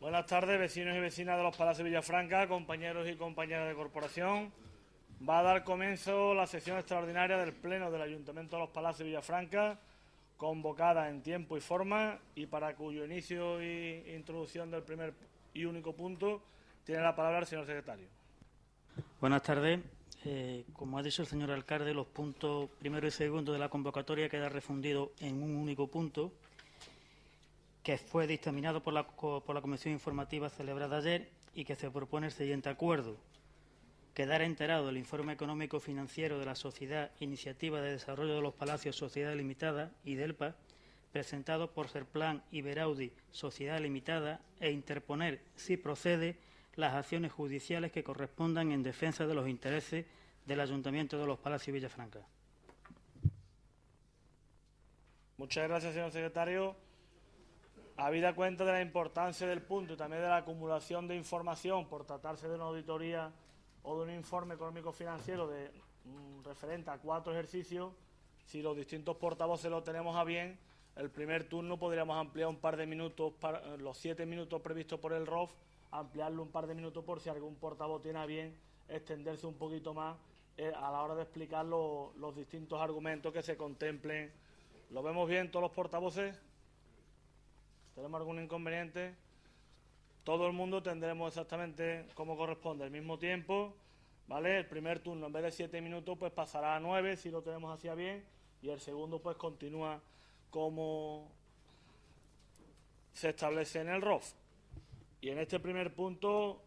Buenas tardes, vecinos y vecinas de los Palacios Villafranca, compañeros y compañeras de corporación. Va a dar comienzo la sesión extraordinaria del Pleno del Ayuntamiento de los Palacios Villafranca, convocada en tiempo y forma, y para cuyo inicio e introducción del primer y único punto tiene la palabra el señor secretario. Buenas tardes. Como ha dicho el señor alcalde, los puntos primero y segundo de la convocatoria queda refundido en un único punto, que fue dictaminado por la comisión informativa celebrada ayer y que se propone el siguiente acuerdo: quedar enterado del informe económico financiero de la Sociedad Iniciativa de Desarrollo de los Palacios Sociedad Limitada, IDELPA, presentado por Serplan Iberaudi Sociedad Limitada, e interponer, si procede, las acciones judiciales que correspondan en defensa de los intereses del Ayuntamiento de los Palacios Villafranca. Muchas gracias, señor secretario. Habida cuenta de la importancia del punto y también de la acumulación de información por tratarse de una auditoría o de un informe económico-financiero referente a 4 ejercicios, si los distintos portavoces lo tenemos a bien, el primer turno podríamos ampliar un par de minutos, los 7 minutos previstos por el ROF, ampliarlo un par de minutos por si algún portavoz tiene a bien extenderse un poquito más a la hora de explicar los distintos argumentos que se contemplen. ¿Lo vemos bien todos los portavoces? ¿Tenemos algún inconveniente? Todo el mundo tendremos exactamente como corresponde, el mismo tiempo, ¿vale? El primer turno, en vez de 7 minutos, pues pasará a 9, si lo tenemos así a bien, y el segundo, pues continúa como se establece en el ROF. Y en este primer punto,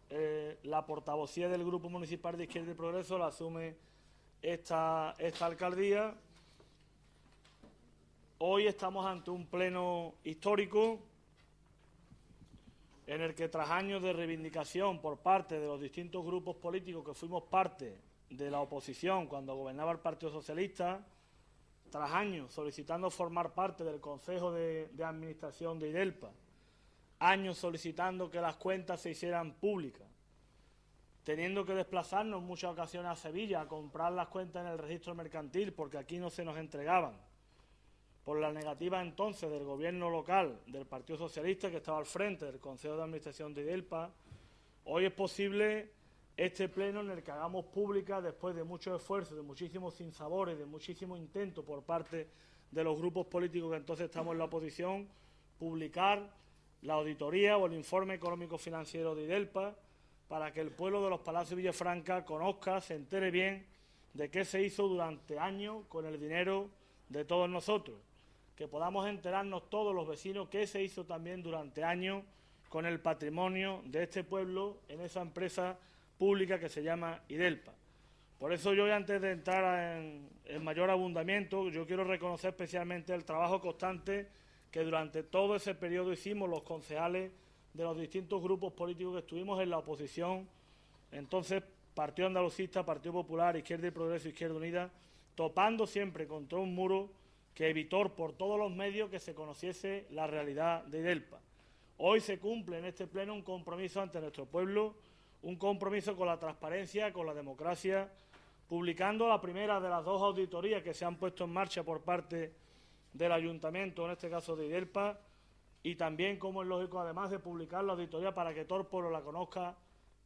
la portavocía del Grupo Municipal de Izquierda y Progreso la asume esta alcaldía. Hoy estamos ante un pleno histórico en el que, tras años de reivindicación por parte de los distintos grupos políticos que fuimos parte de la oposición cuando gobernaba el Partido Socialista, tras años solicitando formar parte del Consejo de Administración de IDELPA, años solicitando que las cuentas se hicieran públicas, teniendo que desplazarnos en muchas ocasiones a Sevilla a comprar las cuentas en el registro mercantil porque aquí no se nos entregaban, por la negativa entonces del gobierno local del Partido Socialista, que estaba al frente del Consejo de Administración de IDELPA, hoy es posible este pleno en el que hagamos pública, después de mucho esfuerzo, de muchísimos sinsabores, de muchísimo intento por parte de los grupos políticos que entonces estamos en la oposición, publicar la auditoría o el informe económico-financiero de IDELPA para que el pueblo de los Palacios Villafranca conozca, se entere bien de qué se hizo durante años con el dinero de todos nosotros, que podamos enterarnos todos los vecinos qué se hizo también durante años con el patrimonio de este pueblo en esa empresa pública que se llama IDELPA. Por eso yo, antes de entrar en mayor abundamiento, yo quiero reconocer especialmente el trabajo constante que durante todo ese periodo hicimos los concejales de los distintos grupos políticos que estuvimos en la oposición, entonces Partido Andalucista, Partido Popular, Izquierda y Progreso, Izquierda Unida, topando siempre contra un muro que evitó por todos los medios que se conociese la realidad de IDELPA. Hoy se cumple en este pleno un compromiso ante nuestro pueblo, un compromiso con la transparencia, con la democracia, publicando la primera de las 2 auditorías que se han puesto en marcha por parte del Ayuntamiento, en este caso de IDELPA, y también, como es lógico, además de publicar la auditoría para que todo el pueblo la conozca,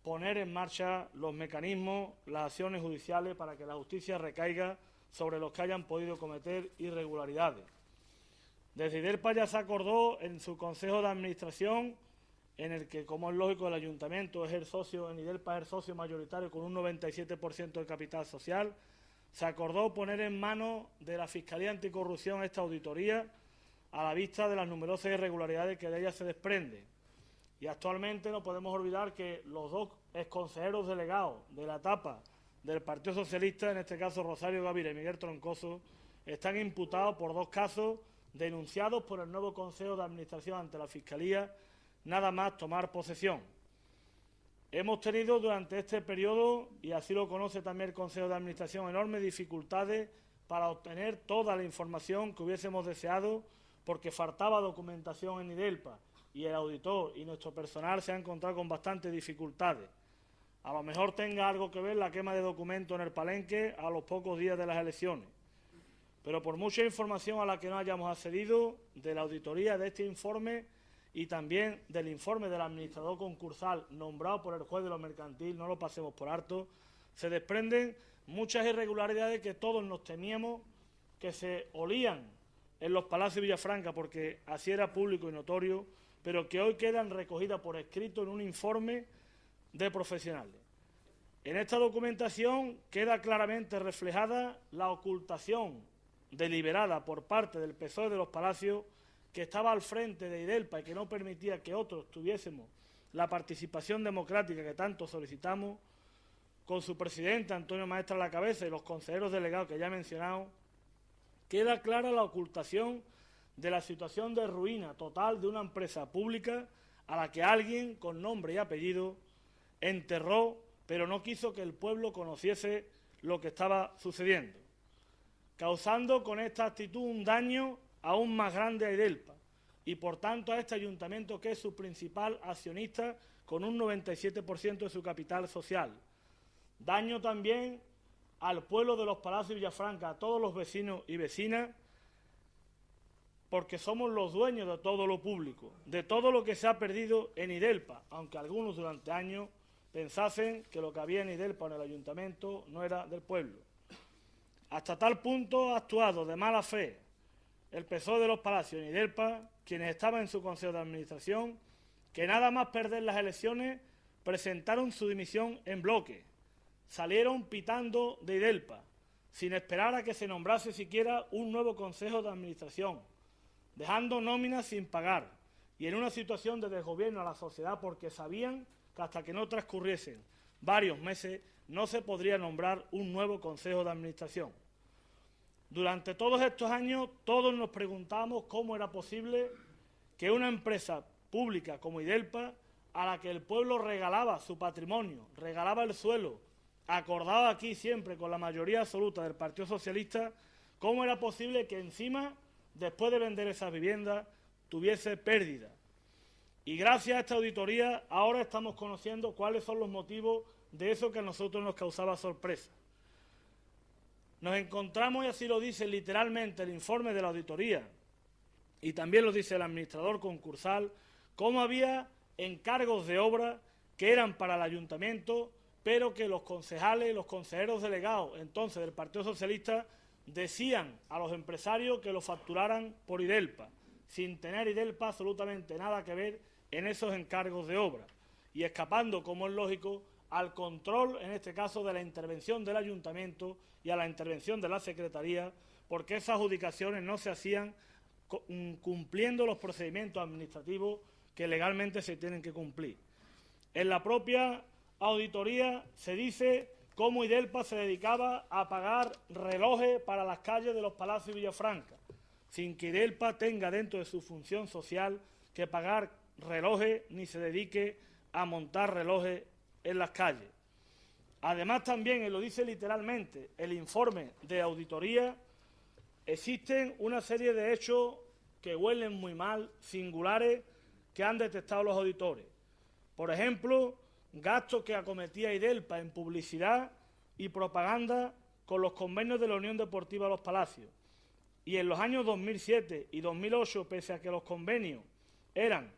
poner en marcha los mecanismos, las acciones judiciales para que la justicia recaiga sobre los que hayan podido cometer irregularidades. Desde IDELPA ya se acordó en su Consejo de Administración, en el que, como es lógico, el Ayuntamiento es el socio, en IDELPA es el socio mayoritario con un 97% del capital social, se acordó poner en manos de la Fiscalía Anticorrupción esta auditoría a la vista de las numerosas irregularidades que de ella se desprenden. Y actualmente no podemos olvidar que los 2 exconsejeros delegados de la etapa del Partido Socialista, en este caso Rosario Gavira y Miguel Troncoso, están imputados por 2 casos denunciados por el nuevo Consejo de Administración ante la Fiscalía, nada más tomar posesión. Hemos tenido durante este periodo, y así lo conoce también el Consejo de Administración, enormes dificultades para obtener toda la información que hubiésemos deseado porque faltaba documentación en IDELPA y el auditor y nuestro personal se han encontrado con bastantes dificultades. A lo mejor tenga algo que ver la quema de documentos en el Palenque a los pocos días de las elecciones. Pero por mucha información a la que no hayamos accedido de la auditoría de este informe y también del informe del administrador concursal nombrado por el juez de lo mercantil, no lo pasemos por alto, se desprenden muchas irregularidades que todos nos temíamos que se olían en los palacios de Villafranca, porque así era público y notorio, pero que hoy quedan recogidas por escrito en un informe de profesionales. En esta documentación queda claramente reflejada la ocultación deliberada por parte del PSOE de los Palacios, que estaba al frente de IDELPA y que no permitía que otros tuviésemos la participación democrática que tanto solicitamos, con su presidente Antonio Maestre a la cabeza y los consejeros delegados que ya he mencionado, queda clara la ocultación de la situación de ruina total de una empresa pública a la que alguien con nombre y apellido enterró, pero no quiso que el pueblo conociese lo que estaba sucediendo, causando con esta actitud un daño aún más grande a IDELPA y, por tanto, a este ayuntamiento, que es su principal accionista con un 97% de su capital social. Daño también al pueblo de los Palacios de Villafranca, a todos los vecinos y vecinas, porque somos los dueños de todo lo público, de todo lo que se ha perdido en IDELPA, aunque algunos durante años pensasen que lo que había en IDELPA o en el ayuntamiento no era del pueblo. Hasta tal punto ha actuado de mala fe el PSOE de los Palacios en IDELPA, quienes estaban en su consejo de administración, que nada más perder las elecciones presentaron su dimisión en bloque. Salieron pitando de IDELPA, sin esperar a que se nombrase siquiera un nuevo consejo de administración, dejando nóminas sin pagar y en una situación de desgobierno a la sociedad, porque sabían que hasta que no transcurriesen varios meses no se podría nombrar un nuevo consejo de administración. Durante todos estos años todos nos preguntamos cómo era posible que una empresa pública como IDELPA, a la que el pueblo regalaba su patrimonio, regalaba el suelo, acordado aquí siempre con la mayoría absoluta del Partido Socialista, cómo era posible que encima, después de vender esas viviendas, tuviese pérdida. Y gracias a esta auditoría ahora estamos conociendo cuáles son los motivos de eso que a nosotros nos causaba sorpresa. Nos encontramos, y así lo dice literalmente el informe de la auditoría, y también lo dice el administrador concursal, cómo había encargos de obra que eran para el ayuntamiento, pero que los concejales y los consejeros delegados entonces del Partido Socialista decían a los empresarios que lo facturaran por IDELPA, sin tener IDELPA absolutamente nada que ver en esos encargos de obra, y escapando, como es lógico, al control, en este caso, de la intervención del ayuntamiento y a la intervención de la Secretaría, porque esas adjudicaciones no se hacían cumpliendo los procedimientos administrativos que legalmente se tienen que cumplir. En la propia auditoría se dice cómo IDELPA se dedicaba a pagar relojes para las calles de los Palacios de Villafranca, sin que IDELPA tenga dentro de su función social que pagar relojes ni se dedique a montar relojes en las calles. Además, también, y lo dice literalmente el informe de auditoría, existen una serie de hechos que huelen muy mal, singulares, que han detectado los auditores. Por ejemplo, gastos que acometía IDELPA en publicidad y propaganda con los convenios de la Unión Deportiva Los Palacios. Y en los años 2007 y 2008, pese a que los convenios eran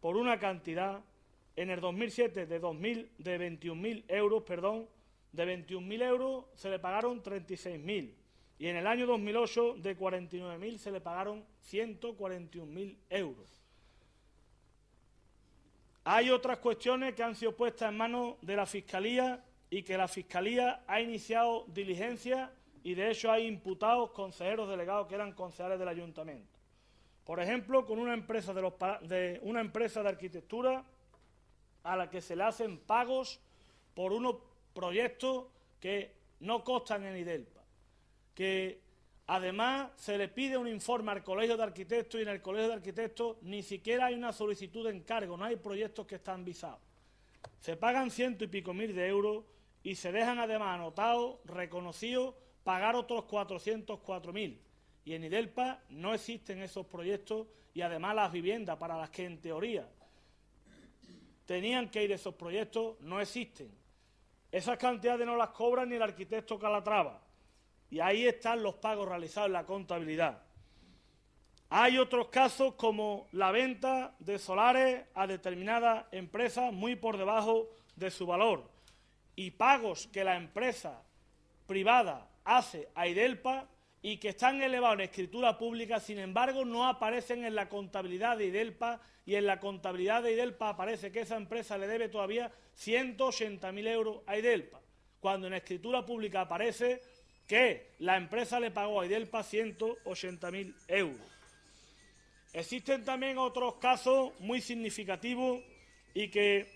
por una cantidad, en el 2007 de 21.000 euros, de 21.000 euros se le pagaron 36.000. Y en el año 2008, de 49.000, se le pagaron 141.000 euros. Hay otras cuestiones que han sido puestas en manos de la Fiscalía y que la Fiscalía ha iniciado diligencia y, de hecho, hay imputados consejeros delegados que eran concejales del Ayuntamiento. Por ejemplo, con una empresa de arquitectura a la que se le hacen pagos por unos proyectos que no constan en IDELPA, que además se le pide un informe al Colegio de Arquitectos y en el Colegio de Arquitectos ni siquiera hay una solicitud de encargo, no hay proyectos que están visados. Se pagan 100 y pico mil de euros y se dejan además anotados, reconocidos, pagar otros 404.000. Y en IDELPA no existen esos proyectos y además las viviendas para las que en teoría tenían que ir esos proyectos no existen. Esas cantidades no las cobra ni el arquitecto Calatrava. Y ahí están los pagos realizados en la contabilidad. Hay otros casos como la venta de solares a determinadas empresas muy por debajo de su valor y pagos que la empresa privada hace a IDELPA y que están elevados en escritura pública, sin embargo, no aparecen en la contabilidad de IDELPA, y en la contabilidad de IDELPA aparece que esa empresa le debe todavía 180.000 euros a IDELPA, cuando en escritura pública aparece que la empresa le pagó a IDELPA 180.000 euros. Existen también otros casos muy significativos y que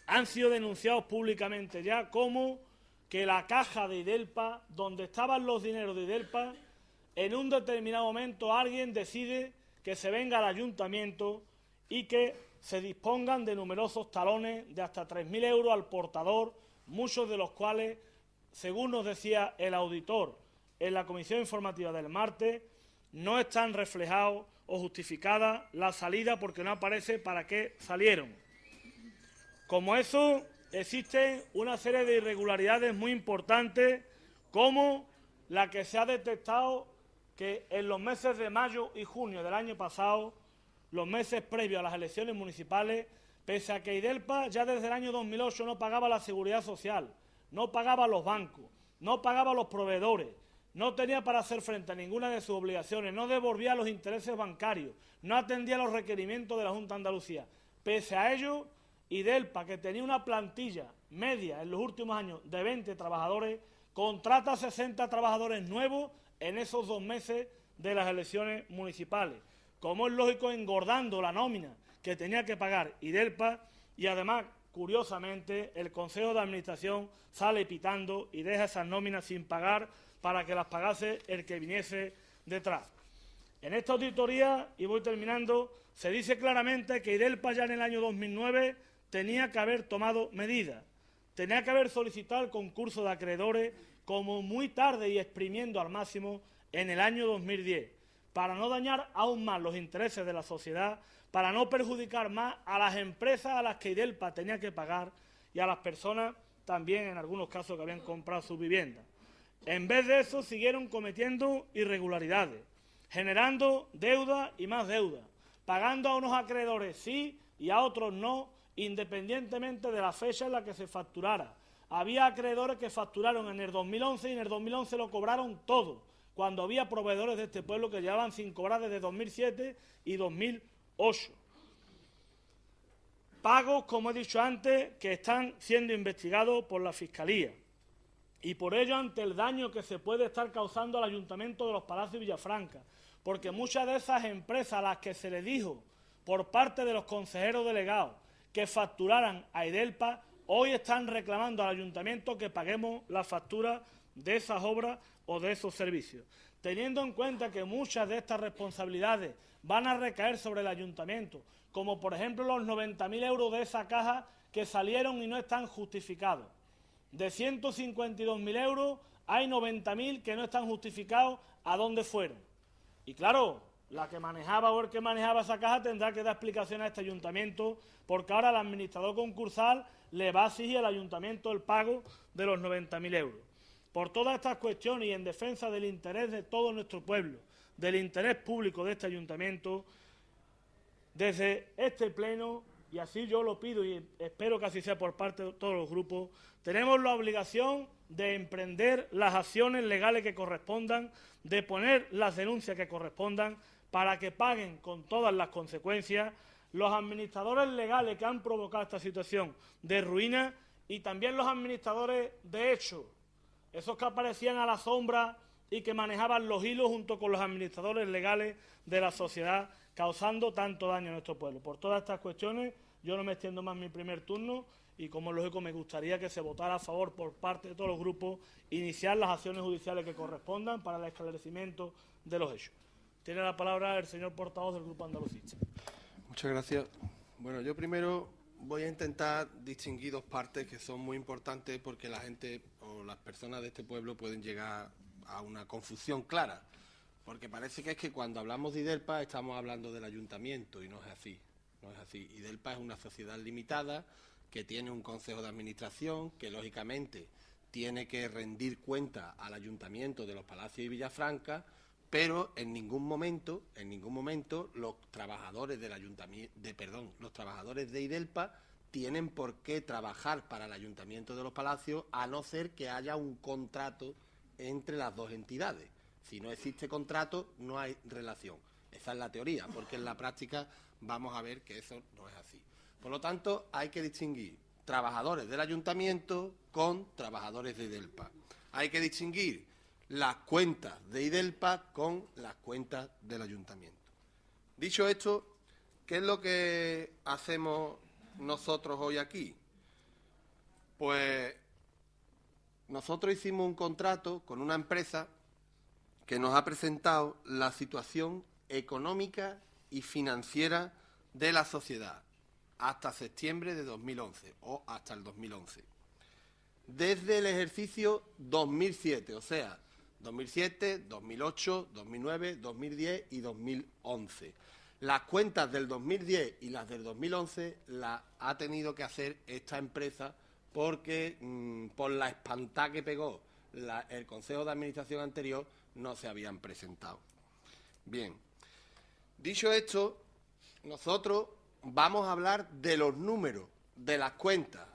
han sido denunciados públicamente ya, como que la caja de IDELPA, donde estaban los dineros de IDELPA, en un determinado momento alguien decide que se venga al ayuntamiento y que se dispongan de numerosos talones de hasta 3.000 euros al portador, muchos de los cuales, según nos decía el auditor en la comisión informativa del martes, no están reflejados o justificada la salida porque no aparece para qué salieron. Como eso, existen una serie de irregularidades muy importantes, como la que se ha detectado que en los meses de mayo y junio del año pasado, los meses previos a las elecciones municipales, pese a que IDELPA ya desde el año 2008 no pagaba la seguridad social, no pagaba a los bancos, no pagaba a los proveedores, no tenía para hacer frente a ninguna de sus obligaciones, no devolvía los intereses bancarios, no atendía los requerimientos de la Junta de Andalucía. Pese a ello, IDELPA, que tenía una plantilla media en los últimos años de 20 trabajadores, contrata 60 trabajadores nuevos en esos 2 meses de las elecciones municipales. Como es lógico, engordando la nómina que tenía que pagar IDELPA, y además, curiosamente, el Consejo de Administración sale pitando y deja esas nóminas sin pagar para que las pagase el que viniese detrás. En esta auditoría, y voy terminando, se dice claramente que IDELPA ya en el año 2009 tenía que haber tomado medidas, tenía que haber solicitado el concurso de acreedores como muy tarde y exprimiendo al máximo en el año 2010, para no dañar aún más los intereses de la sociedad, para no perjudicar más a las empresas a las que IDELPA tenía que pagar y a las personas también, en algunos casos, que habían comprado sus viviendas. En vez de eso, siguieron cometiendo irregularidades, generando deuda y más deuda, pagando a unos acreedores sí y a otros no, independientemente de la fecha en la que se facturara. Había acreedores que facturaron en el 2011 y en el 2011 lo cobraron todo, cuando había proveedores de este pueblo que llevaban sin cobrar desde 2007 y 2008. Pagos, como he dicho antes, que están siendo investigados por la Fiscalía. Y por ello, ante el daño que se puede estar causando al Ayuntamiento de Los Palacios y Villafranca, porque muchas de esas empresas a las que se les dijo por parte de los consejeros delegados que facturaran a IDELPA, hoy están reclamando al Ayuntamiento que paguemos la factura de esas obras o de esos servicios. Teniendo en cuenta que muchas de estas responsabilidades van a recaer sobre el Ayuntamiento, como por ejemplo los 90.000 euros de esa caja que salieron y no están justificados. De 152.000 euros hay 90.000 que no están justificados a dónde fueron. Y claro, la que manejaba o el que manejaba esa caja tendrá que dar explicación a este ayuntamiento, porque ahora el administrador concursal le va a exigir al ayuntamiento el pago de los 90.000 euros. Por todas estas cuestiones y en defensa del interés de todo nuestro pueblo, del interés público de este ayuntamiento, desde este pleno, y así yo lo pido y espero que así sea por parte de todos los grupos, tenemos la obligación de emprender las acciones legales que correspondan, de poner las denuncias que correspondan, para que paguen con todas las consecuencias los administradores legales que han provocado esta situación de ruina y también los administradores de hecho, esos que aparecían a la sombra y que manejaban los hilos junto con los administradores legales de la sociedad, causando tanto daño a nuestro pueblo. Por todas estas cuestiones, yo no me extiendo más mi primer turno y, como es lógico, me gustaría que se votara a favor por parte de todos los grupos, iniciar las acciones judiciales que correspondan para el esclarecimiento de los hechos. Tiene la palabra el señor portavoz del Grupo Andalucista. Muchas gracias. Bueno, yo primero voy a intentar distinguir 2 partes que son muy importantes porque la gente o las personas de este pueblo pueden llegar a una confusión clara. Porque parece que es que cuando hablamos de IDELPA estamos hablando del ayuntamiento y no es así. No es así. IDELPA es una sociedad limitada que tiene un consejo de administración que, lógicamente, tiene que rendir cuenta al ayuntamiento de Los Palacios y Villafranca pero en ningún momento los trabajadores del ayuntamiento, los trabajadores de IDELPA tienen por qué trabajar para el Ayuntamiento de Los Palacios, a no ser que haya un contrato entre las dos entidades. Si no existe contrato, no hay relación. Esa es la teoría, porque en la práctica vamos a ver que eso no es así. Por lo tanto, hay que distinguir trabajadores del Ayuntamiento con trabajadores de IDELPA. Hay que distinguir las cuentas de IDELPA con las cuentas del Ayuntamiento. Dicho esto, ¿qué es lo que hacemos nosotros hoy aquí? Pues nosotros hicimos un contrato con una empresa que nos ha presentado la situación económica y financiera de la sociedad hasta septiembre de 2011 o hasta el 2011. Desde el ejercicio 2007, o sea, 2007, 2008, 2009, 2010 y 2011. Las cuentas del 2010 y las del 2011 las ha tenido que hacer esta empresa porque por la espantada que pegó el Consejo de Administración anterior no se habían presentado. Bien, dicho esto, nosotros vamos a hablar de los números de las cuentas.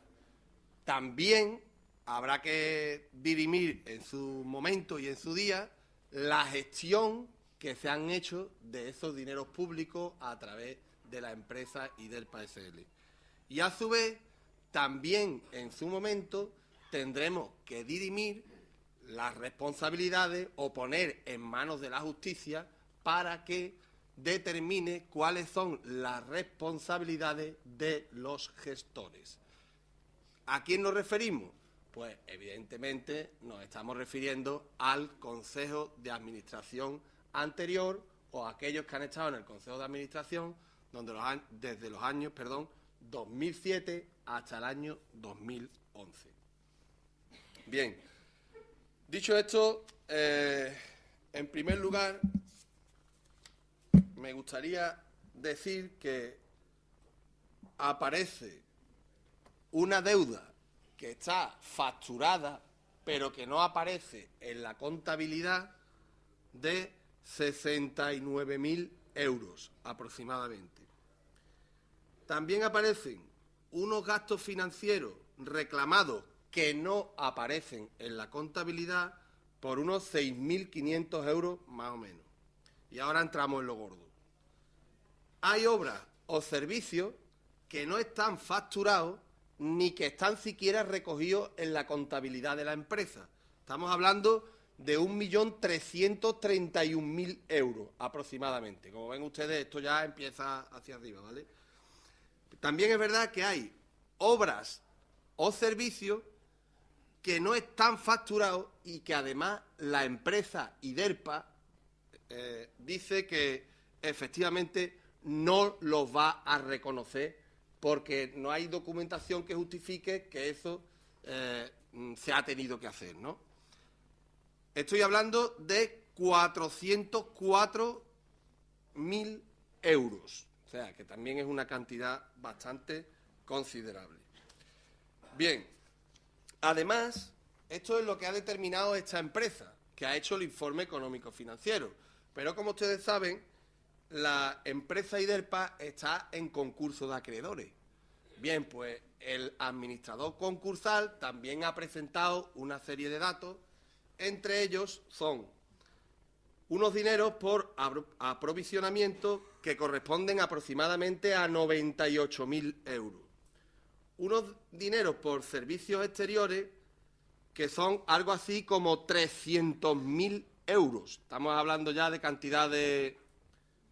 También habrá que dirimir en su momento y en su día la gestión que se han hecho de esos dineros públicos a través de la empresa IDELPA SL. Y a su vez, también en su momento tendremos que dirimir las responsabilidades o poner en manos de la justicia para que determine cuáles son las responsabilidades de los gestores. ¿A quién nos referimos? Pues evidentemente nos estamos refiriendo al Consejo de Administración anterior o a aquellos que han estado en el Consejo de Administración desde los años 2007 hasta el año 2011. Bien, dicho esto, en primer lugar, me gustaría decir que aparece una deuda que está facturada, pero que no aparece en la contabilidad, de 69.000 euros aproximadamente. También aparecen unos gastos financieros reclamados que no aparecen en la contabilidad por unos 6.500 euros más o menos. Y ahora entramos en lo gordo. Hay obras o servicios que no están facturados ni que están siquiera recogidos en la contabilidad de la empresa. Estamos hablando de 1.331.000 euros aproximadamente. Como ven ustedes, esto ya empieza hacia arriba, ¿vale? También es verdad que hay obras o servicios que no están facturados y que además la empresa IDELPA dice que efectivamente no los va a reconocer porque no hay documentación que justifique que eso se ha tenido que hacer, ¿no? Estoy hablando de 404.000 euros, o sea, que también es una cantidad bastante considerable. Bien, además, esto es lo que ha determinado esta empresa, que ha hecho el informe económico-financiero. Pero, como ustedes saben, la empresa IDELPA está en concurso de acreedores. Bien, pues el administrador concursal también ha presentado una serie de datos. Entre ellos son unos dineros por aprovisionamiento que corresponden aproximadamente a 98.000 euros. Unos dineros por servicios exteriores que son algo así como 300.000 euros. Estamos hablando ya de cantidades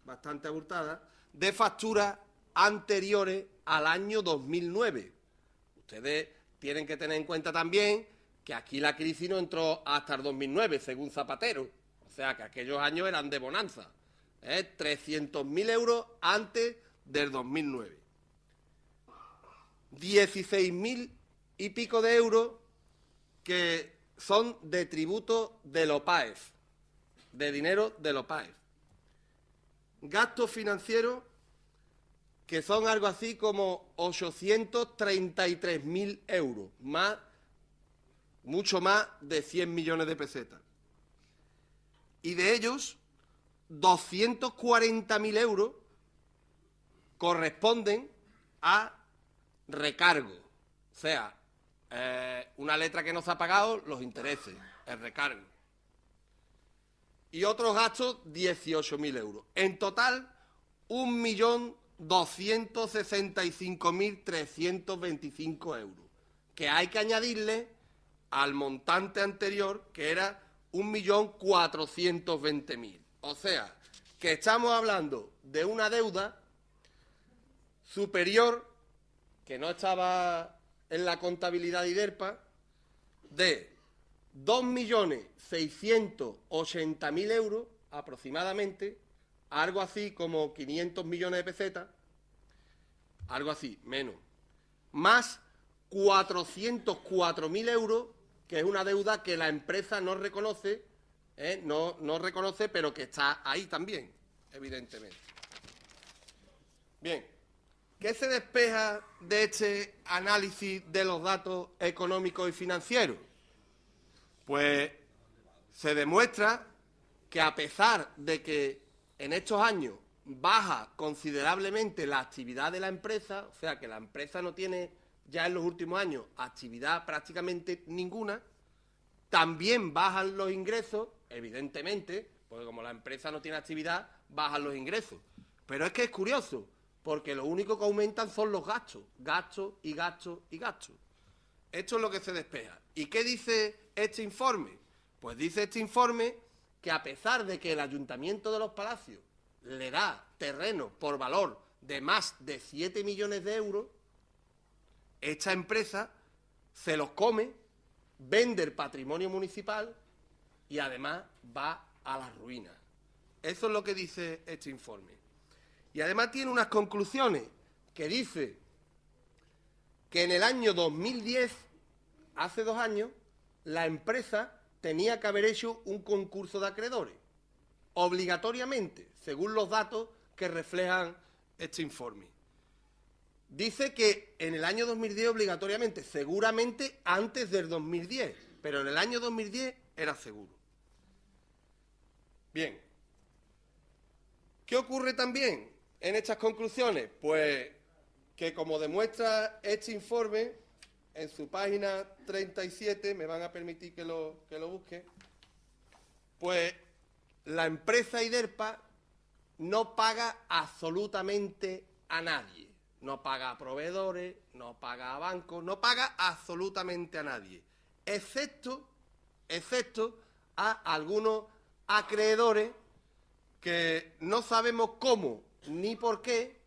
bastante abultadas, de facturas anteriores al año 2009. Ustedes tienen que tener en cuenta también que aquí la crisis no entró hasta el 2009, según Zapatero. O sea, que aquellos años eran de bonanza. 300.000 euros antes del 2009. 16.000 y pico de euros que son de tributo de LOPAEF, de dinero de LOPAEF. Gastos financieros que son algo así como 833.000 euros, mucho más de 100 millones de pesetas. Y de ellos, 240.000 euros corresponden a recargo. O sea, una letra que no se ha pagado, los intereses, el recargo. Y otros gastos, 18.000 euros. En total, 1.265.325 euros, que hay que añadirle al montante anterior, que era 1.420.000. O sea, que estamos hablando de una deuda superior, que no estaba en la contabilidad de IDERPA, de 2.680.000 euros aproximadamente, algo así como 500 millones de pesetas, algo así, menos, más 404.000 euros, que es una deuda que la empresa no reconoce, no reconoce, pero que está ahí también, evidentemente. Bien, ¿qué se despeja de este análisis de los datos económicos y financieros? Pues se demuestra que a pesar de que en estos años baja considerablemente la actividad de la empresa, o sea que la empresa no tiene ya en los últimos años actividad prácticamente ninguna, también bajan los ingresos, evidentemente, porque como la empresa no tiene actividad, bajan los ingresos. Pero es que es curioso, porque lo único que aumentan son los gastos, gastos y gastos y gastos. Esto es lo que se despeja. ¿Y qué dice este informe? Pues dice este informe que a pesar de que el Ayuntamiento de Los Palacios le da terreno por valor de más de 7 millones de euros, esta empresa se los come, vende el patrimonio municipal y además va a la ruina. Eso es lo que dice este informe. Y además tiene unas conclusiones que dice que en el año 2010, hace 2 años, la empresa tenía que haber hecho un concurso de acreedores, obligatoriamente, según los datos que reflejan este informe. Dice que en el año 2010 obligatoriamente, seguramente antes del 2010, pero en el año 2010 era seguro. Bien, ¿qué ocurre también en estas conclusiones? Pues que, como demuestra este informe, en su página 37, me van a permitir que lo busque, pues la empresa IDERPA no paga absolutamente a nadie. No paga a proveedores, no paga a bancos, no paga absolutamente a nadie, excepto a algunos acreedores que no sabemos cómo ni por qué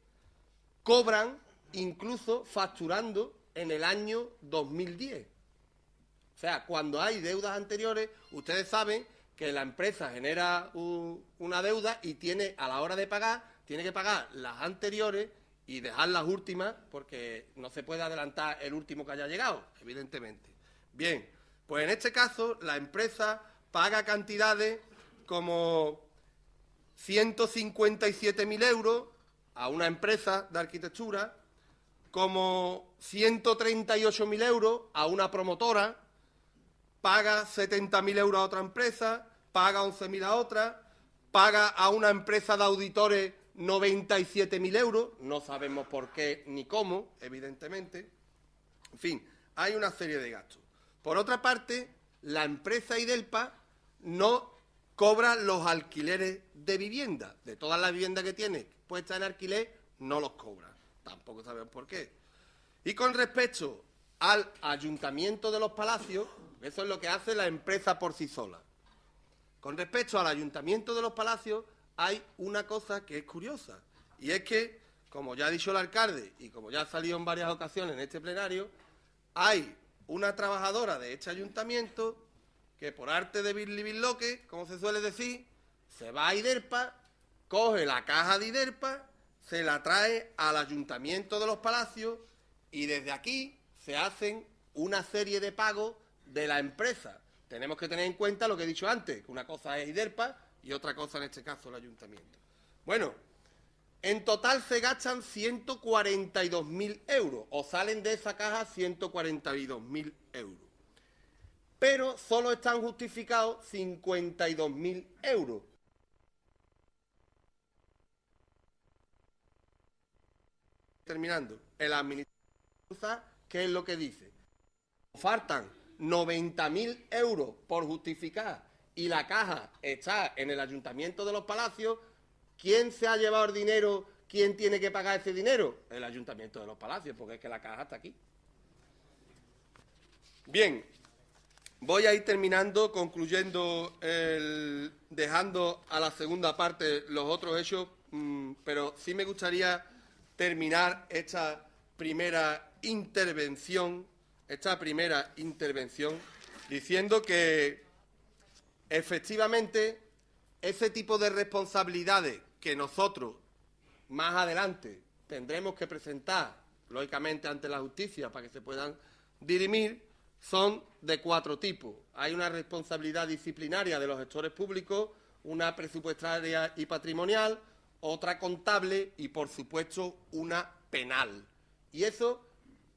cobran, incluso facturando en el año 2010. O sea, cuando hay deudas anteriores, ustedes saben que la empresa genera una deuda y tiene, a la hora de pagar, tiene que pagar las anteriores y dejar las últimas, porque no se puede adelantar el último que haya llegado, evidentemente. Bien, pues en este caso la empresa paga cantidades como 157.000 euros a una empresa de arquitectura, como 138.000 euros a una promotora, paga 70.000 euros a otra empresa, paga 11.000 a otra, paga a una empresa de auditores 97.000 euros, no sabemos por qué ni cómo, evidentemente. En fin, hay una serie de gastos. Por otra parte, la empresa IDERPA no cobra los alquileres de vivienda. De todas las viviendas que tiene puestas en alquiler, no los cobra. Tampoco sabemos por qué. Y con respecto al Ayuntamiento de Los Palacios, eso es lo que hace la empresa por sí sola. Con respecto al Ayuntamiento de Los Palacios, hay una cosa que es curiosa, y es que, como ya ha dicho el alcalde y como ya ha salido en varias ocasiones en este plenario, hay una trabajadora de este ayuntamiento que, por arte de birlibirloque, como se suele decir, se va a IDERPA, coge la caja de IDERPA, se la trae al Ayuntamiento de Los Palacios y desde aquí se hacen una serie de pagos de la empresa. Tenemos que tener en cuenta lo que he dicho antes, que una cosa es IDERPA y otra cosa, en este caso, el ayuntamiento. Bueno, en total se gastan 142.000 euros, o salen de esa caja 142.000 euros. Pero solo están justificados 52.000 euros. terminando. El administrador, ¿qué es lo que dice? Faltan 90.000 euros por justificar y la caja está en el Ayuntamiento de Los Palacios. ¿Quién se ha llevado el dinero? ¿Quién tiene que pagar ese dinero? El Ayuntamiento de Los Palacios, porque es que la caja está aquí. Bien, voy a ir terminando, concluyendo, dejando a la segunda parte los otros hechos, pero sí me gustaría terminar esta primera intervención diciendo que efectivamente ese tipo de responsabilidades que nosotros más adelante tendremos que presentar, lógicamente, ante la justicia para que se puedan dirimir, son de 4 tipos. Hay una responsabilidad disciplinaria de los gestores públicos, una presupuestaria y patrimonial, otra contable y, por supuesto, una penal. ¿Y eso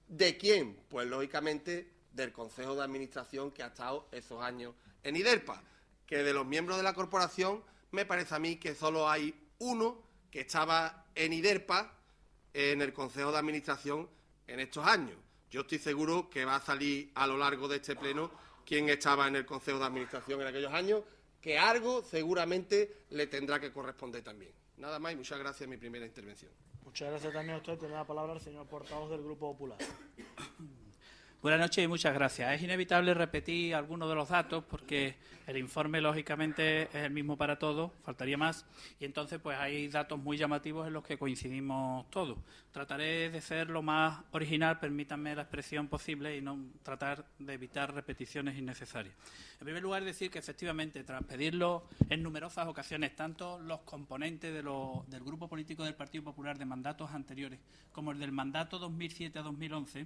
de quién? Pues, lógicamente, del Consejo de Administración que ha estado esos años en IDELPA, que de los miembros de la corporación me parece a mí que solo hay uno que estaba en IDELPA, en el Consejo de Administración, en estos años. Yo estoy seguro que va a salir a lo largo de este pleno quién estaba en el Consejo de Administración en aquellos años, que algo seguramente le tendrá que corresponder también. Nada más y muchas gracias en mi primera intervención. Muchas gracias también a usted. Tiene la palabra el señor portavoz del Grupo Popular. Buenas noches y muchas gracias. Es inevitable repetir algunos de los datos porque el informe, lógicamente, es el mismo para todos, faltaría más, y entonces pues hay datos muy llamativos en los que coincidimos todos. Trataré de ser lo más original, permítanme la expresión posible, y no tratar de evitar repeticiones innecesarias. En primer lugar, decir que efectivamente, tras pedirlo en numerosas ocasiones, tanto los componentes del Grupo Político del Partido Popular de mandatos anteriores como el del mandato 2007 a 2011,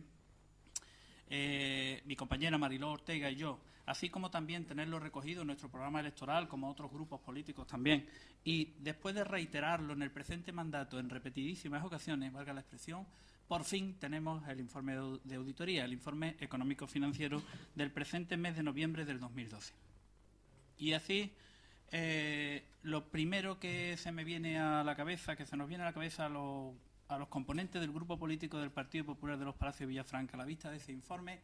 mi compañera Mariló Ortega y yo, así como también tenerlo recogido en nuestro programa electoral, como otros grupos políticos también, y después de reiterarlo en el presente mandato en repetidísimas ocasiones, valga la expresión, por fin tenemos el informe de auditoría, el informe económico-financiero del presente mes de noviembre del 2012. Y así, lo primero que se me viene a la cabeza, que se nos viene a la cabeza a los componentes del Grupo Político del Partido Popular de Los Palacios de Villafranca a la vista de ese informe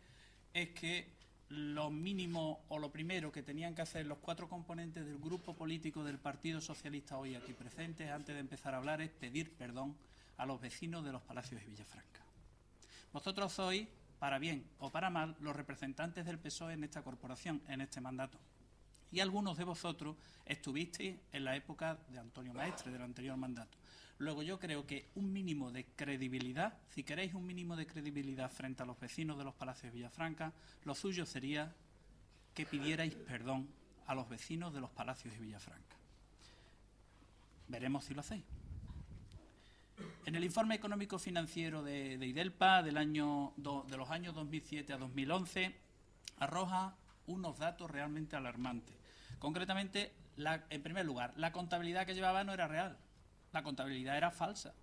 es que lo mínimo o lo primero que tenían que hacer los 4 componentes del Grupo Político del Partido Socialista hoy aquí presentes, antes de empezar a hablar, es pedir perdón a los vecinos de Los Palacios de Villafranca. Vosotros sois, para bien o para mal, los representantes del PSOE en esta corporación, en este mandato. Y algunos de vosotros estuvisteis en la época de Antonio Maestre, del anterior mandato. Luego yo creo que un mínimo de credibilidad, si queréis un mínimo de credibilidad frente a los vecinos de Los Palacios de Villafranca, lo suyo sería que pidierais perdón a los vecinos de Los Palacios de Villafranca. Veremos si lo hacéis. En el informe económico-financiero de IDELPA de los años 2007 a 2011 arroja unos datos realmente alarmantes. Concretamente, en primer lugar, la contabilidad que llevaba no era real. La contabilidad era falsa.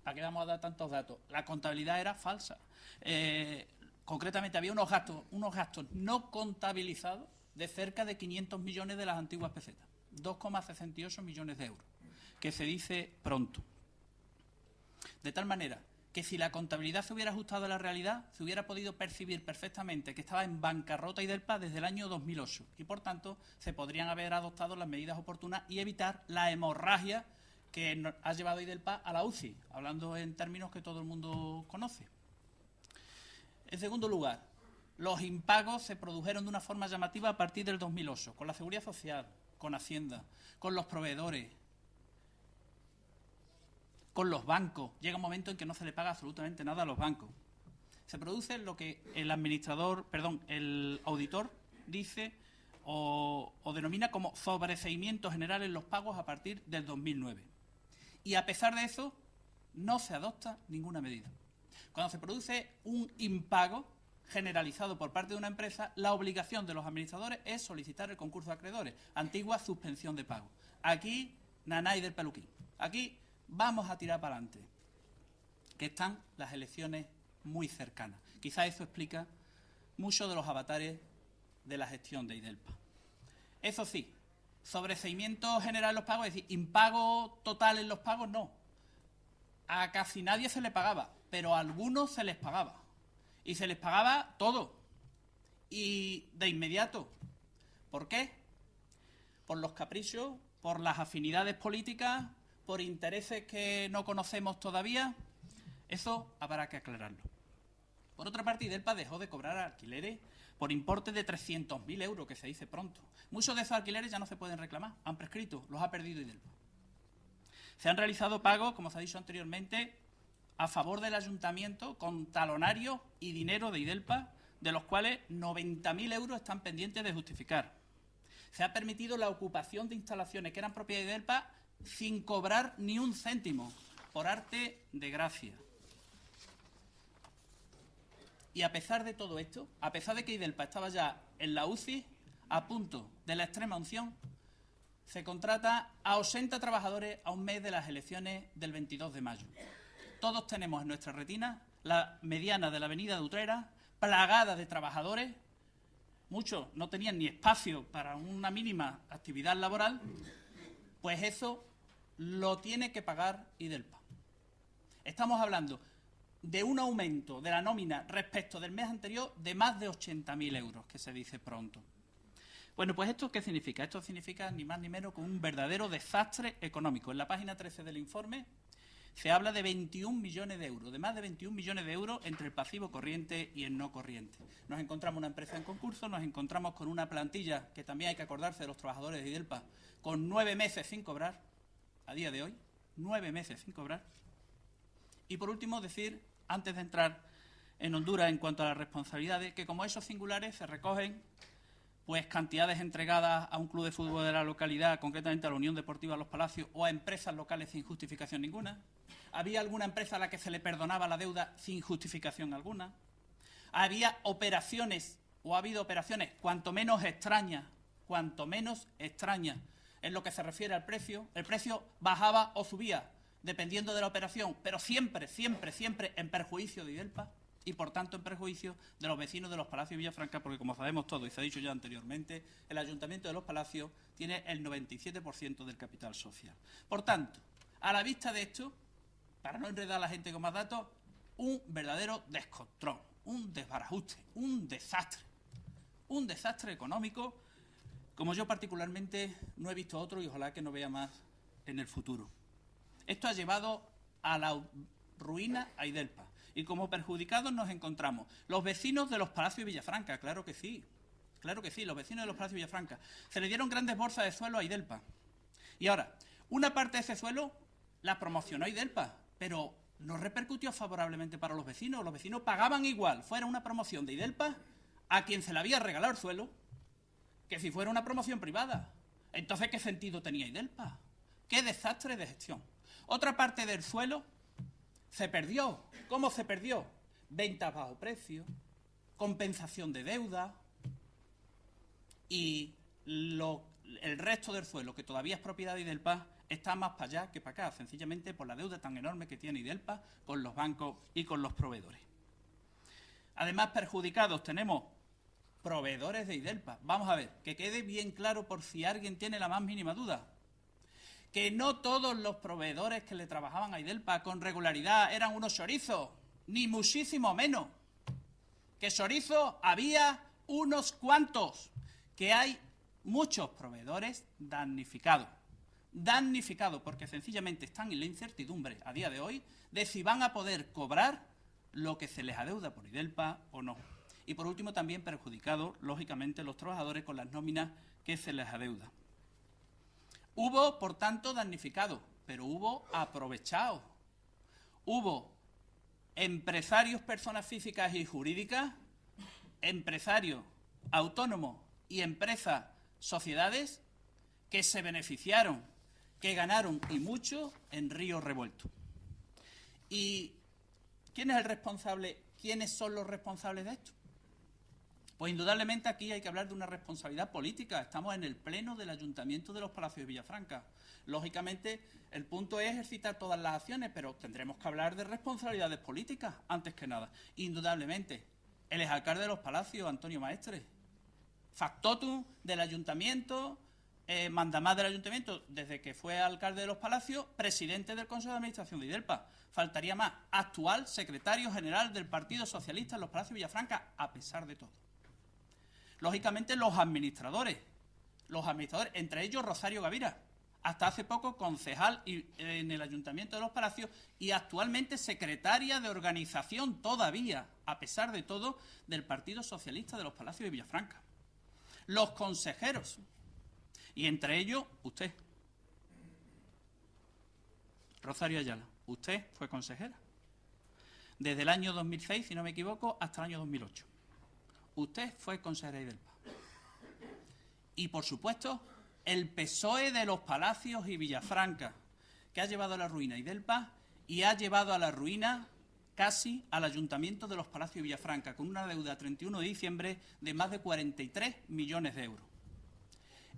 ¿Para qué vamos a dar tantos datos? La contabilidad era falsa. Concretamente, había unos gastos no contabilizados de cerca de 500 millones de las antiguas pesetas. 2,68 millones de euros, que se dice pronto. De tal manera que si la contabilidad se hubiera ajustado a la realidad, se hubiera podido percibir perfectamente que estaba en bancarrota IDELPA desde el año 2008 y, por tanto, se podrían haber adoptado las medidas oportunas y evitar la hemorragia que ha llevado IDELPA a la UCI, hablando en términos que todo el mundo conoce. En segundo lugar, los impagos se produjeron de una forma llamativa a partir del 2008, con la Seguridad Social, con Hacienda, con los proveedores, con los bancos. Llega un momento en que no se le paga absolutamente nada a los bancos. Se produce lo que el auditor dice o denomina como sobreseimiento general en los pagos a partir del 2009. Y a pesar de eso, no se adopta ninguna medida. Cuando se produce un impago generalizado por parte de una empresa, la obligación de los administradores es solicitar el concurso de acreedores, antigua suspensión de pago. Aquí, nanay del peluquín. Aquí vamos a tirar para adelante, que están las elecciones muy cercanas. Quizá eso explica muchos de los avatares de la gestión de IDELPA. Eso sí, sobreseimiento general en los pagos, es decir, impago total en los pagos, no. a casi nadie se le pagaba, pero a algunos se les pagaba. Y se les pagaba todo. Y de inmediato. ¿Por qué? Por los caprichos, por las afinidades políticas, por intereses que no conocemos todavía. Eso habrá que aclararlo. Por otra parte, IDELPA dejó de cobrar alquileres por importe de 300.000 euros, que se dice pronto. Muchos de esos alquileres ya no se pueden reclamar, han prescrito, los ha perdido IDELPA. Se han realizado pagos, como se ha dicho anteriormente, a favor del ayuntamiento con talonarios y dinero de IDELPA, de los cuales 90.000 euros están pendientes de justificar. Se ha permitido la ocupación de instalaciones que eran propiedad de IDELPA sin cobrar ni un céntimo, por arte de gracia. Y a pesar de todo esto, a pesar de que IDELPA estaba ya en la UCI, a punto de la extrema unción, se contrata a 80 trabajadores a un mes de las elecciones del 22 de mayo. Todos tenemos en nuestra retina la mediana de la avenida de Utrera, plagada de trabajadores. Muchos no tenían ni espacio para una mínima actividad laboral. Pues eso lo tiene que pagar IDELPA. Estamos hablando de un aumento de la nómina respecto del mes anterior de más de 80.000 euros, que se dice pronto. Bueno, pues ¿esto qué significa? Esto significa ni más ni menos que un verdadero desastre económico. En la página 13 del informe se habla de 21 millones de euros, de más de 21 millones de euros entre el pasivo corriente y el no corriente. Nos encontramos una empresa en concurso, nos encontramos con una plantilla, que también hay que acordarse de los trabajadores de IDELPA, con 9 meses sin cobrar, a día de hoy, 9 meses sin cobrar. Y por último, decir, antes de entrar en Honduras en cuanto a las responsabilidades, que como esos singulares se recogen pues cantidades entregadas a un club de fútbol de la localidad, concretamente a la Unión Deportiva Los Palacios, o a empresas locales sin justificación ninguna. Había alguna empresa a la que se le perdonaba la deuda sin justificación alguna. Había operaciones, o ha habido operaciones, cuanto menos extrañas en lo que se refiere al precio. El precio bajaba o subía, dependiendo de la operación, pero siempre en perjuicio de IDELPA y, por tanto, en perjuicio de los vecinos de Los Palacios y Villafranca, porque, como sabemos todos, y se ha dicho ya anteriormente, el Ayuntamiento de Los Palacios tiene el 97% del capital social. Por tanto, a la vista de esto, para no enredar a la gente con más datos, un verdadero descontrol, un desbarajuste, un desastre económico, como yo particularmente no he visto otro y ojalá que no vea más en el futuro. Esto ha llevado a la ruina a IDELPA. Y como perjudicados nos encontramos los vecinos de Los Palacios y Villafranca, claro que sí, los vecinos de Los Palacios y Villafranca. Se le dieron grandes bolsas de suelo a IDELPA. Y ahora, una parte de ese suelo la promocionó IDELPA, pero no repercutió favorablemente para los vecinos. Los vecinos pagaban igual, fuera una promoción de IDELPA, a quien se le había regalado el suelo, que si fuera una promoción privada. Entonces, ¿qué sentido tenía IDELPA? ¡Qué desastre de gestión! Otra parte del suelo se perdió. ¿Cómo se perdió? Ventas bajo precio, compensación de deuda y el resto del suelo, que todavía es propiedad de IDELPA, está más para allá que para acá, sencillamente por la deuda tan enorme que tiene IDELPA con los bancos y con los proveedores. Además, perjudicados tenemos proveedores de IDELPA. Vamos a ver, que quede bien claro por si alguien tiene la más mínima duda, que no todos los proveedores que le trabajaban a IDELPA con regularidad eran unos chorizos, ni muchísimo menos. Que chorizos había unos cuantos, que hay muchos proveedores damnificados. Damnificados porque sencillamente están en la incertidumbre a día de hoy de si van a poder cobrar lo que se les adeuda por IDELPA o no. Y por último también perjudicados, lógicamente, los trabajadores con las nóminas que se les adeuda. Hubo, por tanto, damnificados, pero hubo aprovechados. Hubo empresarios, personas físicas y jurídicas, empresarios autónomos y empresas, sociedades, que se beneficiaron, que ganaron y mucho en río revuelto. ¿Y quién es el responsable? ¿Quiénes son los responsables de esto? Pues indudablemente aquí hay que hablar de una responsabilidad política. Estamos en el pleno del Ayuntamiento de Los Palacios de Villafranca. Lógicamente, el punto es ejercitar todas las acciones, pero tendremos que hablar de responsabilidades políticas antes que nada. Indudablemente, el exalcalde de Los Palacios, Antonio Maestre, factotum del Ayuntamiento, mandamás del ayuntamiento desde que fue alcalde de Los Palacios, presidente del Consejo de Administración de IDELPA. Faltaría más, actual secretario general del Partido Socialista en Los Palacios Villafranca, a pesar de todo. Lógicamente, los administradores, entre ellos Rosario Gavira, hasta hace poco concejal en el Ayuntamiento de Los Palacios y actualmente secretaria de organización todavía, a pesar de todo, del Partido Socialista de Los Palacios de Villafranca. Los consejeros, y entre ellos usted, Rosario Ayala, usted fue consejera desde el año 2006, si no me equivoco, hasta el año 2008. Usted fue consejera de IDELPA. Y, por supuesto, el PSOE de Los Palacios y Villafranca, que ha llevado a la ruina a IDELPA y ha llevado a la ruina casi al Ayuntamiento de Los Palacios y Villafranca, con una deuda a 31 de diciembre de más de 43 millones de euros.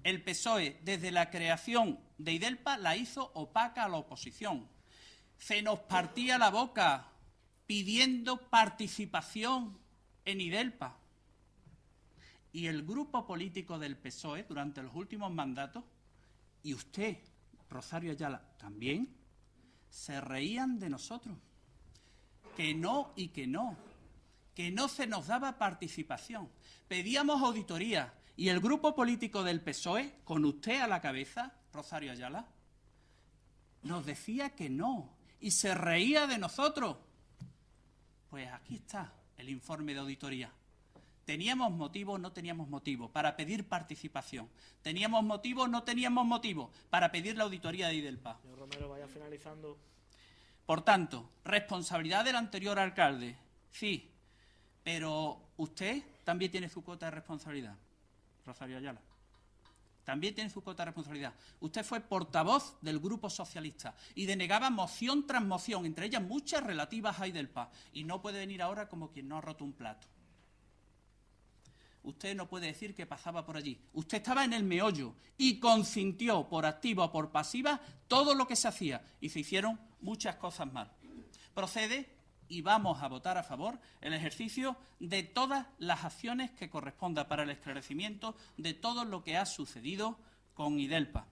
El PSOE, desde la creación de IDELPA, la hizo opaca a la oposición. Se nos partía la boca pidiendo participación en IDELPA. Y el grupo político del PSOE, durante los últimos mandatos, y usted, Rosario Ayala, también, se reían de nosotros. Que no y que no se nos daba participación. Pedíamos auditoría y el grupo político del PSOE, con usted a la cabeza, Rosario Ayala, nos decía que no y se reía de nosotros. Pues aquí está el informe de auditoría. ¿Teníamos motivo? No teníamos motivo para pedir participación. ¿Teníamos motivo? No teníamos motivo para pedir la auditoría de IDELPA. Señor Romero, vaya finalizando. Por tanto, responsabilidad del anterior alcalde, sí, pero usted también tiene su cuota de responsabilidad, Rosario Ayala. También tiene su cuota de responsabilidad. Usted fue portavoz del Grupo Socialista y denegaba moción tras moción, entre ellas muchas relativas a IDELPA, y no puede venir ahora como quien no ha roto un plato. Usted no puede decir que pasaba por allí. Usted estaba en el meollo y consintió por activa o por pasiva todo lo que se hacía y se hicieron muchas cosas mal. Procede y vamos a votar a favor el ejercicio de todas las acciones que corresponda para el esclarecimiento de todo lo que ha sucedido con IDELPA.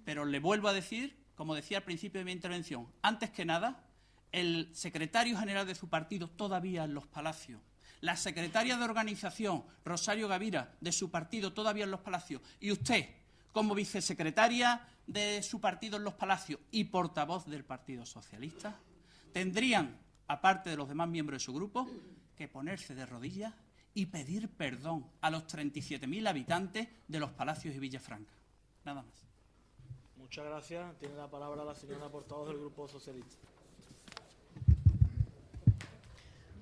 Pero le vuelvo a decir, como decía al principio de mi intervención, antes que nada, el secretario general de su partido todavía en Los Palacios, la secretaria de organización, Rosario Gavira, de su partido todavía en Los Palacios, y usted, como vicesecretaria de su partido en Los Palacios y portavoz del Partido Socialista, tendrían, aparte de los demás miembros de su grupo, que ponerse de rodillas y pedir perdón a los 37.000 habitantes de Los Palacios y Villafranca. Nada más. Muchas gracias. Tiene la palabra la señora portavoz del Grupo Socialista.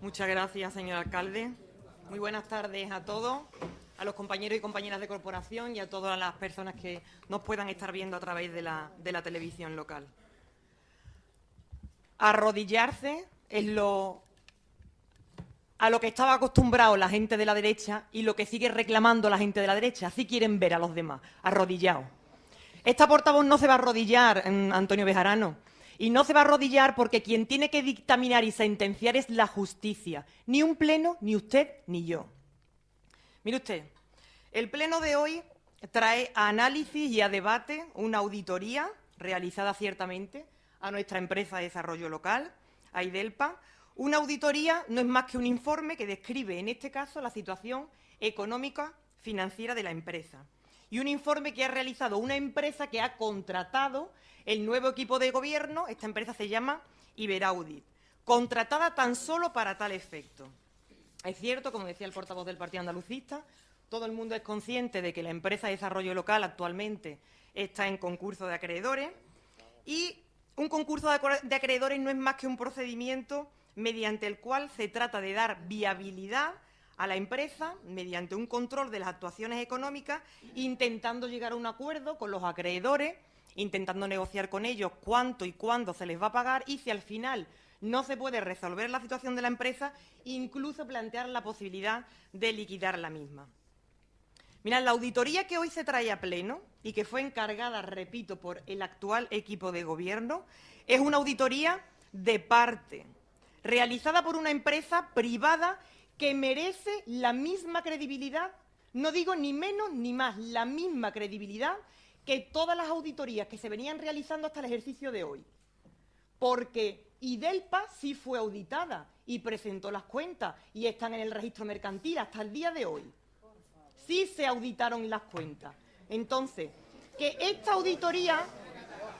Muchas gracias, señor alcalde. Muy buenas tardes a todos, a los compañeros y compañeras de corporación y a todas las personas que nos puedan estar viendo a través de la televisión local. Arrodillarse es a lo que estaba acostumbrado la gente de la derecha y lo que sigue reclamando la gente de la derecha. Así quieren ver a los demás, arrodillados. Esta portavoz no se va a arrodillar, Antonio Bejarano. Y no se va a arrodillar porque quien tiene que dictaminar y sentenciar es la justicia. Ni un pleno, ni usted, ni yo. Mire usted, el pleno de hoy trae a análisis y a debate una auditoría realizada ciertamente a nuestra empresa de desarrollo local, a IDELPA. Una auditoría no es más que un informe que describe, en este caso, la situación económica financiera de la empresa. Y un informe que ha realizado una empresa que ha contratado el nuevo equipo de gobierno. Esta empresa se llama Iberaudit, contratada tan solo para tal efecto. Es cierto, como decía el portavoz del Partido Andalucista, todo el mundo es consciente de que la empresa de desarrollo local actualmente está en concurso de acreedores y un concurso de acreedores no es más que un procedimiento mediante el cual se trata de dar viabilidad a la empresa mediante un control de las actuaciones económicas, intentando llegar a un acuerdo con los acreedores, intentando negociar con ellos cuánto y cuándo se les va a pagar y si al final no se puede resolver la situación de la empresa, incluso plantear la posibilidad de liquidar la misma. Mirad, la auditoría que hoy se trae a pleno y que fue encargada, repito, por el actual equipo de gobierno, es una auditoría de parte, realizada por una empresa privada que merece la misma credibilidad no digo ni menos ni más, la misma credibilidad que todas las auditorías que se venían realizando hasta el ejercicio de hoy. Porque IDELPA sí fue auditada y presentó las cuentas y están en el registro mercantil hasta el día de hoy. Sí se auditaron las cuentas. Entonces, que esta auditoría...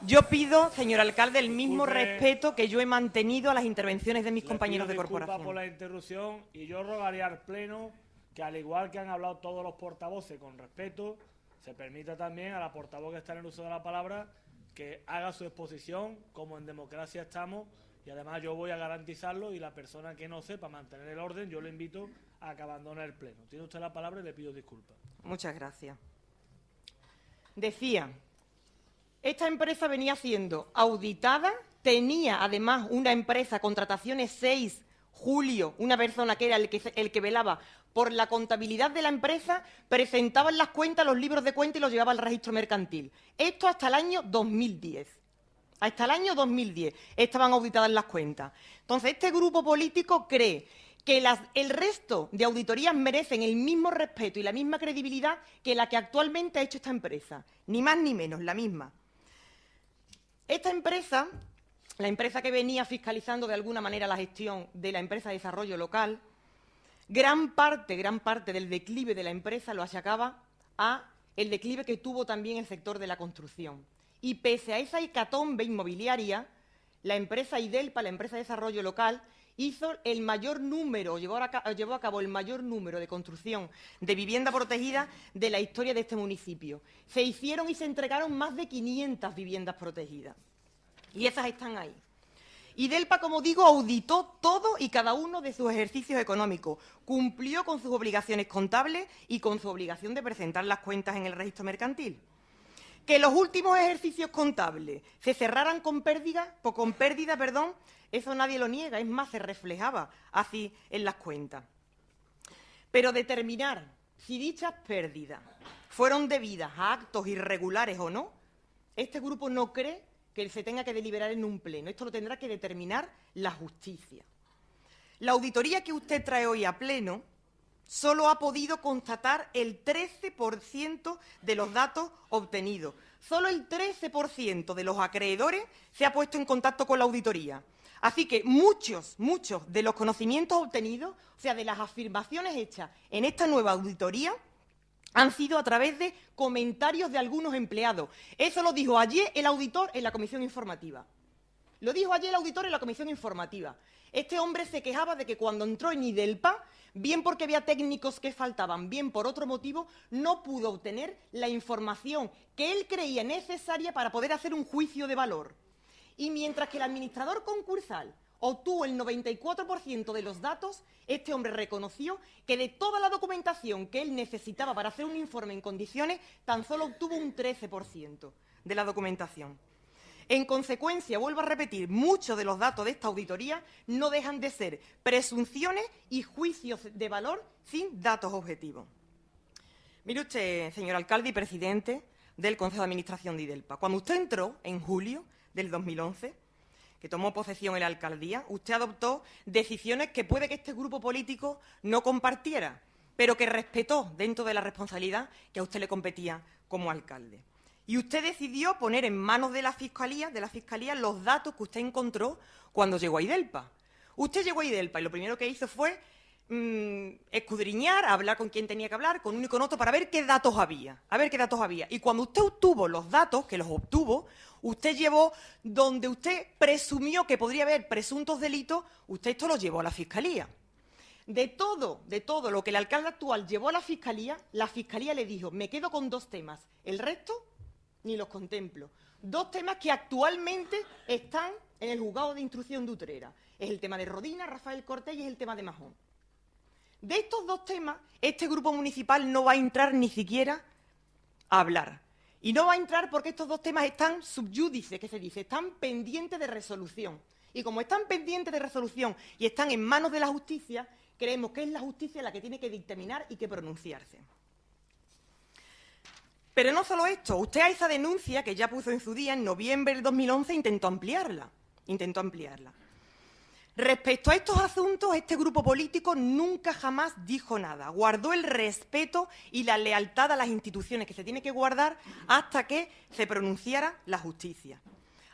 Yo pido, señor alcalde, el mismo respeto que yo he mantenido a las intervenciones de mis compañeros de corporación. Disculpa por la interrupción y yo rogaría al Pleno que, al igual que han hablado todos los portavoces con respeto, se permita también a la portavoz que está en el uso de la palabra que haga su exposición, como en democracia estamos, y además yo voy a garantizarlo, y la persona que no sepa mantener el orden, yo le invito a que abandone el Pleno. Tiene usted la palabra y le pido disculpas. Muchas gracias. Decía, esta empresa venía siendo auditada, tenía además una empresa, Contrataciones 6, Julio, una persona que era el que velaba por la contabilidad de la empresa, presentaba en las cuentas los libros de cuentas y los llevaba al registro mercantil. Esto hasta el año 2010. Hasta el año 2010 estaban auditadas las cuentas. Entonces, este grupo político cree que el resto de auditorías merecen el mismo respeto y la misma credibilidad que la que actualmente ha hecho esta empresa. Ni más ni menos, la misma. Esta empresa, la empresa que venía fiscalizando de alguna manera la gestión de la empresa de desarrollo local, gran parte del declive de la empresa lo achacaba a el declive que tuvo también el sector de la construcción. Y pese a esa hecatombe inmobiliaria, la empresa IDELPA, la empresa de desarrollo local, hizo el mayor número, llevó a cabo el mayor número de construcción de vivienda protegida de la historia de este municipio. Se hicieron y se entregaron más de 500 viviendas protegidas. Y esas están ahí. IDELPA, como digo, auditó todo y cada uno de sus ejercicios económicos, cumplió con sus obligaciones contables y con su obligación de presentar las cuentas en el registro mercantil. Que los últimos ejercicios contables se cerraran con pérdida, eso nadie lo niega, es más, se reflejaba así en las cuentas. Pero determinar si dichas pérdidas fueron debidas a actos irregulares o no, este grupo no cree que se tenga que deliberar en un pleno. Esto lo tendrá que determinar la justicia. La auditoría que usted trae hoy a pleno solo ha podido constatar el 13% de los datos obtenidos. Solo el 13% de los acreedores se ha puesto en contacto con la auditoría. Así que muchos de los conocimientos obtenidos, o sea, de las afirmaciones hechas en esta nueva auditoría, han sido a través de comentarios de algunos empleados. Eso lo dijo ayer el auditor en la comisión informativa. Lo dijo ayer el auditor en la comisión informativa. Este hombre se quejaba de que cuando entró en IDELPA, bien porque había técnicos que faltaban, bien por otro motivo, no pudo obtener la información que él creía necesaria para poder hacer un juicio de valor. Y mientras que el administrador concursal obtuvo el 94% de los datos, este hombre reconoció que de toda la documentación que él necesitaba para hacer un informe en condiciones, tan solo obtuvo un 13% de la documentación. En consecuencia, vuelvo a repetir, muchos de los datos de esta auditoría no dejan de ser presunciones y juicios de valor sin datos objetivos. Mire usted, señor alcalde y presidente del Consejo de Administración de IDELPA, cuando usted entró en julio del 2011, que tomó posesión en la alcaldía, usted adoptó decisiones que puede que este grupo político no compartiera, pero que respetó dentro de la responsabilidad que a usted le competía como alcalde. Y usted decidió poner en manos de la Fiscalía los datos que usted encontró cuando llegó a IDELPA. Usted llegó a IDELPA y lo primero que hizo fue escudriñar, hablar con quien tenía que hablar, con uno y con otro, para ver qué datos había. Y cuando usted obtuvo los datos, que los obtuvo, usted llevó donde usted presumió que podría haber presuntos delitos, usted esto lo llevó a la Fiscalía. De todo lo que el alcalde actual llevó a la Fiscalía le dijo, me quedo con 2 temas, el resto ni los contemplo. 2 temas que actualmente están en el juzgado de instrucción de Utrera. Es el tema de Rodina, Rafael Cortés, y es el tema de Majón. De estos 2 temas, este grupo municipal no va a entrar ni siquiera a hablar. Y no va a entrar porque estos 2 temas están sub judice, que se dice, están pendientes de resolución. Y como están pendientes de resolución y están en manos de la justicia, creemos que es la justicia la que tiene que dictaminar y que pronunciarse. Pero no solo esto, usted a esa denuncia que ya puso en su día, en noviembre del 2011, intentó ampliarla. Respecto a estos asuntos, este grupo político nunca jamás dijo nada. Guardó el respeto y la lealtad a las instituciones que se tiene que guardar hasta que se pronunciara la justicia.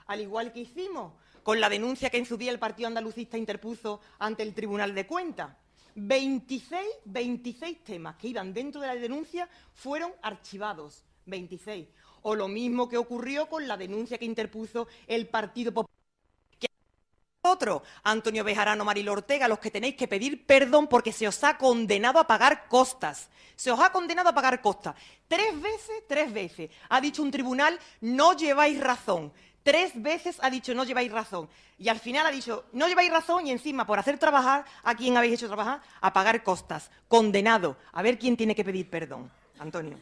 Al igual que hicimos con la denuncia que en su día el Partido Andalucista interpuso ante el Tribunal de Cuentas. 26 temas que iban dentro de la denuncia fueron archivados. 26. O lo mismo que ocurrió con la denuncia que interpuso el Partido Popular. Vosotros, Antonio Bejarano, Mariló Ortega, los que tenéis que pedir perdón porque se os ha condenado a pagar costas. Se os ha condenado a pagar costas. 3 veces ha dicho un tribunal, no lleváis razón. 3 veces ha dicho, no lleváis razón. Y al final ha dicho, no lleváis razón y encima, por hacer trabajar, ¿a quién habéis hecho trabajar? A pagar costas. Condenado. A ver quién tiene que pedir perdón. Antonio.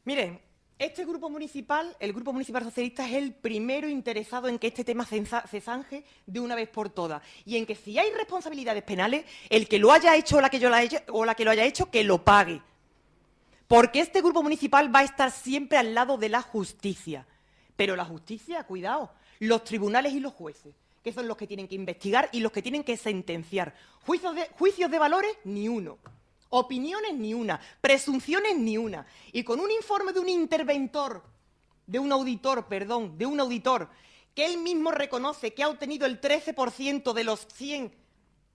Miren, este grupo municipal, el Grupo Municipal Socialista, es el primero interesado en que este tema se zanje de una vez por todas y en que si hay responsabilidades penales, el que lo haya hecho o la que lo haya hecho, que lo pague. Porque este grupo municipal va a estar siempre al lado de la justicia. Pero la justicia, cuidado, los tribunales y los jueces, que son los que tienen que investigar y los que tienen que sentenciar. Juicios de valores, ni uno. Opiniones, ni una. Presunciones, ni una. Y con un informe de un interventor, de un auditor, que él mismo reconoce que ha obtenido el 13% de los 100,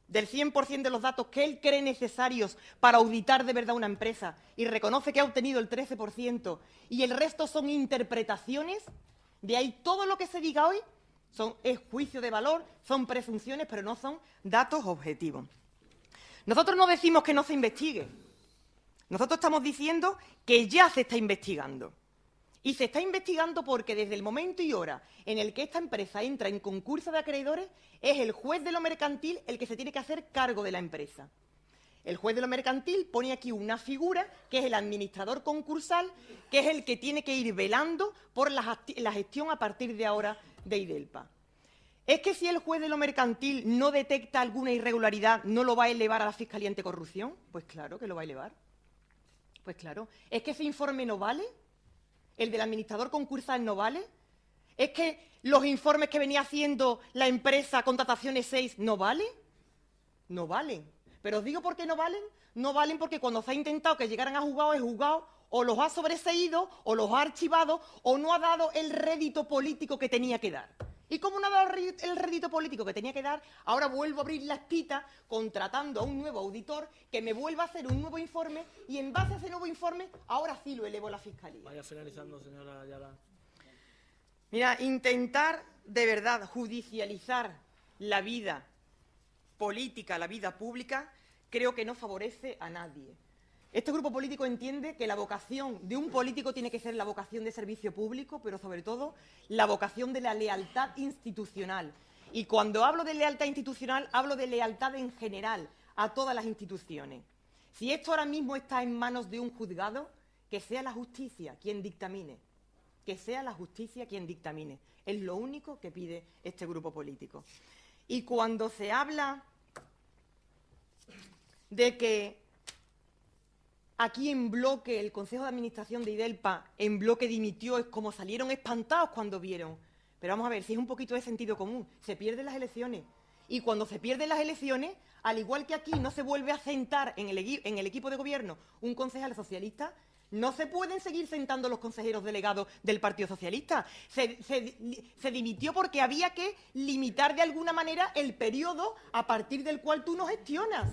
del 100% de los datos que él cree necesarios para auditar de verdad una empresa, y reconoce que ha obtenido el 13%, y el resto son interpretaciones, de ahí todo lo que se diga hoy es juicio de valor, son presunciones, pero no son datos objetivos. Nosotros no decimos que no se investigue. Nosotros estamos diciendo que ya se está investigando. Y se está investigando porque desde el momento y hora en el que esta empresa entra en concurso de acreedores, es el juez de lo mercantil el que se tiene que hacer cargo de la empresa. El juez de lo mercantil pone aquí una figura que es el administrador concursal, que es el que tiene que ir velando por la gestión a partir de ahora de IDELPA. ¿Es que si el juez de lo mercantil no detecta alguna irregularidad, no lo va a elevar a la Fiscalía Anticorrupción? Pues claro que lo va a elevar. Pues claro. ¿Es que ese informe no vale? ¿El del administrador concursal no vale? ¿Es que los informes que venía haciendo la empresa Contrataciones 6 no valen? No valen. Pero os digo por qué no valen. No valen porque cuando se ha intentado que llegaran a juzgado, el juzgado o los ha sobreseído, o los ha archivado, o no ha dado el rédito político que tenía que dar. Y como no ha dado el rédito político que tenía que dar, ahora vuelvo a abrir la espita contratando a un nuevo auditor que me vuelva a hacer un nuevo informe y en base a ese nuevo informe, ahora sí lo elevo a la Fiscalía. Vaya finalizando, señora Ayala. Mira, intentar de verdad judicializar la vida política, la vida pública, creo que no favorece a nadie. Este grupo político entiende que la vocación de un político tiene que ser la vocación de servicio público, pero sobre todo la vocación de la lealtad institucional. Y cuando hablo de lealtad institucional, hablo de lealtad en general a todas las instituciones. Si esto ahora mismo está en manos de un juzgado, que sea la justicia quien dictamine. Que sea la justicia quien dictamine. Es lo único que pide este grupo político. Y cuando se habla de que aquí en bloque, el Consejo de Administración de IDELPA en bloque dimitió, es como salieron espantados cuando vieron. Pero vamos a ver, si es un poquito de sentido común, se pierden las elecciones. Y cuando se pierden las elecciones, al igual que aquí no se vuelve a sentar en el equipo de gobierno un concejal socialista, no se pueden seguir sentando los consejeros delegados del Partido Socialista. Se dimitió porque había que limitar de alguna manera el periodo a partir del cual tú no gestionas.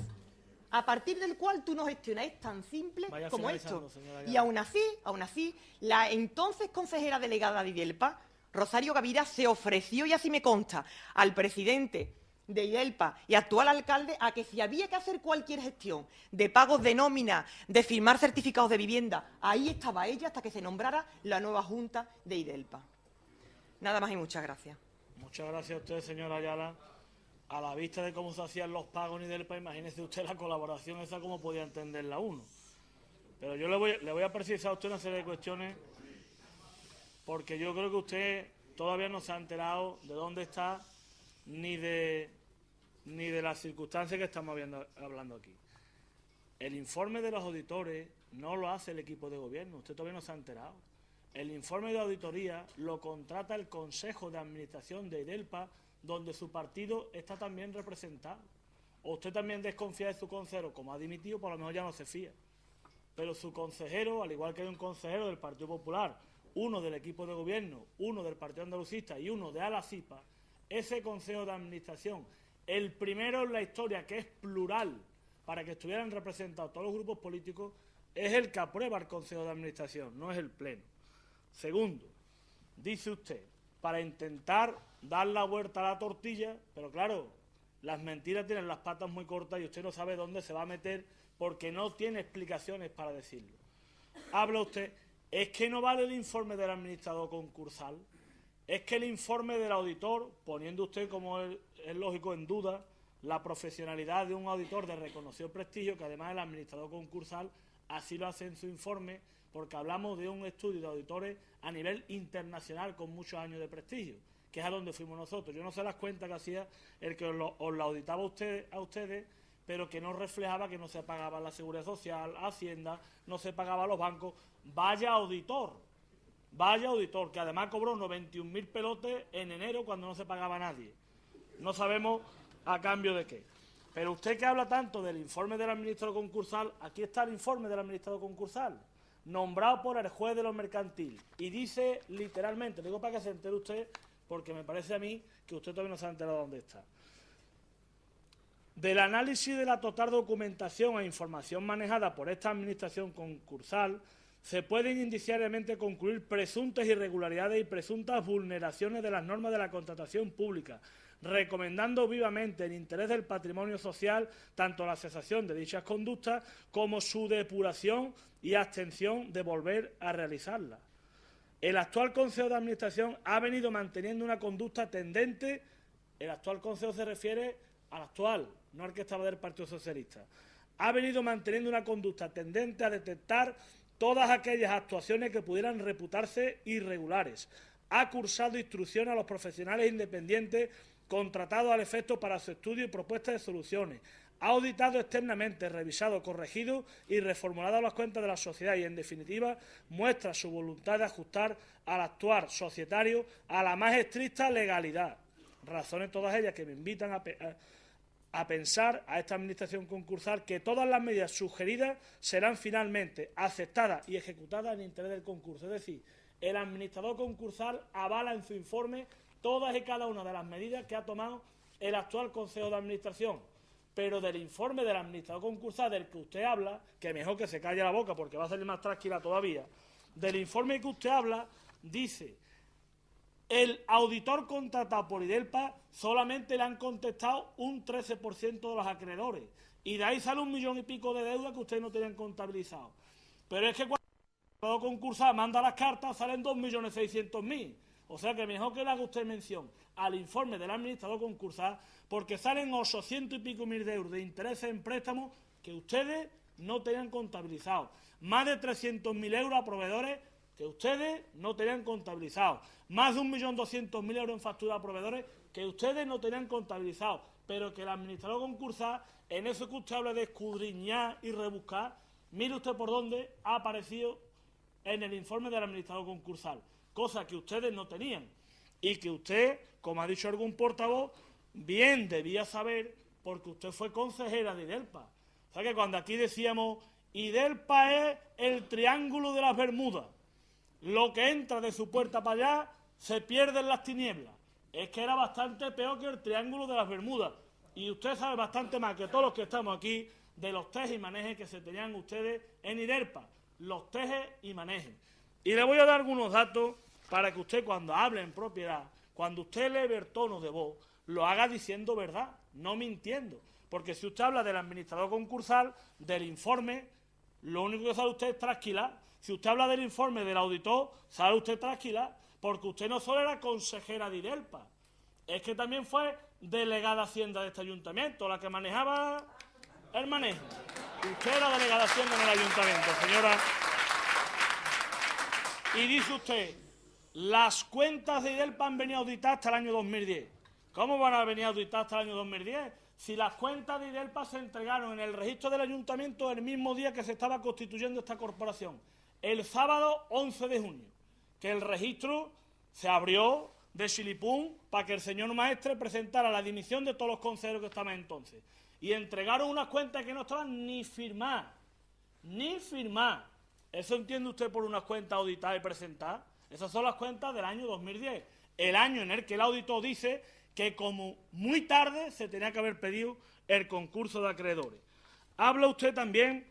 A partir del cual tú no gestionas. Es tan simple como esto. Y aún así, la entonces consejera delegada de IDELPA, Rosario Gavira, se ofreció, y así me consta, al presidente de IDELPA y actual alcalde a que si había que hacer cualquier gestión de pagos de nómina, de firmar certificados de vivienda, ahí estaba ella hasta que se nombrara la nueva Junta de IDELPA. Nada más y muchas gracias. Muchas gracias a usted, señora Ayala. A la vista de cómo se hacían los pagos en IDELPA, imagínese usted la colaboración esa, cómo podía entenderla uno. Pero yo le voy a precisar a usted una serie de cuestiones, porque yo creo que usted todavía no se ha enterado de dónde está ni de las circunstancias que estamos hablando aquí. El informe de los auditores no lo hace el equipo de gobierno, usted todavía no se ha enterado. el informe de auditoría lo contrata el Consejo de Administración de IDELPA, donde su partido está también representado. O usted también desconfía de su consejero, como ha dimitido, por lo mejor ya no se fía. Pero su consejero, al igual que hay un consejero del Partido Popular, uno del equipo de gobierno, uno del Partido Andalucista y uno de ALA-CIPA, ese Consejo de Administración, el primero en la historia que es plural, para que estuvieran representados todos los grupos políticos, es el que aprueba el Consejo de Administración, no es el Pleno. Segundo, dice usted, para intentar dar la vuelta a la tortilla, pero claro, las mentiras tienen las patas muy cortas y usted no sabe dónde se va a meter porque no tiene explicaciones para decirlo. Habla usted, es que no vale el informe del administrador concursal, es que el informe del auditor, poniendo usted, como es lógico, en duda la profesionalidad de un auditor de reconocido prestigio, que además el administrador concursal así lo hace en su informe, porque hablamos de un estudio de auditores a nivel internacional con muchos años de prestigio, que es a donde fuimos nosotros. Yo no sé las cuentas que hacía el que os lo auditaba a ustedes, pero que no reflejaba que no se pagaba la Seguridad Social, Hacienda, no se pagaba a los bancos. Vaya auditor, que además cobró 91.000 pelotes en enero cuando no se pagaba a nadie. No sabemos a cambio de qué. Pero usted que habla tanto del informe del administrador concursal, aquí está el informe del administrador concursal, nombrado por el juez de lo mercantil. Y dice literalmente, digo para que se entere usted, porque me parece a mí que usted todavía no se ha enterado dónde está. Del análisis de la total documentación e información manejada por esta administración concursal, se pueden indiciariamente concluir presuntas irregularidades y presuntas vulneraciones de las normas de la contratación pública, recomendando vivamente en interés del patrimonio social tanto la cesación de dichas conductas como su depuración y abstención de volver a realizarlas. El actual Consejo de Administración ha venido manteniendo una conducta tendente, el actual Consejo se refiere al actual, no al que estaba del Partido Socialista, ha venido manteniendo una conducta tendente a detectar todas aquellas actuaciones que pudieran reputarse irregulares. Ha cursado instrucciones a los profesionales independientes contratados al efecto para su estudio y propuesta de soluciones. Ha auditado externamente, revisado, corregido y reformulado las cuentas de la sociedad y, en definitiva, muestra su voluntad de ajustar al actuar societario a la más estricta legalidad. Razones todas ellas que me invitan a pensar a esta administración concursal que todas las medidas sugeridas serán finalmente aceptadas y ejecutadas en interés del concurso. Es decir, el administrador concursal avala en su informe todas y cada una de las medidas que ha tomado el actual Consejo de Administración. Pero del informe del administrador concursal del que usted habla, que mejor que se calle la boca porque va a salir más tranquila todavía, del informe que usted habla, dice: el auditor contratado por IDELPA solamente le han contestado un 13% de los acreedores. Y de ahí sale 1 millón y pico de deuda que ustedes no tenían contabilizado. Pero es que cuando el administrador concursal manda las cartas, salen 2.600.000. O sea que mejor que le haga usted mención al informe del administrador concursal, porque salen 800 y pico mil de euros de intereses en préstamos que ustedes no tenían contabilizados. Más de 300.000 euros a proveedores que ustedes no tenían contabilizados. Más de 1.200.000 euros en factura a proveedores que ustedes no tenían contabilizados. Pero que el administrador concursal, en eso que usted habla de escudriñar y rebuscar, mire usted por dónde ha aparecido en el informe del administrador concursal. Cosa que ustedes no tenían y que usted, como ha dicho algún portavoz, bien debía saber porque usted fue consejera de IDELPA. O sea que cuando aquí decíamos IDELPA es el triángulo de las Bermudas, lo que entra de su puerta para allá se pierde en las tinieblas. Es que era bastante peor que el triángulo de las Bermudas. Y usted sabe bastante más que todos los que estamos aquí de los tejes y manejes que se tenían ustedes en IDELPA. Los tejes y manejes. Y le voy a dar algunos datos para que usted, cuando hable en propiedad, cuando usted eleve el tono de voz, lo haga diciendo verdad, no mintiendo. Porque si usted habla del administrador concursal, del informe, lo único que sabe usted es trasquilar. Si usted habla del informe del auditor, sabe usted trasquilar, porque usted no solo era consejera de IDELPA, es que también fue delegada de Hacienda de este ayuntamiento, la que manejaba el manejo. Usted era delegada de Hacienda en el ayuntamiento, señora. Y dice usted, las cuentas de IDELPA han venido auditadas hasta el año 2010. ¿Cómo van a venir auditadas hasta el año 2010? Si las cuentas de IDELPA se entregaron en el registro del ayuntamiento el mismo día que se estaba constituyendo esta corporación, el sábado 11 de junio. que el registro se abrió de chilipún para que el señor Maestre presentara la dimisión de todos los consejeros que estaban entonces. Y entregaron unas cuentas que no estaban ni firmadas. Ni firmadas. ¿Eso entiende usted por unas cuentas auditadas y presentadas? Esas son las cuentas del año 2010. El año en el que el auditor dice que como muy tarde se tenía que haber pedido el concurso de acreedores. Habla usted también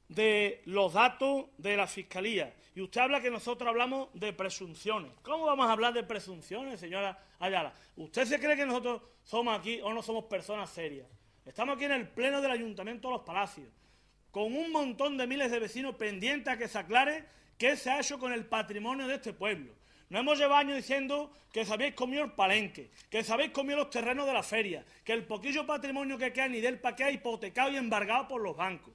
de los datos de la Fiscalía. Y usted habla que nosotros hablamos de presunciones. ¿Cómo vamos a hablar de presunciones, señora Ayala? ¿Usted se cree que nosotros somos aquí o no somos personas serias? Estamos aquí en el pleno del Ayuntamiento de Los Palacios, con un montón de miles de vecinos pendientes a que se aclare qué se ha hecho con el patrimonio de este pueblo. Nos hemos llevado años diciendo que se habéis comido el palenque, que se habéis comido los terrenos de la feria, que el poquillo patrimonio que queda en Idelpa queda hipotecado y embargado por los bancos.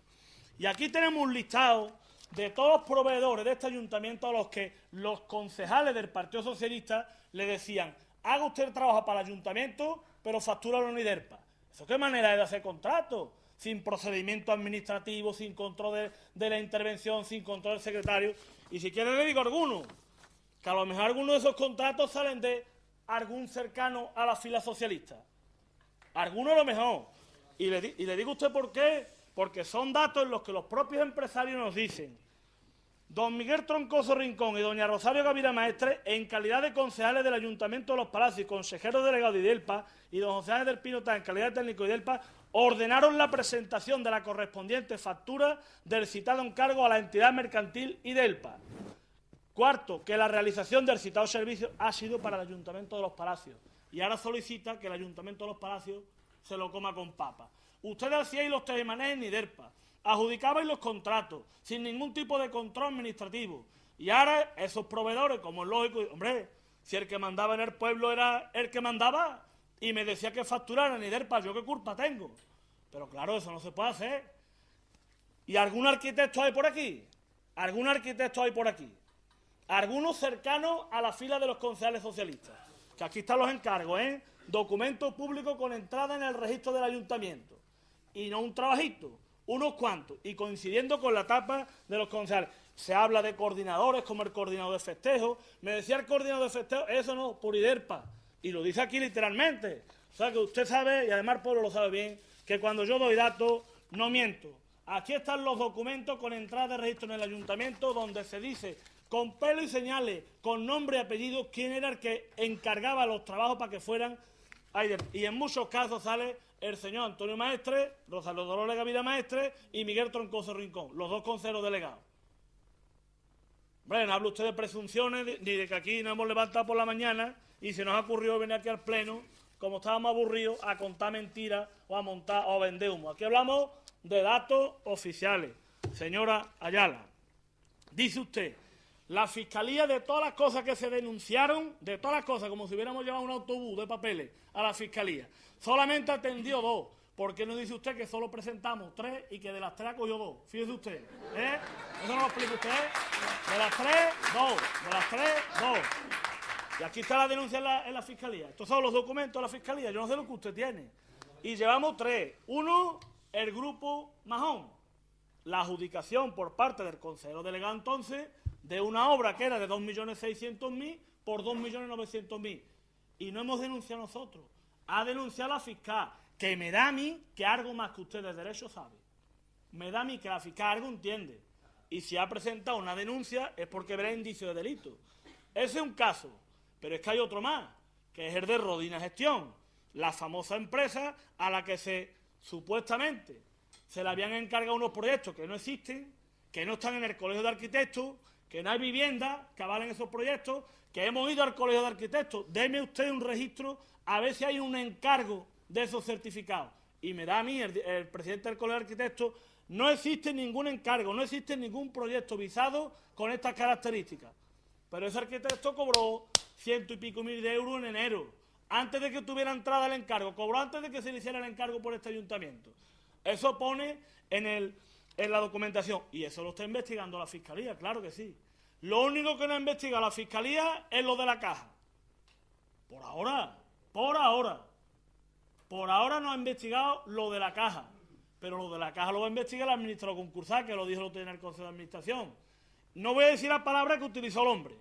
Y aquí tenemos un listado de todos los proveedores de este ayuntamiento a los que los concejales del Partido Socialista le decían: haga usted el trabajo para el ayuntamiento, pero factúralo en Idelpa. ¿Eso qué manera es de hacer contratos? Sin procedimiento administrativo, sin control de la intervención, sin control del secretario. Y si quiere le digo alguno, que a lo mejor algunos de esos contratos salen de algún cercano a la fila socialista. Algunos a lo mejor. Y le digo a usted por qué. Porque son datos en los que los propios empresarios nos dicen: don Miguel Troncoso Rincón y doña Rosario Gavira Maestre, en calidad de concejales del Ayuntamiento de Los Palacios y consejeros delegados de Idelpa, y don José Ángel del Pino en calidad de técnico de Idelpa, ordenaron la presentación de la correspondiente factura del citado encargo a la entidad mercantil Idelpa. Cuarto, que la realización del citado servicio ha sido para el Ayuntamiento de Los Palacios. Y ahora solicita que el Ayuntamiento de Los Palacios se lo coma con papa. Ustedes hacíais los tejemanejes en Idelpa, adjudicabais los contratos sin ningún tipo de control administrativo. Y ahora esos proveedores, como es lógico, hombre, si el que mandaba en el pueblo era el que mandaba y me decía que facturara en Idelpa, ¿yo qué culpa tengo? Pero claro, eso no se puede hacer. ¿Y algún arquitecto hay por aquí? ¿Algún arquitecto hay por aquí? Algunos cercanos a la fila de los concejales socialistas. Que aquí están los encargos, ¿eh? Documento público con entrada en el registro del ayuntamiento. Y no un trabajito, unos cuantos. Y coincidiendo con la etapa de los concejales. Se habla de coordinadores como el coordinador de festejos. Me decía el coordinador de festejos, eso no, por Idelpa. Y lo dice aquí literalmente. O sea que usted sabe, y además el pueblo lo sabe bien, que cuando yo doy datos, no miento. Aquí están los documentos con entrada de registro en el ayuntamiento donde se dice con pelo y señales, con nombre y apellido, quién era el que encargaba los trabajos para que fueran a Idelpa. Y en muchos casos sale el señor Antonio Maestre, Rosario Dolores Gavira Maestre y Miguel Troncoso Rincón, los dos consejeros delegados. Hombre, no habla usted de presunciones ni de que aquí nos hemos levantado por la mañana y se nos ha ocurrido venir aquí al pleno, como estábamos aburridos, a contar mentiras o a montar o a vender humo. Aquí hablamos de datos oficiales. Señora Ayala, dice usted: la Fiscalía, de todas las cosas que se denunciaron, de todas las cosas, como si hubiéramos llevado un autobús de papeles a la Fiscalía, solamente atendió 2. ¿Por qué no dice usted que solo presentamos 3 y que de las 3 acogió 2? Fíjese usted, ¿eh? ¿Eso no lo explica usted? De las 3, 2. De las 3, 2. Y aquí está la denuncia en la Fiscalía. Estos son los documentos de la Fiscalía. Yo no sé lo que usted tiene. Y llevamos 3. 1, el grupo Majón. La adjudicación por parte del consejero delegado entonces de una obra que era de 2.600.000 por 2.900.000. Y no hemos denunciado nosotros. Ha denunciado la fiscal, que me da a mí que algo más que usted de derecho sabe. Me da a mí que la fiscal algo entiende. Y si ha presentado una denuncia es porque verá indicio de delito. Ese es un caso. Pero es que hay otro más, que es el de Rodina Gestión, la famosa empresa a la que supuestamente se le habían encargado unos proyectos que no existen, que no están en el Colegio de Arquitectos, que no hay viviendas que avalen esos proyectos, que hemos ido al Colegio de Arquitectos. Deme usted un registro a ver si hay un encargo de esos certificados. Y me da a mí, el presidente del Colegio de Arquitectos, no existe ningún encargo, no existe ningún proyecto visado con estas características. Pero ese arquitecto cobró 100 y pico mil de euros en enero, antes de que tuviera entrada el encargo, cobró antes de que se le hiciera el encargo por este ayuntamiento. Eso pone en la documentación, y eso lo está investigando la Fiscalía, claro que sí. Lo único que no ha investigado la Fiscalía es lo de la caja. Por ahora no ha investigado lo de la caja, pero lo de la caja lo va a investigar el administrador concursal, que lo dijo el otro día en el Consejo de Administración. no voy a decir la palabra que utilizó el hombre,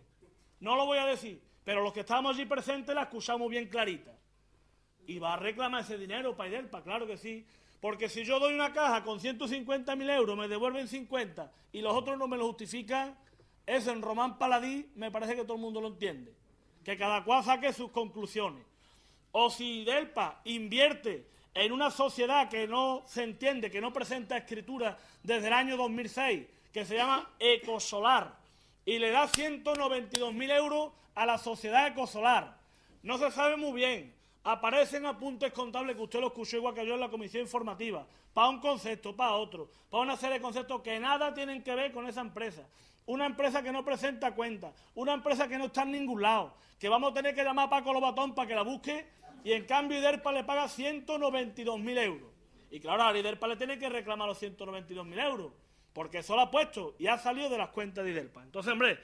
no lo voy a decir, pero los que estábamos allí presentes la escuchamos bien clarita. Y va a reclamar ese dinero para IDELPA, claro que sí. Porque si yo doy una caja con 150.000 euros, me devuelven 50 y los otros no me lo justifican, eso en Román Paladí me parece que todo el mundo lo entiende. Que cada cual saque sus conclusiones. O si IDELPA invierte en una sociedad que no se entiende, que no presenta escritura desde el año 2006, que se llama Ecosolar, y le da 192.000 euros a la sociedad Ecosolar. No se sabe muy bien. Aparecen apuntes contables que usted lo escuchó igual que yo en la comisión informativa, para un concepto, para otro, para una serie de conceptos que nada tienen que ver con esa empresa. Una empresa que no presenta cuentas, una empresa que no está en ningún lado, que vamos a tener que llamar a Paco Lobatón para que la busque, y en cambio IDELPA le paga 192.000 euros. Y claro, a IDELPA le tiene que reclamar los 192.000 euros, porque eso lo ha puesto y ha salido de las cuentas de IDELPA. Entonces, hombre,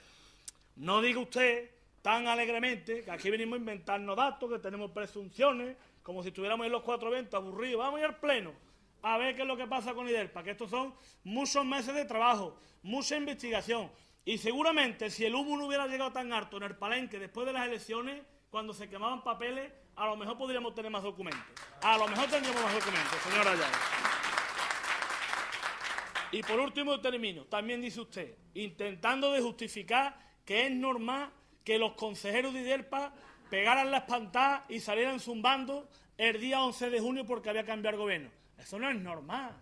no diga usted tan alegremente que aquí venimos a inventarnos datos, que tenemos presunciones, como si estuviéramos en los 4 eventos aburridos. Vamos a ir al pleno a ver qué es lo que pasa con IDELPA, que estos son muchos meses de trabajo, mucha investigación. Y seguramente si el humo no hubiera llegado tan harto en el Palenque después de las elecciones, cuando se quemaban papeles, a lo mejor podríamos tener más documentos. A lo mejor tendríamos más documentos, señora Ayala. Y por último termino. También dice usted, intentando de justificar que es normal que los consejeros de IDELPA pegaran la espantada y salieran zumbando el día 11 de junio porque había cambiado el gobierno. Eso no es normal.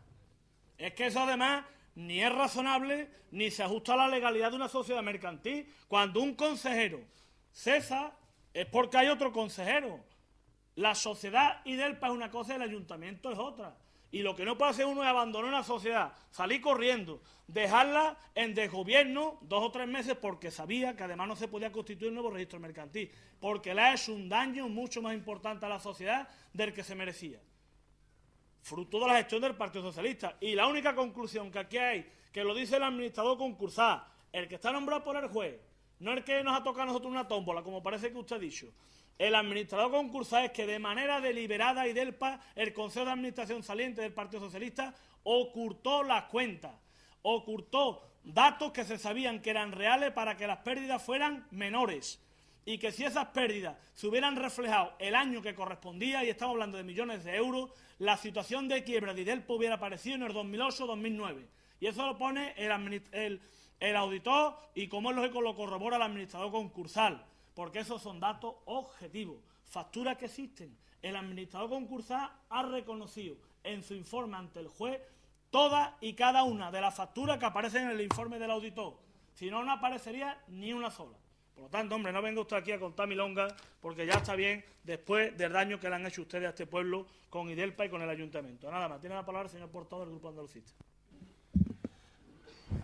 Es que eso además ni es razonable ni se ajusta a la legalidad de una sociedad mercantil. Cuando un consejero cesa es porque hay otro consejero. La sociedad IDELPA es una cosa y el ayuntamiento es otra. Y lo que no puede hacer uno es abandonar una sociedad, salir corriendo, dejarla en desgobierno 2 o 3 meses porque sabía que además no se podía constituir un nuevo registro mercantil, porque le ha hecho un daño mucho más importante a la sociedad del que se merecía. Fruto de la gestión del Partido Socialista. Y la única conclusión que aquí hay, que lo dice el administrador concursal, el que está nombrado por el juez, no el que nos ha tocado a nosotros una tómbola, como parece que usted ha dicho. El administrador concursal es que de manera deliberada IDELPA, el Consejo de Administración saliente del Partido Socialista, ocultó las cuentas, ocultó datos que se sabían que eran reales para que las pérdidas fueran menores y que si esas pérdidas se hubieran reflejado el año que correspondía, y estamos hablando de millones de euros, la situación de quiebra de IDELPA hubiera aparecido en el 2008-2009. Y eso lo pone el auditor y, como es lógico, lo corrobora el administrador concursal. Porque esos son datos objetivos, facturas que existen. El administrador concursal ha reconocido en su informe ante el juez todas y cada una de las facturas que aparecen en el informe del auditor. Si no, no aparecería ni una sola. Por lo tanto, hombre, no venga usted aquí a contar milongas, porque ya está bien después del daño que le han hecho ustedes a este pueblo con IDELPA y con el ayuntamiento. Nada más. Tiene la palabra el señor portavoz del Grupo Andalucista.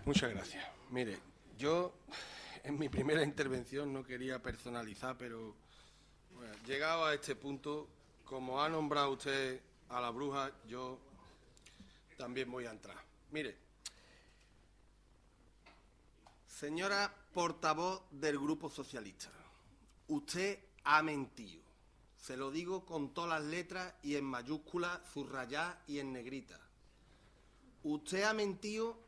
Muchas gracias. Mire, yo en mi primera intervención no quería personalizar, pero bueno, llegado a este punto, como ha nombrado usted a la bruja, yo también voy a entrar. Mire, señora portavoz del Grupo Socialista, usted ha mentido. Se lo digo con todas las letras y en mayúsculas, subrayadas y en negrita. Usted ha mentido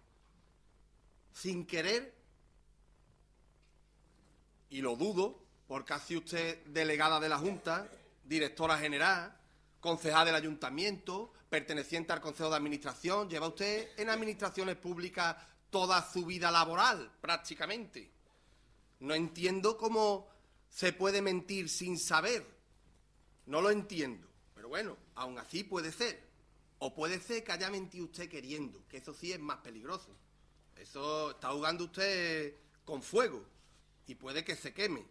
sin querer, y lo dudo, porque ha sido usted delegada de la Junta, directora general, concejal del Ayuntamiento, perteneciente al Consejo de Administración. Lleva usted en administraciones públicas toda su vida laboral, prácticamente. No entiendo cómo se puede mentir sin saber. No lo entiendo. Pero bueno, aún así puede ser. O puede ser que haya mentido usted queriendo, que eso sí es más peligroso. Eso está jugando usted con fuego y puede que se queme.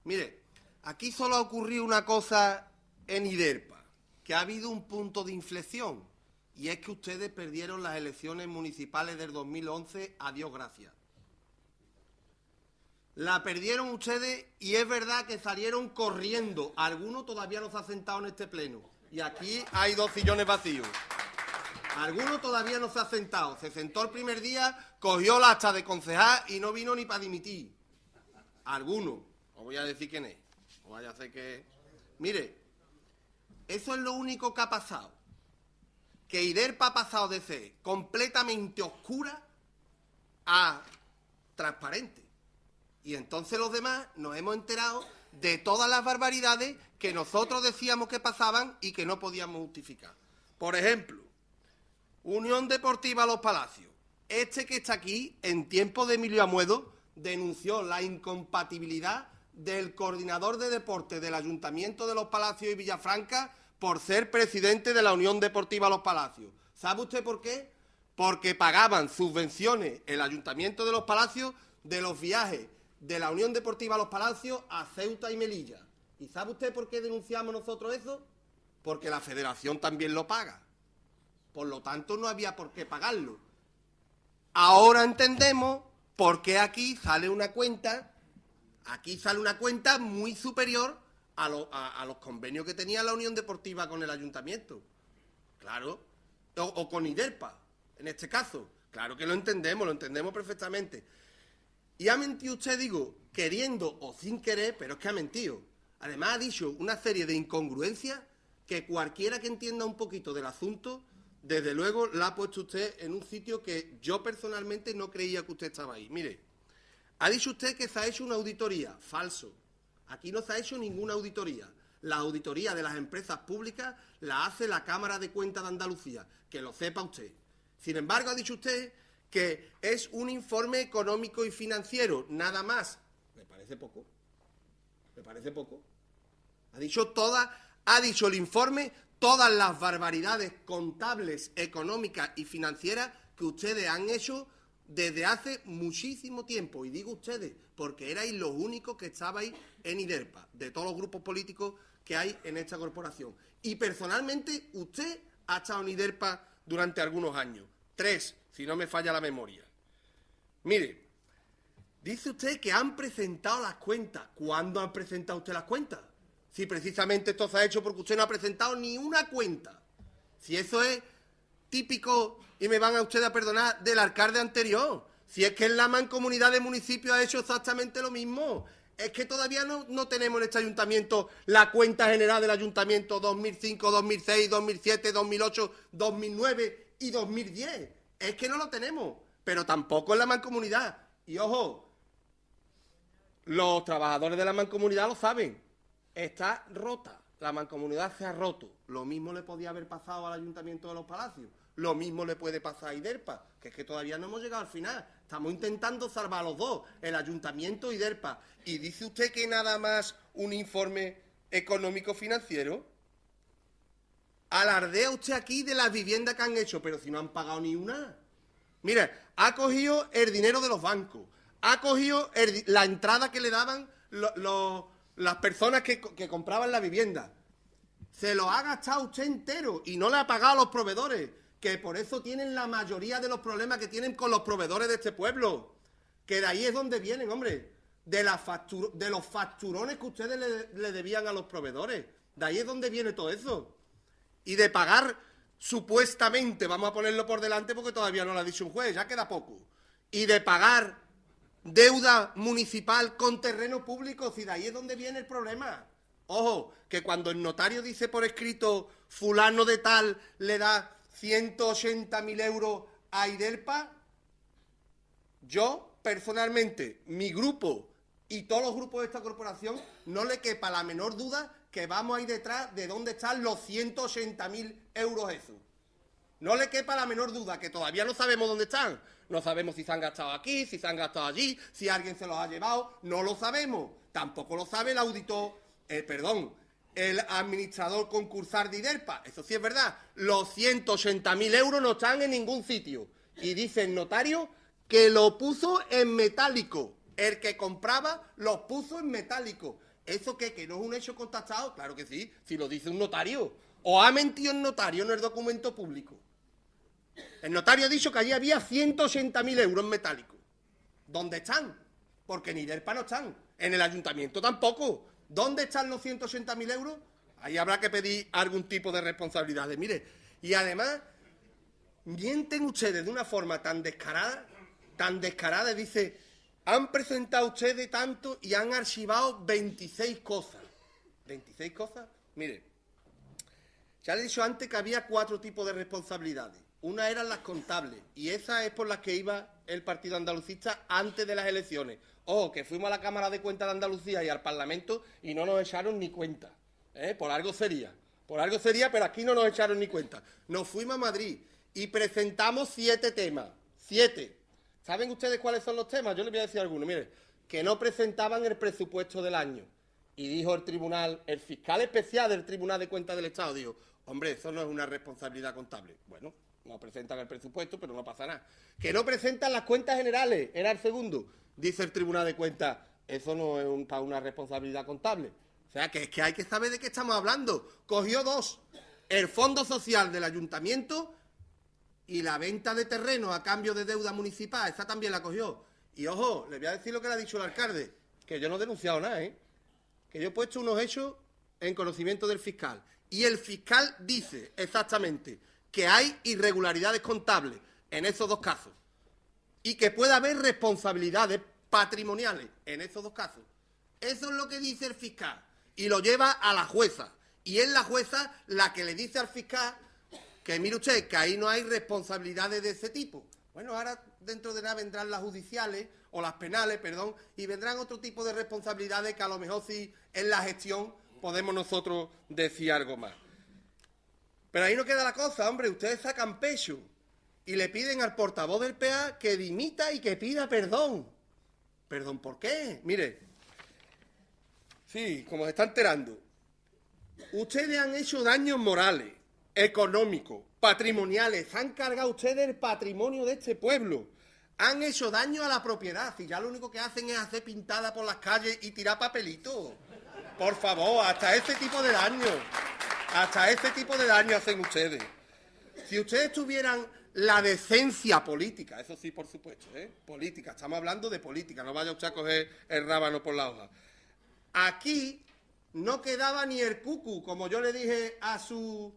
Mire, aquí solo ha ocurrido una cosa en IDELPA, que ha habido un punto de inflexión, y es que ustedes perdieron las elecciones municipales del 2011, a Dios gracias. La perdieron ustedes y es verdad que salieron corriendo. Alguno todavía no se ha sentado en este pleno y aquí hay 2 sillones vacíos. Alguno todavía no se ha sentado. Se sentó el primer día, cogió la acta de concejal y no vino ni para dimitir. Alguno. Os voy a decir quién es. O vaya a hacer que... Mire, eso es lo único que ha pasado. Que IDELPA ha pasado de ser completamente oscura a transparente. Y entonces los demás nos hemos enterado de todas las barbaridades que nosotros decíamos que pasaban y que no podíamos justificar. Por ejemplo, Unión Deportiva Los Palacios. Este que está aquí, en tiempo de Emilio Amuedo, denunció la incompatibilidad del coordinador de deportes del Ayuntamiento de Los Palacios y Villafranca por ser presidente de la Unión Deportiva Los Palacios. ¿Sabe usted por qué? Porque pagaban subvenciones el Ayuntamiento de Los Palacios de los viajes de la Unión Deportiva Los Palacios a Ceuta y Melilla. ¿Y sabe usted por qué denunciamos nosotros eso? Porque la Federación también lo paga. Por lo tanto, no había por qué pagarlo. Ahora entendemos por qué aquí sale una cuenta muy superior a los convenios que tenía la Unión Deportiva con el Ayuntamiento. Claro, o con IDERPA, en este caso. Claro que lo entendemos perfectamente. Y ha mentido usted, digo, queriendo o sin querer, pero es que ha mentido. Además ha dicho una serie de incongruencias que cualquiera que entienda un poquito del asunto, desde luego la ha puesto usted en un sitio que yo personalmente no creía que usted estaba ahí. Mire, ha dicho usted que se ha hecho una auditoría. Falso. Aquí no se ha hecho ninguna auditoría. La auditoría de las empresas públicas la hace la Cámara de Cuentas de Andalucía, que lo sepa usted. Sin embargo, ha dicho usted que es un informe económico y financiero, nada más. ¿Me parece poco? ¿Me parece poco? Ha dicho el informe todas las barbaridades contables, económicas y financieras que ustedes han hecho desde hace muchísimo tiempo. Y digo ustedes, porque erais los únicos que estabais en IDERPA, de todos los grupos políticos que hay en esta corporación. Y personalmente, usted ha estado en IDERPA durante algunos años. 3, si no me falla la memoria. Mire, dice usted que han presentado las cuentas. ¿Cuándo han presentado usted las cuentas? Si precisamente esto se ha hecho porque usted no ha presentado ni una cuenta. Si eso es típico, y me van a ustedes a perdonar, del alcalde anterior. Si es que en la mancomunidad de municipios ha hecho exactamente lo mismo. Es que todavía no tenemos en este ayuntamiento la cuenta general del ayuntamiento 2005, 2006, 2007, 2008, 2009 y 2010. Es que no lo tenemos, pero tampoco en la mancomunidad. Y ojo, los trabajadores de la mancomunidad lo saben. Está rota. La mancomunidad se ha roto. Lo mismo le podía haber pasado al Ayuntamiento de Los Palacios. Lo mismo le puede pasar a IDERPA, que es que todavía no hemos llegado al final. Estamos intentando salvar a los dos, el Ayuntamiento y IDERPA. ¿Y dice usted que nada más un informe económico-financiero? Alardea usted aquí de las viviendas que han hecho, pero si no han pagado ni una. Mire, ha cogido el dinero de los bancos, ha cogido la entrada que le daban las personas que compraban la vivienda. Se lo ha gastado usted entero y no le ha pagado a los proveedores, que por eso tienen la mayoría de los problemas que tienen con los proveedores de este pueblo. Que de ahí es donde vienen, hombre, de los facturones que ustedes le debían a los proveedores. De ahí es donde viene todo eso. Y de pagar, supuestamente, vamos a ponerlo por delante porque todavía no lo ha dicho un juez, ya queda poco. Y de pagar deuda municipal con terreno público, si de ahí es donde viene el problema. Ojo, que cuando el notario dice por escrito fulano de tal le da 180.000 euros a IDERPA, yo, personalmente, mi grupo y todos los grupos de esta corporación, no le quepa la menor duda que vamos a ir detrás de dónde están los 180.000 euros esos. No le quepa la menor duda, que todavía no sabemos dónde están. No sabemos si se han gastado aquí, si se han gastado allí, si alguien se los ha llevado. No lo sabemos. Tampoco lo sabe el auditor, el administrador concursal de IDERPA. Eso sí es verdad. Los 180.000 euros no están en ningún sitio. Y dice el notario que lo puso en metálico. El que compraba los puso en metálico. ¿Eso qué? ¿Que no es un hecho constatado? Claro que sí, si lo dice un notario. ¿O ha mentido el notario en el documento público? El notario ha dicho que allí había 180.000 euros en metálico. ¿Dónde están? Porque en IDERPA no están. En el ayuntamiento tampoco. ¿Dónde están los 180.000 euros? Ahí habrá que pedir algún tipo de responsabilidades. Mire, y además, mienten ustedes de una forma tan descarada, dice, han presentado ustedes tanto y han archivado 26 cosas. ¿26 cosas? Mire, ya le he dicho antes que había 4 tipos de responsabilidades. Una eran las contables, y esa es por las que iba el Partido Andalucista antes de las elecciones. Ojo, que fuimos a la Cámara de Cuentas de Andalucía y al Parlamento y no nos echaron ni cuenta. Por algo sería, pero aquí no nos echaron ni cuenta. Nos fuimos a Madrid y presentamos 7 temas. 7. ¿Saben ustedes cuáles son los temas? Yo les voy a decir algunos. Mire, que no presentaban el presupuesto del año. Y dijo el tribunal, el fiscal especial del Tribunal de Cuentas del Estado, dijo, hombre, eso no es una responsabilidad contable. Bueno, no presentan el presupuesto, pero no pasa nada. Que no presentan las cuentas generales, era el segundo. Dice el Tribunal de Cuentas, eso no es para una responsabilidad contable. O sea, que es que hay que saber de qué estamos hablando. Cogió 2, el Fondo Social del Ayuntamiento y la venta de terreno a cambio de deuda municipal, esa también la cogió. Y ojo, les voy a decir lo que le ha dicho el alcalde, que yo no he denunciado nada, que yo he puesto unos hechos en conocimiento del fiscal. Y el fiscal dice exactamente que hay irregularidades contables en esos 2 casos y que puede haber responsabilidades patrimoniales en esos 2 casos. Eso es lo que dice el fiscal y lo lleva a la jueza. Y es la jueza la que le dice al fiscal que mire usted, que ahí no hay responsabilidades de ese tipo. Bueno, ahora dentro de nada vendrán las judiciales, o las penales, perdón, y vendrán otro tipo de responsabilidades que a lo mejor sí en la gestión podemos nosotros decir algo más. Pero ahí no queda la cosa, hombre, ustedes sacan pecho y le piden al portavoz del PA que dimita y que pida perdón. ¿Perdón por qué? Mire, sí, como se está enterando, ustedes han hecho daños morales, económicos, patrimoniales, han cargado ustedes el patrimonio de este pueblo, han hecho daño a la propiedad y ya lo único que hacen es hacer pintada por las calles y tirar papelitos. Por favor, hasta ese tipo de daño hacen ustedes. Si ustedes tuvieran la decencia política, eso sí, por supuesto, política, estamos hablando de política, no vaya usted a coger el rábano por la hoja. Aquí no quedaba ni el cucu, como yo le dije a su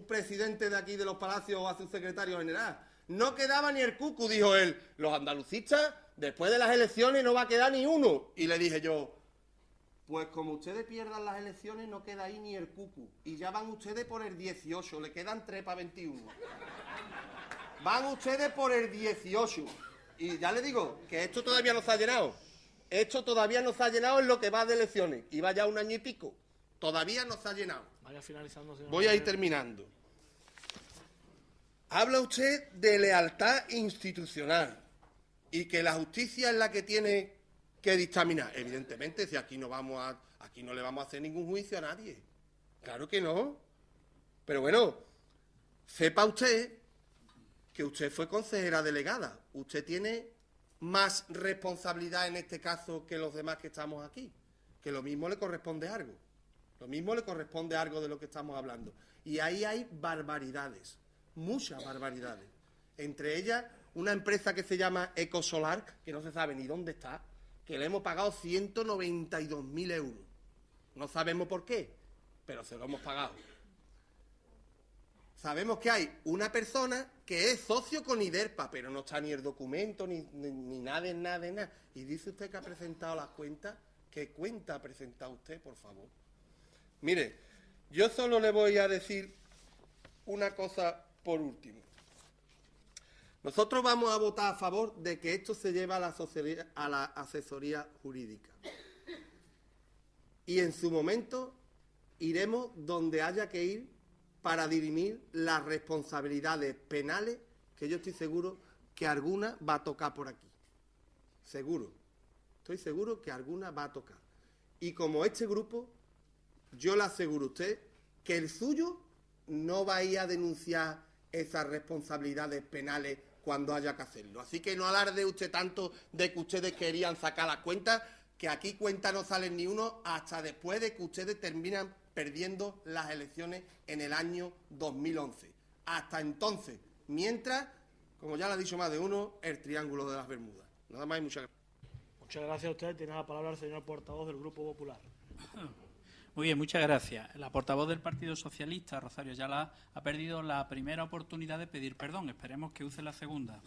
presidente de aquí de los Palacios o a su secretario general. No quedaba ni el cucu, dijo él. Los andalucistas, después de las elecciones no va a quedar ni uno. Y le dije yo, pues como ustedes pierdan las elecciones no queda ahí ni el cucu. Y ya van ustedes por el 18, le quedan 3 para 21. Van ustedes por el 18. Y ya le digo que esto todavía no se ha llenado. Esto todavía no se ha llenado en lo que va de elecciones. Y va ya 1 año y pico. Todavía no se ha llenado. Vaya finalizando, señor. Voy a ir terminando. Habla usted de lealtad institucional y que la justicia es la que tiene que dictaminar. Evidentemente, si aquí no le vamos a hacer ningún juicio a nadie. Claro que no. Pero bueno, sepa usted que usted fue consejera delegada. Usted tiene más responsabilidad en este caso que los demás que estamos aquí. Que lo mismo le corresponde algo. Lo mismo le corresponde algo de lo que estamos hablando. Y ahí hay barbaridades, muchas barbaridades. Entre ellas, una empresa que se llama Ecosolar, que no se sabe ni dónde está, que le hemos pagado 192.000 euros. No sabemos por qué, pero se lo hemos pagado. Sabemos que hay una persona que es socio con IDERPA, pero no está ni el documento, ni nada. Y dice usted que ha presentado las cuentas. ¿Qué cuenta ha presentado usted, por favor? Mire, yo solo le voy a decir una cosa por último. Nosotros vamos a votar a favor de que esto se lleve a la asesoría jurídica. Y en su momento iremos donde haya que ir para dirimir las responsabilidades penales, que yo estoy seguro que alguna va a tocar por aquí. Seguro. Estoy seguro que alguna va a tocar. Y como este grupo, yo le aseguro a usted que el suyo no va a ir a denunciar esas responsabilidades penales cuando haya que hacerlo. Así que no alarde usted tanto de que ustedes querían sacar las cuentas, que aquí cuentas no salen ni uno hasta después de que ustedes terminan perdiendo las elecciones en el año 2011. Hasta entonces, mientras, como ya lo ha dicho más de uno, el Triángulo de las Bermudas. Nada más y muchas gracias. Muchas gracias a usted. Tiene la palabra el señor portavoz del Grupo Popular. Muy bien, muchas gracias. La portavoz del Partido Socialista, Rosario Ayala, ha perdido la primera oportunidad de pedir perdón. Esperemos que use la segunda.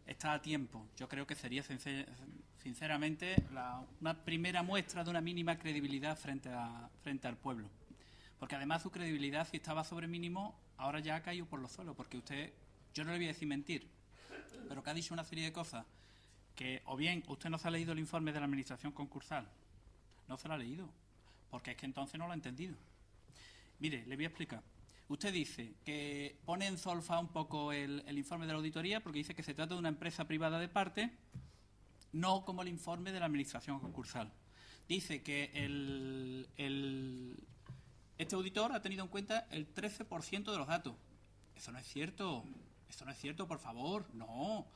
Está a tiempo. Yo creo que sería, sinceramente, una primera muestra de una mínima credibilidad frente al pueblo. Porque además su credibilidad, si estaba sobre mínimo, ahora ya ha caído por los suelos, porque usted yo no le voy a decir mentir, pero que ha dicho una serie de cosas que, o bien usted no se ha leído el informe de la Administración concursal, no se lo ha leído, porque es que entonces no lo ha entendido. Mire, le voy a explicar. Usted dice que pone en solfa un poco el informe de la auditoría porque dice que se trata de una empresa privada de parte, no como el informe de la Administración concursal. Dice que este auditor ha tenido en cuenta el 13% de los datos. Eso no es cierto. Eso no es cierto, por favor. No.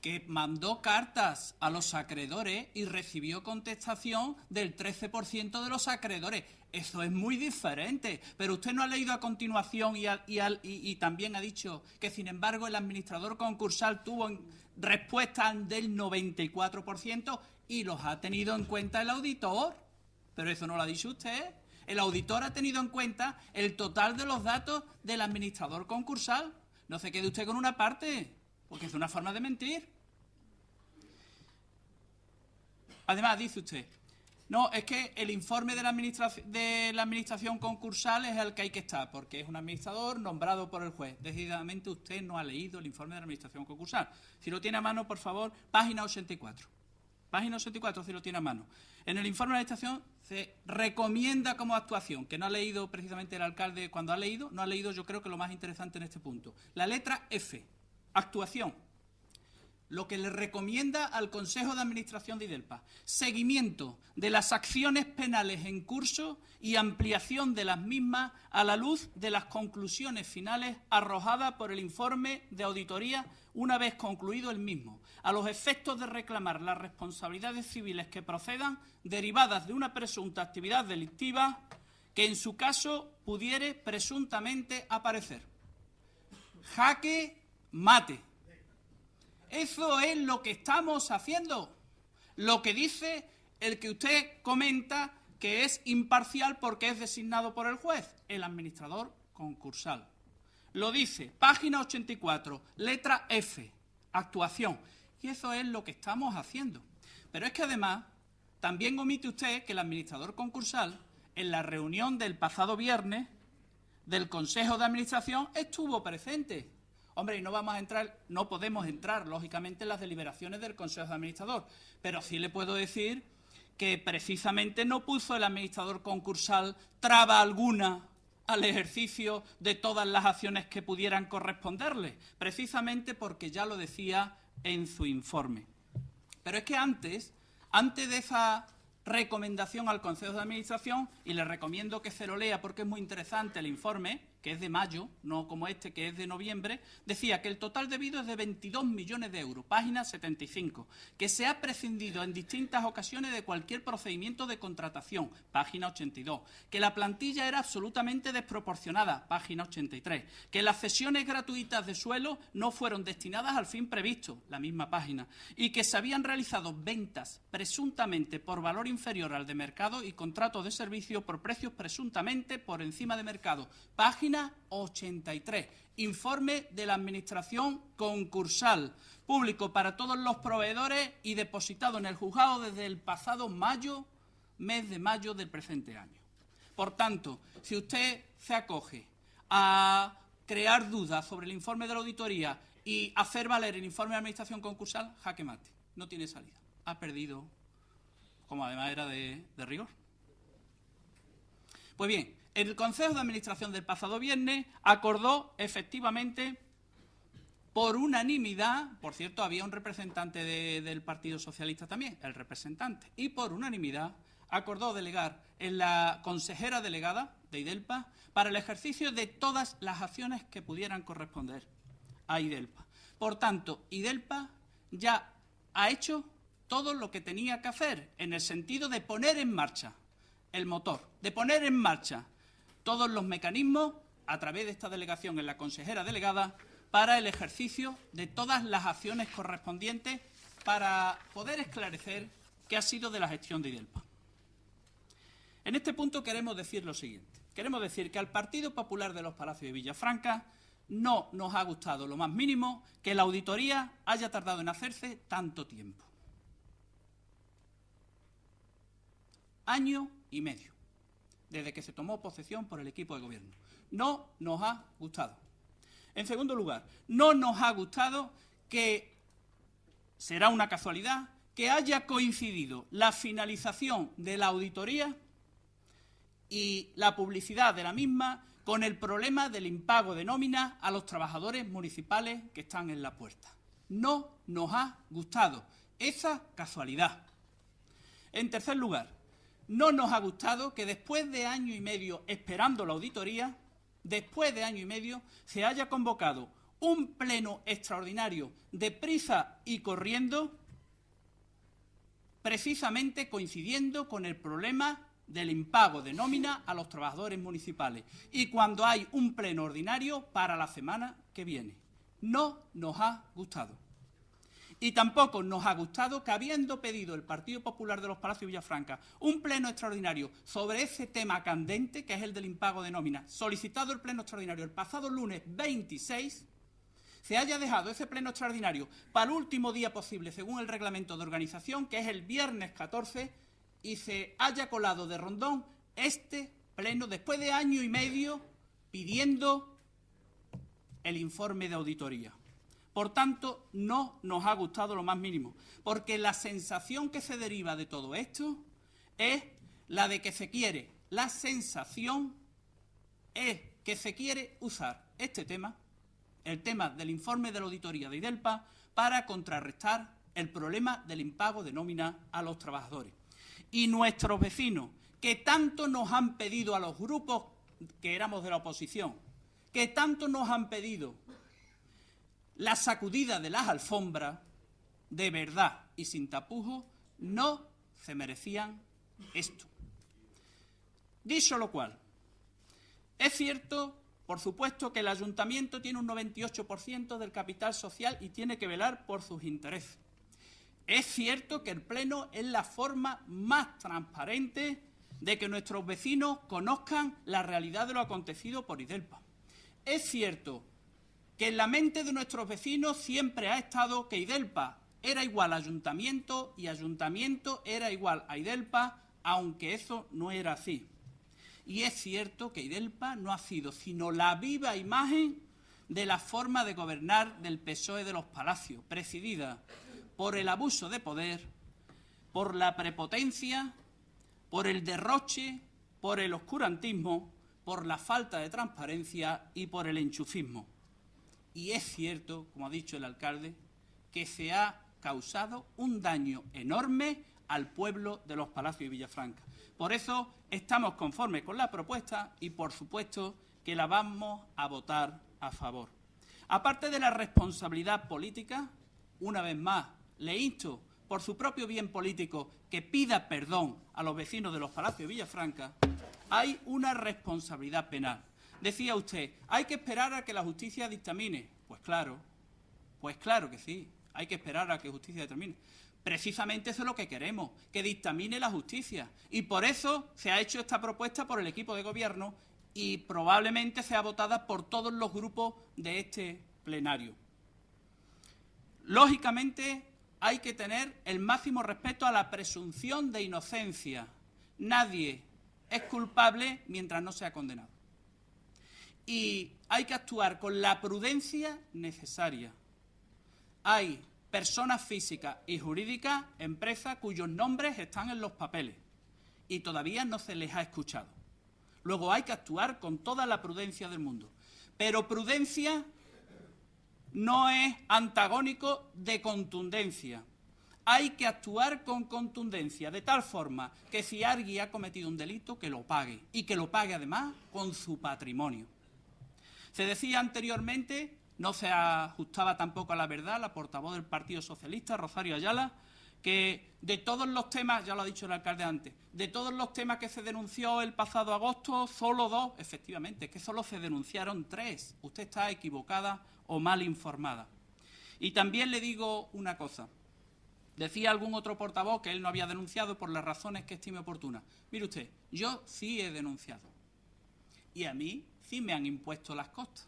Que mandó cartas a los acreedores y recibió contestación del 13% de los acreedores. Eso es muy diferente. Pero usted no ha leído a continuación y también ha dicho que, sin embargo, el administrador concursal tuvo respuestas del 94% y los ha tenido en cuenta el auditor. Pero eso no lo ha dicho usted. El auditor ha tenido en cuenta el total de los datos del administrador concursal. No se quede usted con una parte, porque es una forma de mentir. Además, dice usted, no, es que el informe de la administración concursal es el que hay que estar, porque es un administrador nombrado por el juez. Decididamente usted no ha leído el informe de la administración concursal. Si lo tiene a mano, por favor, página 84. Página 84, si lo tiene a mano. En el informe de la administración se recomienda como actuación, que no ha leído precisamente el alcalde cuando ha leído, no ha leído yo creo que lo más interesante en este punto. La letra F, actuación. Lo que le recomienda al Consejo de Administración de IDELPA, seguimiento de las acciones penales en curso y ampliación de las mismas a la luz de las conclusiones finales arrojadas por el informe de auditoría una vez concluido el mismo, a los efectos de reclamar las responsabilidades civiles que procedan derivadas de una presunta actividad delictiva que en su caso pudiere presuntamente aparecer. Jaque mate. Eso es lo que estamos haciendo. Lo que dice el que usted comenta que es imparcial porque es designado por el juez, el administrador concursal. Lo dice, página 84, letra F, actuación. Y eso es lo que estamos haciendo. Pero es que además también omite usted que el administrador concursal, en la reunión del pasado viernes del Consejo de Administración, estuvo presente. Hombre, y no podemos entrar, lógicamente, en las deliberaciones del Consejo de Administrador, pero sí le puedo decir que precisamente no puso el administrador concursal traba alguna al ejercicio de todas las acciones que pudieran corresponderle, precisamente porque ya lo decía en su informe. Pero es que antes de esa recomendación al Consejo de Administración, y le recomiendo que se lo lea porque es muy interesante el informe, que es de mayo, no como este que es de noviembre, decía que el total debido es de 22 millones de euros, página 75, que se ha prescindido en distintas ocasiones de cualquier procedimiento de contratación, página 82, que la plantilla era absolutamente desproporcionada, página 83, que las cesiones gratuitas de suelo no fueron destinadas al fin previsto, la misma página, y que se habían realizado ventas presuntamente por valor inferior al de mercado y contratos de servicio por precios presuntamente por encima de mercado, página 83, informe de la Administración concursal, público para todos los proveedores y depositado en el juzgado desde el pasado mayo, mes de mayo del presente año. Por tanto, si usted se acoge a crear dudas sobre el informe de la auditoría y hacer valer el informe de la Administración concursal, jaque mate, no tiene salida. Ha perdido, como además era de rigor. Pues bien, el Consejo de Administración del pasado viernes acordó efectivamente por unanimidad, por cierto, había un representante del Partido Socialista también, el representante, y por unanimidad acordó delegar en la consejera delegada de IDELPA para el ejercicio de todas las acciones que pudieran corresponder a IDELPA. Por tanto, IDELPA ya ha hecho todo lo que tenía que hacer en el sentido de poner en marcha el motor, de poner en marcha todos los mecanismos a través de esta delegación en la consejera delegada para el ejercicio de todas las acciones correspondientes para poder esclarecer qué ha sido de la gestión de IDELPA. En este punto queremos decir lo siguiente. Queremos decir que al Partido Popular de los Palacios de Villafranca no nos ha gustado lo más mínimo que la auditoría haya tardado en hacerse tanto tiempo. Año y medio, desde que se tomó posesión por el equipo de gobierno. No nos ha gustado. En segundo lugar, no nos ha gustado que, será una casualidad, que haya coincidido la finalización de la auditoría y la publicidad de la misma con el problema del impago de nómina a los trabajadores municipales que están en la puerta. No nos ha gustado esa casualidad. En tercer lugar, no nos ha gustado que después de año y medio esperando la auditoría, se haya convocado un pleno extraordinario deprisa y corriendo, precisamente coincidiendo con el problema del impago de nómina a los trabajadores municipales y cuando hay un pleno ordinario para la semana que viene. No nos ha gustado. Y tampoco nos ha gustado que, habiendo pedido el Partido Popular de los Palacios Villafranca un pleno extraordinario sobre ese tema candente, que es el del impago de nómina, solicitado el pleno extraordinario el pasado lunes 26, se haya dejado ese pleno extraordinario para el último día posible, según el reglamento de organización, que es el viernes 14, y se haya colado de rondón este pleno después de año y medio pidiendo el informe de auditoría. Por tanto, no nos ha gustado lo más mínimo, porque la sensación que se deriva de todo esto es la de que se quiere, usar este tema, el tema del informe de la auditoría de IDELPA, para contrarrestar el problema del impago de nómina a los trabajadores. Y nuestros vecinos, que tanto nos han pedido a los grupos que éramos de la oposición, que tanto nos han pedido la sacudida de las alfombras, de verdad y sin tapujos, no se merecían esto. Dicho lo cual, es cierto, por supuesto, que el ayuntamiento tiene un 98% del capital social y tiene que velar por sus intereses. Es cierto que el Pleno es la forma más transparente de que nuestros vecinos conozcan la realidad de lo acontecido por IDELPA. Es cierto que en la mente de nuestros vecinos siempre ha estado que IDELPA era igual a ayuntamiento y ayuntamiento era igual a IDELPA, aunque eso no era así. Y es cierto que IDELPA no ha sido sino la viva imagen de la forma de gobernar del PSOE de los Palacios, presidida por el abuso de poder, por la prepotencia, por el derroche, por el oscurantismo, por la falta de transparencia y por el enchufismo. Y es cierto, como ha dicho el alcalde, que se ha causado un daño enorme al pueblo de los Palacios de Villafranca. Por eso estamos conformes con la propuesta y, por supuesto, que la vamos a votar a favor. Aparte de la responsabilidad política, una vez más, le insto, por su propio bien político, que pida perdón a los vecinos de los Palacios de Villafranca. Hay una responsabilidad penal. Decía usted, hay que esperar a que la justicia dictamine. Pues claro que sí, hay que esperar a que la justicia determine. Precisamente eso es lo que queremos, que dictamine la justicia. Y por eso se ha hecho esta propuesta por el equipo de gobierno y probablemente sea votada por todos los grupos de este plenario. Lógicamente, hay que tener el máximo respeto a la presunción de inocencia. Nadie es culpable mientras no sea condenado. Y hay que actuar con la prudencia necesaria. Hay personas físicas y jurídicas, empresas cuyos nombres están en los papeles y todavía no se les ha escuchado. Luego hay que actuar con toda la prudencia del mundo. Pero prudencia no es antagónico de contundencia. Hay que actuar con contundencia, de tal forma que si alguien ha cometido un delito, que lo pague, y que lo pague además con su patrimonio. Se decía anteriormente, no se ajustaba tampoco a la verdad, la portavoz del Partido Socialista, Rosario Ayala, que de todos los temas, ya lo ha dicho el alcalde antes, de todos los temas que se denunció el pasado agosto, solo 2, efectivamente, que solo se denunciaron 3. Usted está equivocada o mal informada. Y también le digo una cosa. Decía algún otro portavoz que él no había denunciado por las razones que estime oportunas. Mire usted, yo sí he denunciado. Y a mí sí me han impuesto las costas.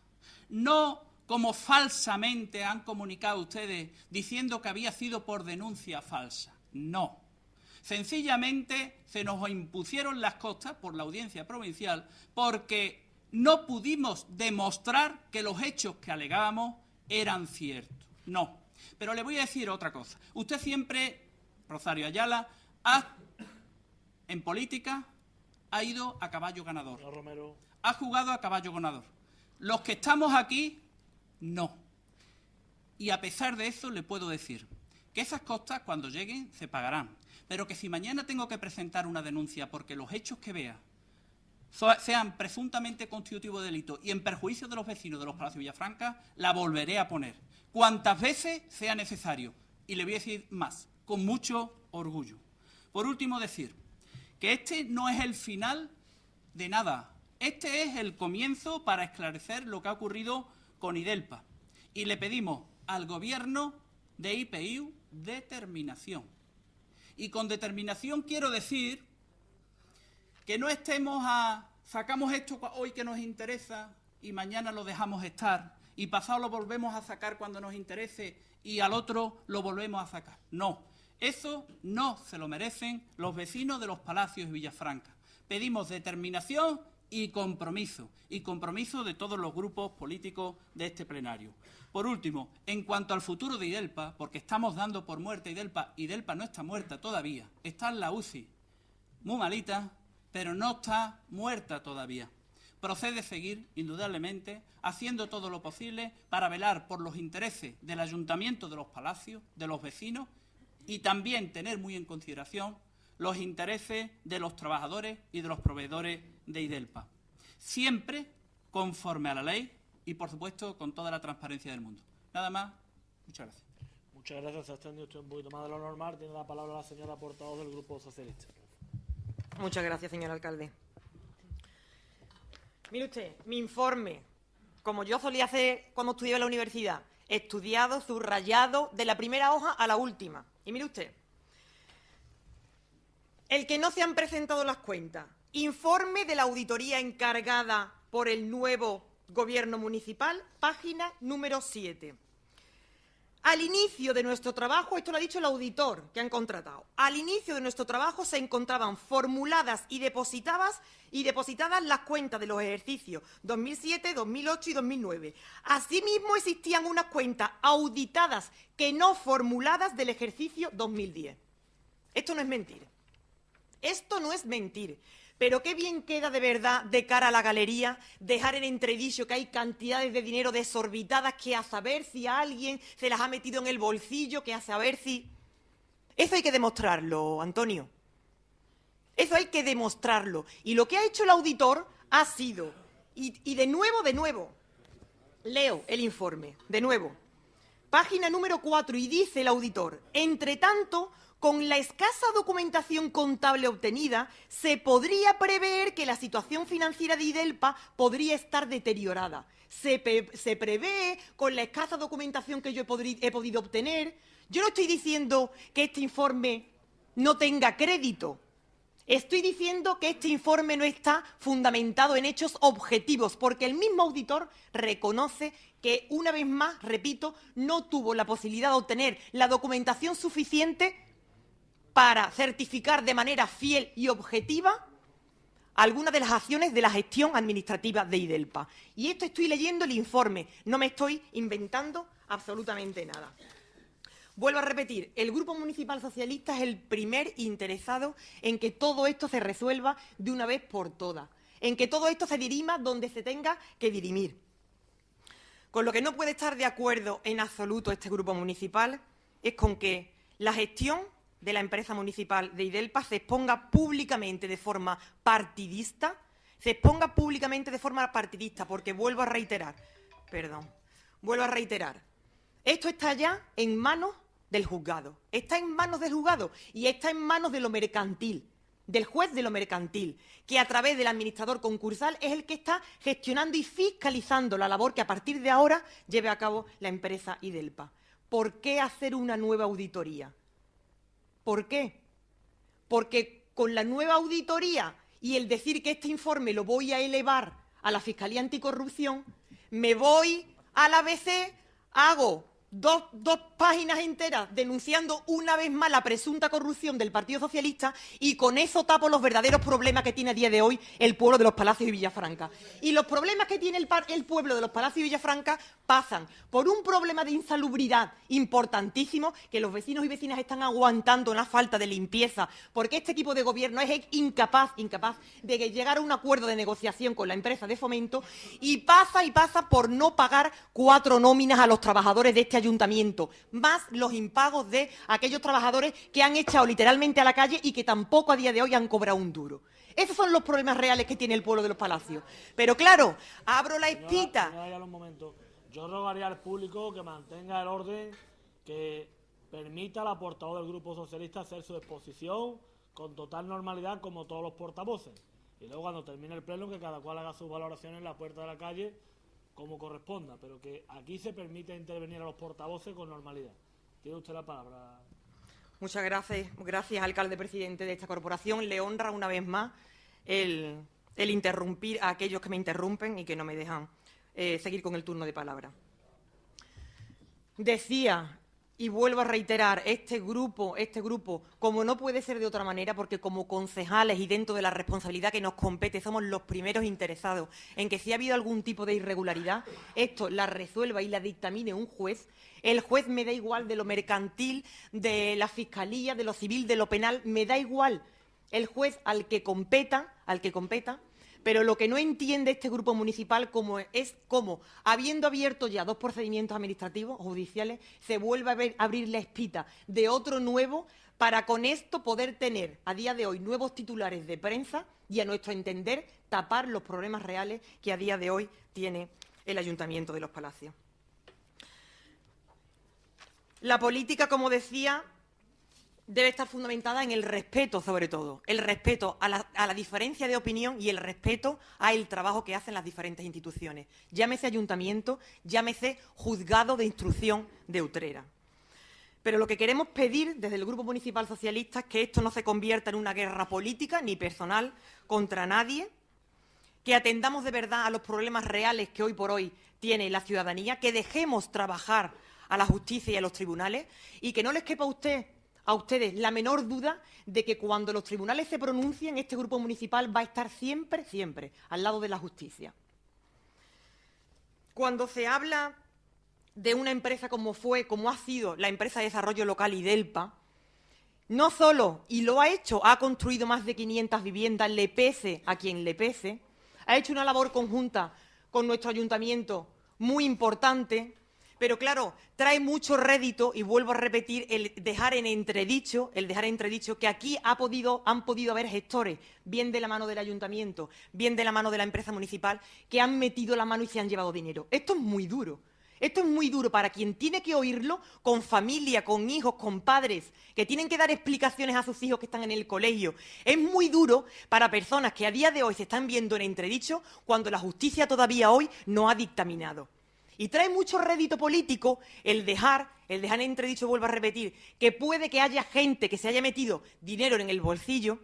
No como falsamente han comunicado ustedes diciendo que había sido por denuncia falsa. No. Sencillamente se nos impusieron las costas por la Audiencia Provincial porque no pudimos demostrar que los hechos que alegábamos eran ciertos. No. Pero le voy a decir otra cosa. Usted siempre, Rosario Ayala, en política ha ido a caballo ganador. Romero. Ha jugado a caballo ganador. Los que estamos aquí, no. Y a pesar de eso, le puedo decir que esas costas, cuando lleguen, se pagarán. Pero que si mañana tengo que presentar una denuncia porque los hechos que vea sean presuntamente constitutivos de delito y en perjuicio de los vecinos de los Palacios Villafranca, la volveré a poner cuantas veces sea necesario. Y le voy a decir más, con mucho orgullo. Por último, decir que este no es el final de nada. Este es el comienzo para esclarecer lo que ha ocurrido con IDELPA. Y le pedimos al Gobierno de IPU determinación. Y con determinación quiero decir que no sacamos esto hoy que nos interesa y mañana lo dejamos estar y pasado lo volvemos a sacar cuando nos interese y al otro lo volvemos a sacar. No, eso no se lo merecen los vecinos de los Palacios y Villafranca. Pedimos determinación y compromiso de todos los grupos políticos de este plenario. Por último, en cuanto al futuro de IDELPA, porque estamos dando por muerta IDELPA, IDELPA no está muerta todavía, está en la UCI, muy malita, pero no está muerta todavía. Procede seguir, indudablemente, haciendo todo lo posible para velar por los intereses del Ayuntamiento de los Palacios, de los vecinos, y también tener muy en consideración los intereses de los trabajadores y de los proveedores de IDELPA. Siempre conforme a la ley y, por supuesto, con toda la transparencia del mundo. Nada más. Muchas gracias. Muchas gracias. Se ha extendido usted un poquito más de lo normal. Tiene la palabra la señora portavoz del Grupo Socialista. Muchas gracias, señor alcalde. Mire usted, mi informe, como yo solía hacer cuando estudiaba en la universidad, estudiado, subrayado, de la primera hoja a la última. Y mire usted, el que no se han presentado las cuentas, informe de la auditoría encargada por el nuevo Gobierno municipal, página número 7. Al inicio de nuestro trabajo, esto lo ha dicho el auditor que han contratado, al inicio de nuestro trabajo se encontraban formuladas y depositadas las cuentas de los ejercicios 2007, 2008 y 2009. Asimismo, existían unas cuentas auditadas que no formuladas del ejercicio 2010. Esto no es mentir. Esto no es mentir. Pero qué bien queda de verdad de cara a la galería dejar en entredicho que hay cantidades de dinero desorbitadas que a saber si a alguien se las ha metido en el bolsillo, que a saber si... Eso hay que demostrarlo, Antonio. Eso hay que demostrarlo. Y lo que ha hecho el auditor ha sido... Y de nuevo, leo el informe, de nuevo. Página número 4 y dice el auditor, entre tanto... Con la escasa documentación contable obtenida, se podría prever que la situación financiera de IDELPA podría estar deteriorada. Se prevé, con la escasa documentación que yo he podido obtener. Yo no estoy diciendo que este informe no tenga crédito. Estoy diciendo que este informe no está fundamentado en hechos objetivos, porque el mismo auditor reconoce que, una vez más, repito, no tuvo la posibilidad de obtener la documentación suficiente para certificar de manera fiel y objetiva algunas de las acciones de la gestión administrativa de IDELPA. Y esto estoy leyendo el informe, no me estoy inventando absolutamente nada. Vuelvo a repetir, el Grupo Municipal Socialista es el primer interesado en que todo esto se resuelva de una vez por todas, en que todo esto se dirima donde se tenga que dirimir. Con lo que no puede estar de acuerdo en absoluto este Grupo Municipal es con que la gestión de la empresa municipal de IDELPA se exponga públicamente de forma partidista, porque vuelvo a reiterar, esto está ya en manos del juzgado, y está en manos de lo mercantil, del juez de lo mercantil, que a través del administrador concursal es el que está gestionando y fiscalizando la labor que a partir de ahora lleve a cabo la empresa IDELPA. ¿Por qué hacer una nueva auditoría? ¿Por qué? Porque con la nueva auditoría y el decir que este informe lo voy a elevar a la Fiscalía Anticorrupción, me voy al ABC, hago dos páginas enteras denunciando una vez más la presunta corrupción del Partido Socialista y con eso tapo los verdaderos problemas que tiene a día de hoy el pueblo de Los Palacios y Villafranca. Y los problemas que tiene el pueblo de Los Palacios y Villafranca pasan por un problema de insalubridad importantísimo que los vecinos y vecinas están aguantando una falta de limpieza porque este equipo de gobierno es incapaz de llegar a un acuerdo de negociación con la empresa de Fomento y pasa por no pagar 4 nóminas a los trabajadores de este ayuntamiento, más los impagos de aquellos trabajadores que han echado literalmente a la calle y que tampoco a día de hoy han cobrado un duro. Esos son los problemas reales que tiene el pueblo de Los Palacios. Pero claro, abro la espita. Yo rogaría al público que mantenga el orden, que permita a la portavoz del Grupo Socialista hacer su exposición con total normalidad como todos los portavoces. Y luego cuando termine el pleno que cada cual haga sus valoraciones en la puerta de la calle como corresponda, pero que aquí se permite intervenir a los portavoces con normalidad. Tiene usted la palabra. Muchas gracias, alcalde presidente de esta corporación. Le honra una vez más el interrumpir a aquellos que me interrumpen y que no me dejan seguir con el turno de palabra. Decía, y vuelvo a reiterar, este grupo, como no puede ser de otra manera, porque como concejales y dentro de la responsabilidad que nos compete, somos los primeros interesados en que si ha habido algún tipo de irregularidad, esto la resuelva y la dictamine un juez. El juez me da igual de lo mercantil, de la fiscalía, de lo civil, de lo penal, me da igual. El juez al que competa, pero lo que no entiende este grupo municipal es cómo, habiendo abierto ya 2 procedimientos administrativos judiciales, se vuelve a abrir la espita de otro nuevo para con esto poder tener a día de hoy nuevos titulares de prensa y, a nuestro entender, tapar los problemas reales que a día de hoy tiene el Ayuntamiento de Los Palacios. La política, como decía, debe estar fundamentada en el respeto, sobre todo, el respeto a la diferencia de opinión y el respeto al trabajo que hacen las diferentes instituciones. Llámese ayuntamiento, llámese juzgado de instrucción de Utrera. Pero lo que queremos pedir desde el Grupo Municipal Socialista es que esto no se convierta en una guerra política ni personal contra nadie, que atendamos de verdad a los problemas reales que hoy por hoy tiene la ciudadanía, que dejemos trabajar a la justicia y a los tribunales y que no les quepa a ustedes la menor duda de que cuando los tribunales se pronuncien, este grupo municipal va a estar siempre, siempre al lado de la justicia. Cuando se habla de una empresa como ha sido la empresa de desarrollo local Idelpa, no solo, y lo ha hecho, ha construido más de 500 viviendas, le pese a quien le pese, ha hecho una labor conjunta con nuestro ayuntamiento muy importante. Pero claro, trae mucho rédito, y vuelvo a repetir, el dejar en entredicho que aquí han podido haber gestores, bien de la mano del ayuntamiento, bien de la mano de la empresa municipal, que han metido la mano y se han llevado dinero. Esto es muy duro. Esto es muy duro para quien tiene que oírlo, con familia, con hijos, con padres, que tienen que dar explicaciones a sus hijos que están en el colegio. Es muy duro para personas que a día de hoy se están viendo en entredicho cuando la justicia todavía hoy no ha dictaminado. Y trae mucho rédito político el dejar en entredicho, vuelvo a repetir, que puede que haya gente que se haya metido dinero en el bolsillo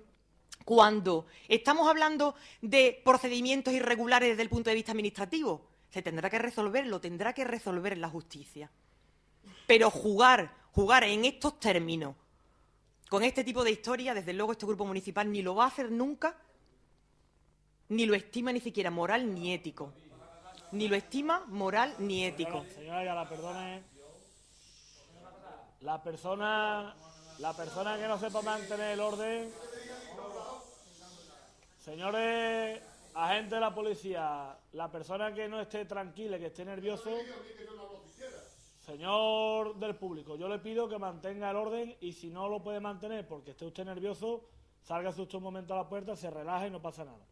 cuando estamos hablando de procedimientos irregulares desde el punto de vista administrativo. Se tendrá que resolver, lo tendrá que resolver la justicia. Pero jugar en estos términos, con este tipo de historia, desde luego este grupo municipal ni lo va a hacer nunca, ni lo estima ni siquiera moral ni ético. Ni lo estima moral ni ético. Señora Ayala, perdone. La persona que no sepa mantener el orden. Señores agentes de la policía, la persona que no esté tranquila, que esté nervioso. Señor del público, yo le pido que mantenga el orden y si no lo puede mantener porque esté usted nervioso, sálgase usted un momento a la puerta, se relaje y no pasa nada.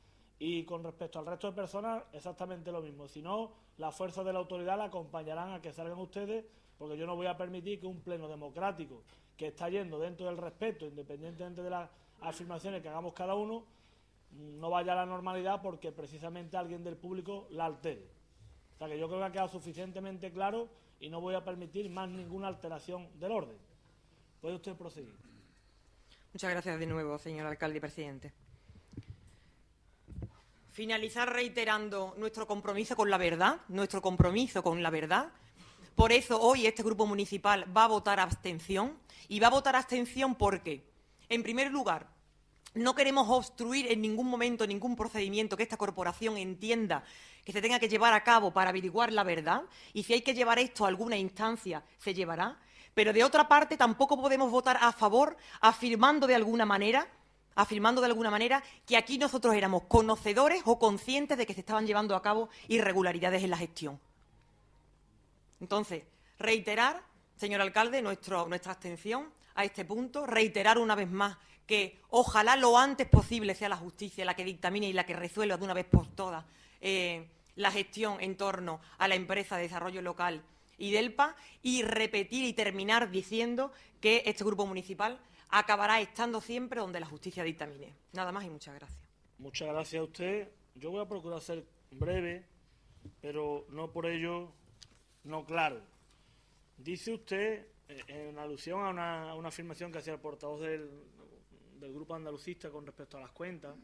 Y con respecto al resto de personas, exactamente lo mismo. Si no, las fuerzas de la autoridad la acompañarán a que salgan ustedes, porque yo no voy a permitir que un pleno democrático que está yendo dentro del respeto, independientemente de las afirmaciones que hagamos cada uno, no vaya a la normalidad porque precisamente alguien del público la altere. O sea que yo creo que ha quedado suficientemente claro y no voy a permitir más ninguna alteración del orden. Puede usted proseguir. Muchas gracias de nuevo, señor alcalde y presidente. Finalizar reiterando nuestro compromiso con la verdad, Por eso hoy este grupo municipal va a votar abstención, y va a votar abstención porque, en primer lugar, no queremos obstruir en ningún momento ningún procedimiento que esta corporación entienda que se tenga que llevar a cabo para averiguar la verdad, y si hay que llevar esto a alguna instancia, se llevará. Pero, de otra parte, tampoco podemos votar a favor afirmando de alguna manera que aquí nosotros éramos conocedores o conscientes de que se estaban llevando a cabo irregularidades en la gestión. Entonces, reiterar, señor alcalde, nuestra abstención a este punto, reiterar una vez más que ojalá lo antes posible sea la justicia la que dictamine y la que resuelva de una vez por todas la gestión en torno a la empresa de desarrollo local IDELPA, y repetir y terminar diciendo que este grupo municipal acabará estando siempre donde la justicia dictamine. Nada más y muchas gracias. Muchas gracias a usted. Yo voy a procurar ser breve, pero no por ello no claro. Dice usted, en alusión a una afirmación que hacía el portavoz del grupo andalucista con respecto a las cuentas,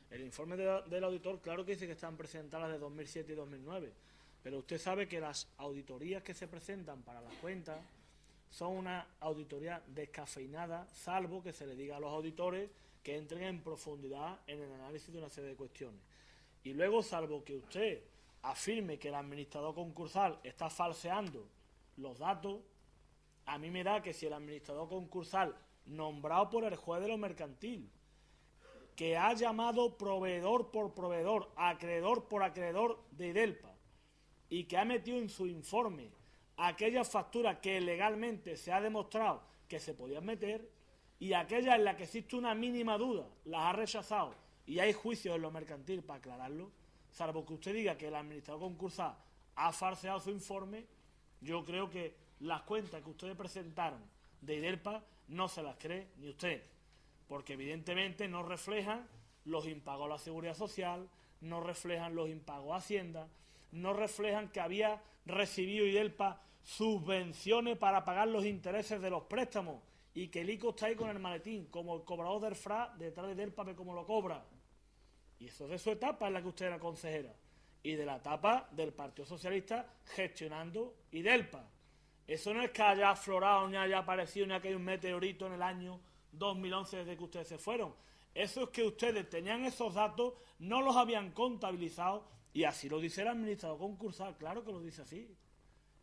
el informe del auditor, claro que dice que están presentadas de 2007 y 2009, pero usted sabe que las auditorías que se presentan para las cuentas son una auditoría descafeinada, salvo que se le diga a los auditores que entren en profundidad en el análisis de una serie de cuestiones. Y luego, salvo que usted afirme que el administrador concursal está falseando los datos, a mí me da que si el administrador concursal nombrado por el juez de lo mercantil, que ha llamado proveedor por proveedor, acreedor por acreedor de IDELPA, y que ha metido en su informe aquellas facturas que legalmente se ha demostrado que se podían meter, y aquellas en las que existe una mínima duda las ha rechazado y hay juicios en lo mercantil para aclararlo, salvo que usted diga que el administrador concursal ha falseado su informe, yo creo que las cuentas que ustedes presentaron de IDELPA no se las cree ni usted, porque evidentemente no reflejan los impagos a la Seguridad Social, no reflejan los impagos a Hacienda, no reflejan que había recibido IDELPA subvenciones para pagar los intereses de los préstamos y que el ICO está ahí con el maletín, como el cobrador del FRA detrás de IDELPA ve cómo lo cobra. Y eso es de su etapa en la que usted era consejera y de la etapa del Partido Socialista gestionando IDELPA. Eso no es que haya aflorado, ni haya aparecido, ni que haya un meteorito en el año 2011 desde que ustedes se fueron. Eso es que ustedes tenían esos datos, no los habían contabilizado, y así lo dice el administrador concursal, claro que lo dice así.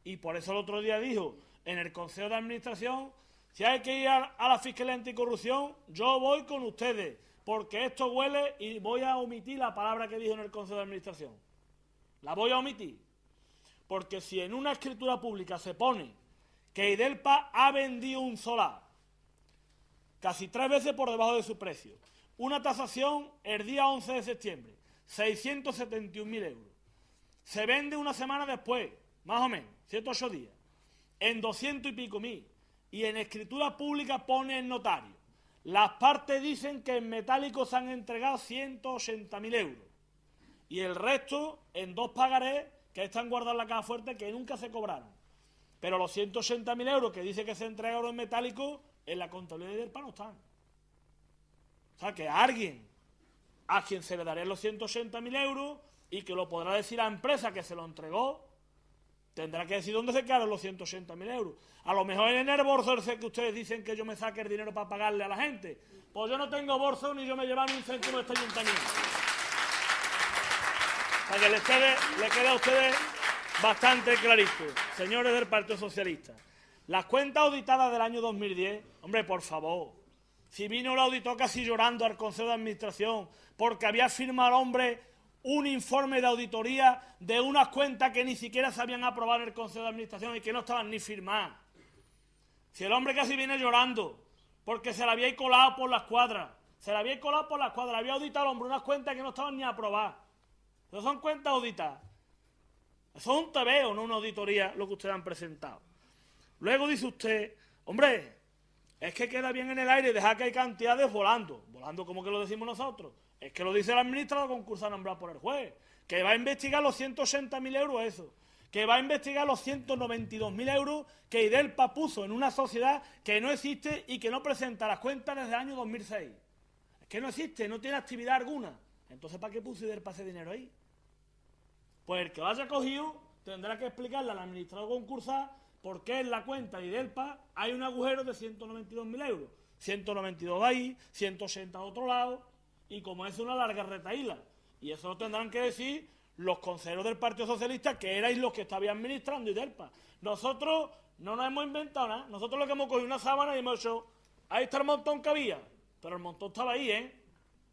Y por eso el otro día dijo en el Consejo de Administración, si hay que ir a la Fiscalía Anticorrupción, yo voy con ustedes, porque esto huele, y voy a omitir la palabra que dijo en el Consejo de Administración. La voy a omitir. Porque si en una escritura pública se pone que IDELPA ha vendido un solar casi 3 veces por debajo de su precio, una tasación el día 11 de septiembre, 671.000 euros, se vende una semana después, más o menos, 7 o 8 días, en 200 y pico mil, y en escritura pública pone el notario, las partes dicen que en metálico se han entregado 180.000 euros, y el resto en 2 pagarés que están guardados en la caja fuerte que nunca se cobraron. Pero los 180.000 euros que dice que se entregaron en metálico, en la contabilidad de IDELPA no están. O sea, que alguien a quien se le darían los 180.000 euros y que lo podrá decir la empresa que se lo entregó, tendrá que decir dónde se quedaron los 180.000 euros. A lo mejor en el bolso que ustedes dicen que yo me saque el dinero para pagarle a la gente. Pues yo no tengo bolso ni yo me llevo ni un céntimo de este ayuntamiento. Para que le quede a ustedes bastante clarito, señores del Partido Socialista. Las cuentas auditadas del año 2010, hombre, por favor, si vino el auditor casi llorando al Consejo de Administración porque había firmado el hombre un informe de auditoría de unas cuentas que ni siquiera se habían aprobado en el Consejo de Administración y que no estaban ni firmadas. Si el hombre casi viene llorando porque se la había colado por las cuadras, había auditado al hombre unas cuentas que no estaban ni aprobadas. Esas son cuentas auditadas. Eso es un tebeo, no una auditoría, lo que ustedes han presentado. Luego dice usted, hombre, es que queda bien en el aire dejar que hay cantidades volando. Volando como que lo decimos nosotros. Es que lo dice el administrador concursal nombrado por el juez. Que va a investigar los 180.000 euros eso. Que va a investigar los 192.000 euros que IDELPA puso en una sociedad que no existe y que no presenta las cuentas desde el año 2006. Es que no existe, no tiene actividad alguna. Entonces, ¿para qué puso IDELPA ese dinero ahí? Pues el que lo haya cogido tendrá que explicarle al administrador concursal por qué en la cuenta de IDELPA hay un agujero de 192.000 euros. 192 de ahí, 180 de otro lado, y como es una larga retaíla. Y eso lo tendrán que decir los consejeros del Partido Socialista, que erais los que estabais administrando IDELPA. Nosotros no nos hemos inventado nada. Nosotros lo que hemos cogido una sábana y hemos hecho, ahí está el montón que había. Pero el montón estaba ahí, ¿eh?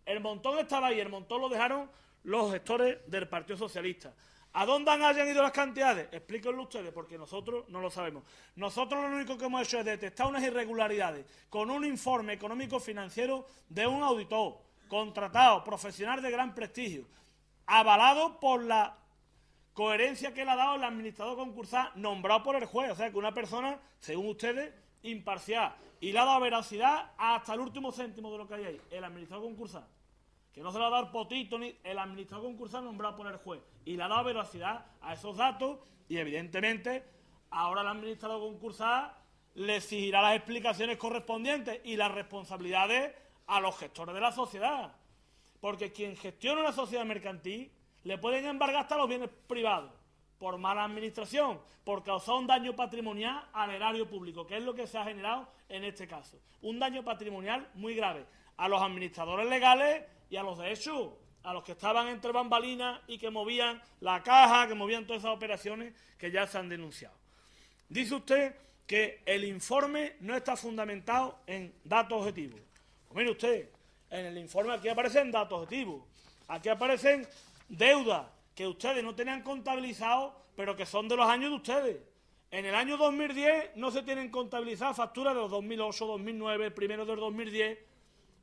El montón estaba ahí, el montón lo dejaron los gestores del Partido Socialista. ¿A dónde hayan ido las cantidades? Explíquenlo ustedes, porque nosotros no lo sabemos. Nosotros lo único que hemos hecho es detectar unas irregularidades con un informe económico-financiero de un auditor, contratado, profesional de gran prestigio, avalado por la coherencia que le ha dado el administrador concursal, nombrado por el juez. O sea, que una persona, según ustedes, imparcial. Y le ha dado veracidad hasta el último céntimo de lo que hay ahí, el administrador concursal. Que no se le va a dar potito ni el administrador concursal nombrado por el juez. Y le ha dado veracidad a esos datos y, evidentemente, ahora el administrador concursal le exigirá las explicaciones correspondientes y las responsabilidades a los gestores de la sociedad. Porque quien gestiona una sociedad mercantil le pueden embargar hasta los bienes privados por mala administración, por causar un daño patrimonial al erario público, que es lo que se ha generado en este caso. Un daño patrimonial muy grave a los administradores legales y a los de hecho, a los que estaban entre bambalinas y que movían la caja, que movían todas esas operaciones que ya se han denunciado. Dice usted que el informe no está fundamentado en datos objetivos. Pues mire usted, en el informe aquí aparecen datos objetivos, aquí aparecen deudas que ustedes no tenían contabilizados, pero que son de los años de ustedes. En el año 2010 no se tienen contabilizadas facturas de los 2008, 2009, el primero del 2010,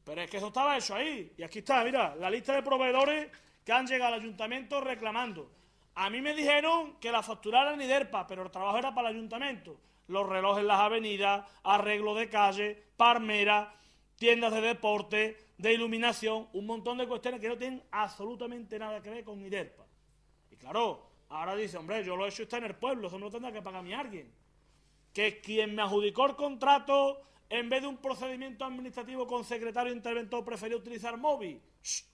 pero es que eso estaba hecho ahí. Y aquí está, mira, la lista de proveedores que han llegado al ayuntamiento reclamando. A mí me dijeron que la factura era IDELPA, pero el trabajo era para el ayuntamiento. Los relojes en las avenidas, arreglo de calle, palmeras, tiendas de deporte, de iluminación, un montón de cuestiones que no tienen absolutamente nada que ver con IDELPA. Y claro, ahora dice, hombre, yo lo he hecho, está en el pueblo, eso no lo tendrá que pagar a mí alguien. Que quien me adjudicó el contrato, en vez de un procedimiento administrativo con secretario interventor, prefirió utilizar móvil.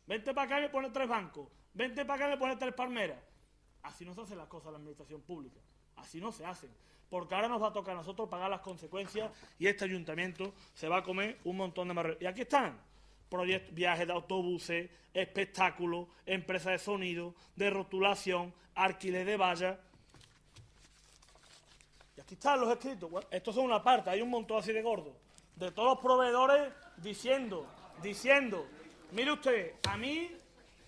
Vente para acá y me pone 3 bancos. Vente para acá y me pone 3 palmeras. Así no se hacen las cosas en la administración pública. Así no se hacen. Porque ahora nos va a tocar a nosotros pagar las consecuencias y este ayuntamiento se va a comer un montón de marrones. Y aquí están. Viajes de autobuses, espectáculos, empresas de sonido, de rotulación, alquiler de vallas. Y aquí están los escritos. Bueno, estos son una parte, hay un montón así de gordo. De todos los proveedores diciendo, mire usted, a mí,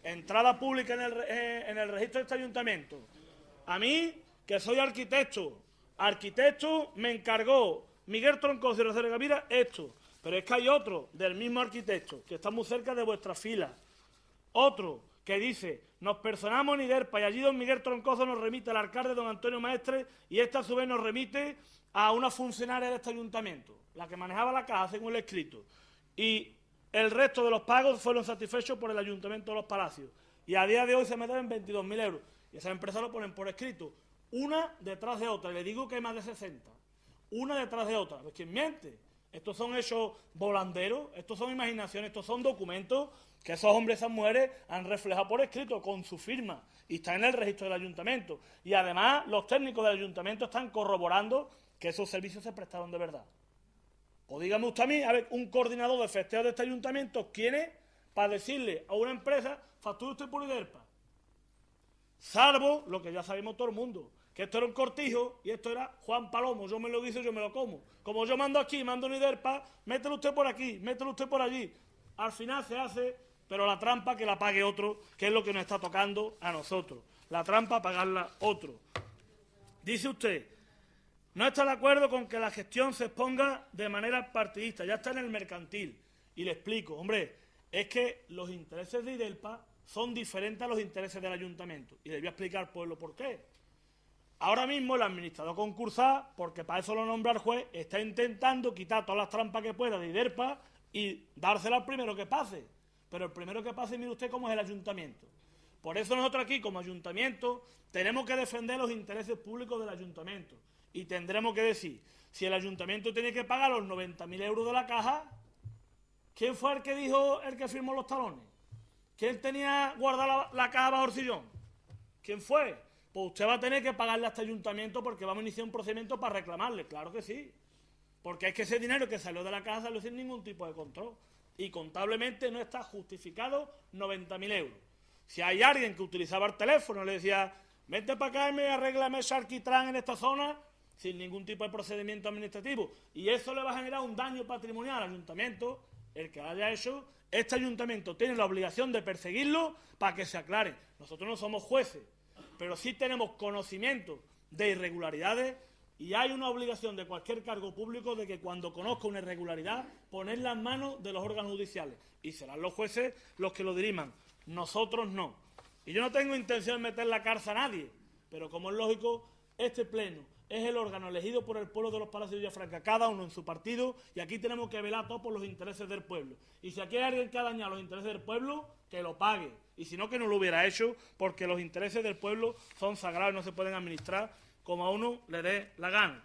entrada pública en el registro de este ayuntamiento, a mí, que soy arquitecto, me encargó Miguel Troncoso y Rosario Gavira esto. Pero es que hay otro del mismo arquitecto, que está muy cerca de vuestra fila. Otro que dice, nos personamos en IDELPA y allí don Miguel Troncoso nos remite al alcalde don Antonio Maestre y esta a su vez nos remite a una funcionaria de este ayuntamiento, la que manejaba la caja según el escrito. Y el resto de los pagos fueron satisfechos por el Ayuntamiento de Los Palacios. Y a día de hoy se me deben 22.000 euros. Y esas empresas lo ponen por escrito, una detrás de otra. Y le digo que hay más de 60. Una detrás de otra. Pues ¿quién miente? Estos son hechos volanderos, estos son imaginaciones, estos son documentos que esos hombres y esas mujeres han reflejado por escrito con su firma y está en el registro del ayuntamiento. Y además los técnicos del ayuntamiento están corroborando que esos servicios se prestaron de verdad. O dígame usted a mí, a ver, un coordinador de festejos de este ayuntamiento, ¿quién es para decirle a una empresa, facture usted por IDELPA? Salvo lo que ya sabemos todo el mundo, que esto era un cortijo y esto era Juan Palomo, yo me lo guiso, yo me lo como. Como yo mando aquí, mando en IDELPA, mételo usted por aquí, mételo usted por allí. Al final se hace, pero la trampa que la pague otro, que es lo que nos está tocando a nosotros. La trampa pagarla otro. Dice usted, no está de acuerdo con que la gestión se exponga de manera partidista, ya está en el mercantil. Y le explico, hombre, es que los intereses de IDELPA son diferentes a los intereses del ayuntamiento. Y le voy a explicar al pueblo por qué. Ahora mismo el administrador concursal, porque para eso lo nombra el juez, está intentando quitar todas las trampas que pueda de IDELPA y dársela al primero que pase. Pero el primero que pase, mire usted cómo es el ayuntamiento. Por eso nosotros aquí, como ayuntamiento, tenemos que defender los intereses públicos del ayuntamiento. Y tendremos que decir, si el ayuntamiento tiene que pagar los 90.000 euros de la caja, ¿quién fue el que dijo, el que firmó los talones? ¿Quién tenía guardada la caja bajo el sillón? ¿Quién fue? pues usted va a tener que pagarle a este ayuntamiento porque vamos a iniciar un procedimiento para reclamarle. Claro que sí. Porque es que ese dinero que salió de la caja salió sin ningún tipo de control. Y contablemente no está justificado 90.000 euros. Si hay alguien que utilizaba el teléfono y le decía, vente para acá y me arréglame ese alquitrán en esta zona, sin ningún tipo de procedimiento administrativo, y eso le va a generar un daño patrimonial al ayuntamiento, el que haya hecho, este ayuntamiento tiene la obligación de perseguirlo para que se aclare. Nosotros no somos jueces, pero sí tenemos conocimiento de irregularidades y hay una obligación de cualquier cargo público de que cuando conozca una irregularidad, ponerla en manos de los órganos judiciales. Y serán los jueces los que lo diriman. Nosotros no. Y yo no tengo intención de meter la cárcel a nadie, pero como es lógico, este pleno es el órgano elegido por el pueblo de los Palacios de Villafranca, cada uno en su partido, y aquí tenemos que velar todos por los intereses del pueblo. Y si aquí hay alguien que ha dañado los intereses del pueblo, que lo pague. Y si no, que no lo hubiera hecho, porque los intereses del pueblo son sagrados y no se pueden administrar como a uno le dé la gana.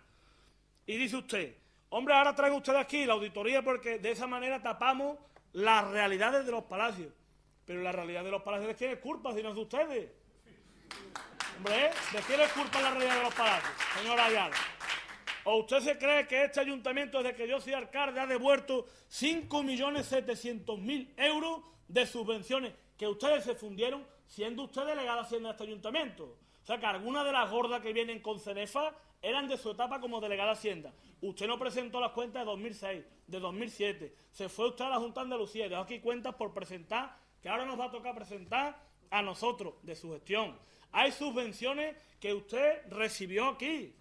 Y dice usted, hombre, ahora traen ustedes aquí la auditoría porque de esa manera tapamos las realidades de los palacios. Pero la realidad de los palacios, ¿de quién es culpa si no es de ustedes? Hombre, ¿de quién es culpa la realidad de los palacios, señora Ayala? ¿O usted se cree que este ayuntamiento, desde que yo soy alcalde, ha devuelto 5.700.000 euros de subvenciones que ustedes se fundieron siendo usted delegada de Hacienda de este ayuntamiento? O sea, que algunas de las gordas que vienen con Cenefa eran de su etapa como delegada de Hacienda. Usted no presentó las cuentas de 2006, de 2007. Se fue usted a la Junta de Andalucía y dejó aquí cuentas por presentar, que ahora nos va a tocar presentar a nosotros, de su gestión. Hay subvenciones que usted recibió aquí.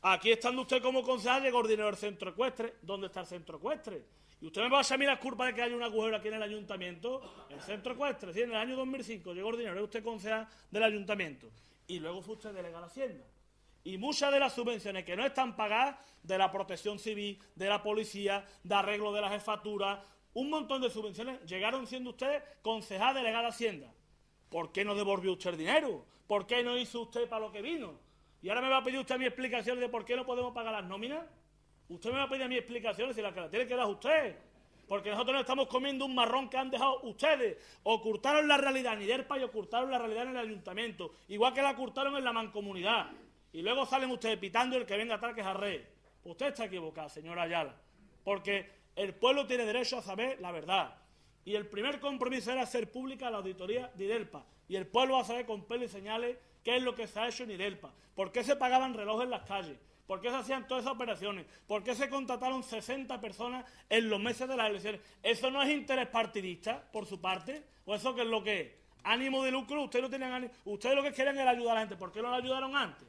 Aquí estando usted como concejal llegó el dinero del centro ecuestre. ¿Dónde está el centro ecuestre? Y usted me va a echar a mí las culpas de que haya un agujero aquí en el ayuntamiento. El centro ecuestre, sí, en el año 2005 llegó el dinero, es usted concejal del ayuntamiento. Y luego fue usted delegado de Hacienda. Y muchas de las subvenciones que no están pagadas, de la protección civil, de la policía, de arreglo de la jefatura, un montón de subvenciones llegaron siendo usted concejal delegado de Hacienda. ¿Por qué no devolvió usted el dinero? ¿Por qué no hizo usted para lo que vino? Y ahora me va a pedir usted a mí explicaciones de por qué no podemos pagar las nóminas. Usted me va a pedir a mí explicaciones si las que la tiene que dar usted. Porque nosotros no estamos comiendo un marrón que han dejado ustedes. Ocultaron la realidad en IDERPA y ocultaron la realidad en el ayuntamiento. Igual que la ocultaron en la mancomunidad. Y luego salen ustedes pitando el que venga atrás que es arree. Usted está equivocado, señora Ayala. Porque el pueblo tiene derecho a saber la verdad. Y el primer compromiso era hacer pública la auditoría de IDERPA. Y el pueblo va a saber con pelo y señales qué es lo que se ha hecho en IDERPA. ¿Por qué se pagaban relojes en las calles? ¿Por qué se hacían todas esas operaciones? ¿Por qué se contrataron 60 personas en los meses de las elecciones? ¿Eso no es interés partidista, por su parte? ¿O eso qué es lo que es? ¿Ánimo de lucro? Ustedes no tienen ánimo. Ustedes lo que querían era ayudar a la gente. ¿Por qué no la ayudaron antes?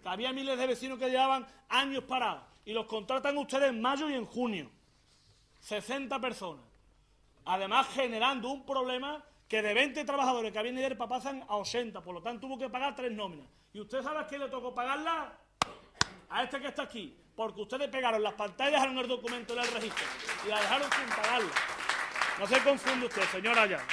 Que había miles de vecinos que llevaban años parados. Y los contratan ustedes en mayo y en junio. 60 personas. Además, generando un problema que de 20 trabajadores que había en IDERPA pasan a 80. Por lo tanto, tuvo que pagar 3 nóminas. ¿Y usted sabe a quién le tocó pagarla? A este que está aquí. Porque ustedes pegaron las pantallas, dejaron el documento en el registro y la dejaron sin pagarla. No se confunda usted, señora Ayala.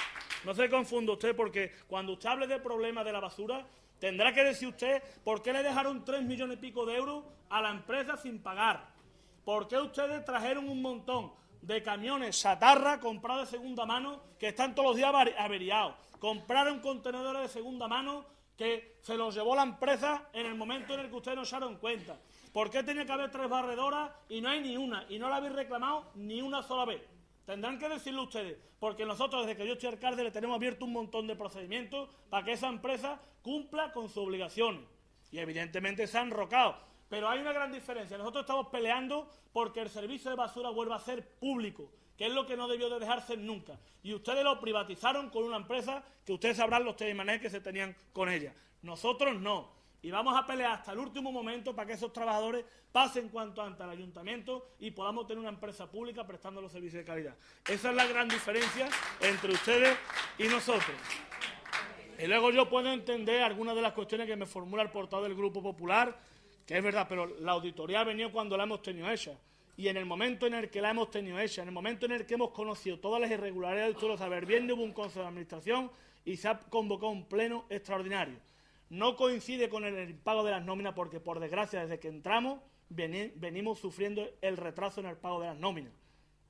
No se confunda usted, porque cuando usted hable de problemas de la basura, tendrá que decir usted por qué le dejaron 3 millones y pico de euros a la empresa sin pagar. ¿Por qué ustedes trajeron un montón de camiones chatarra comprados de segunda mano que están todos los días averiados? Compraron contenedores de segunda mano que se los llevó la empresa en el momento en el que ustedes no se dieron cuenta. ¿Por qué tenía que haber 3 barredoras y no hay ni una? Y no la habéis reclamado ni una sola vez. Tendrán que decirlo ustedes, porque nosotros desde que yo estoy alcalde le tenemos abierto un montón de procedimientos para que esa empresa cumpla con sus obligaciones. Y evidentemente se han enrocado. Pero hay una gran diferencia. Nosotros estamos peleando porque el servicio de basura vuelva a ser público, que es lo que no debió de dejarse nunca. Y ustedes lo privatizaron con una empresa que ustedes sabrán los tejemanejes que se tenían con ella. Nosotros no. Y vamos a pelear hasta el último momento para que esos trabajadores pasen cuanto antes al ayuntamiento y podamos tener una empresa pública prestando los servicios de calidad. Esa es la gran diferencia entre ustedes y nosotros. Y luego yo puedo entender algunas de las cuestiones que me formula el portavoz del Grupo Popular, que es verdad, pero la auditoría ha venido cuando la hemos tenido hecha. Y en el momento en el que la hemos tenido hecha, en el momento en el que hemos conocido todas las irregularidades, usted lo sabe bien, hubo un consejo de administración y se ha convocado un pleno extraordinario. No coincide con el impago de las nóminas porque, por desgracia, desde que entramos venimos sufriendo el retraso en el pago de las nóminas.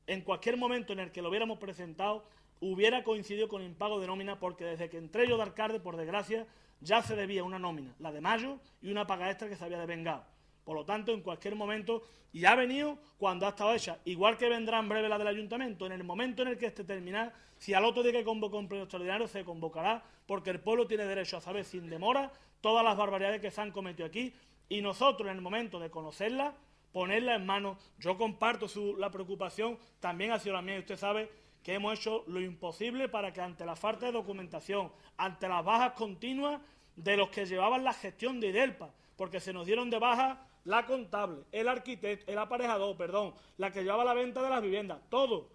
En cualquier momento en el que lo hubiéramos presentado, hubiera coincidido con el impago de nóminas porque desde que entré yo de alcalde, por desgracia, ya se debía una nómina, la de mayo, y una paga extra que se había devengado. Por lo tanto, en cualquier momento, y ha venido cuando ha estado hecha, igual que vendrá en breve la del ayuntamiento, en el momento en el que esté terminada, si al otro día que convocó un pleno extraordinario, se convocará, porque el pueblo tiene derecho a saber sin demora todas las barbaridades que se han cometido aquí, y nosotros, en el momento de conocerlas, ponerlas en manos. Yo comparto la preocupación, también ha sido la mía, y usted sabe que hemos hecho lo imposible para que ante la falta de documentación, ante las bajas continuas de los que llevaban la gestión de IDELPA, porque se nos dieron de baja la contable, el arquitecto, el aparejador, perdón, la que llevaba la venta de las viviendas, todo.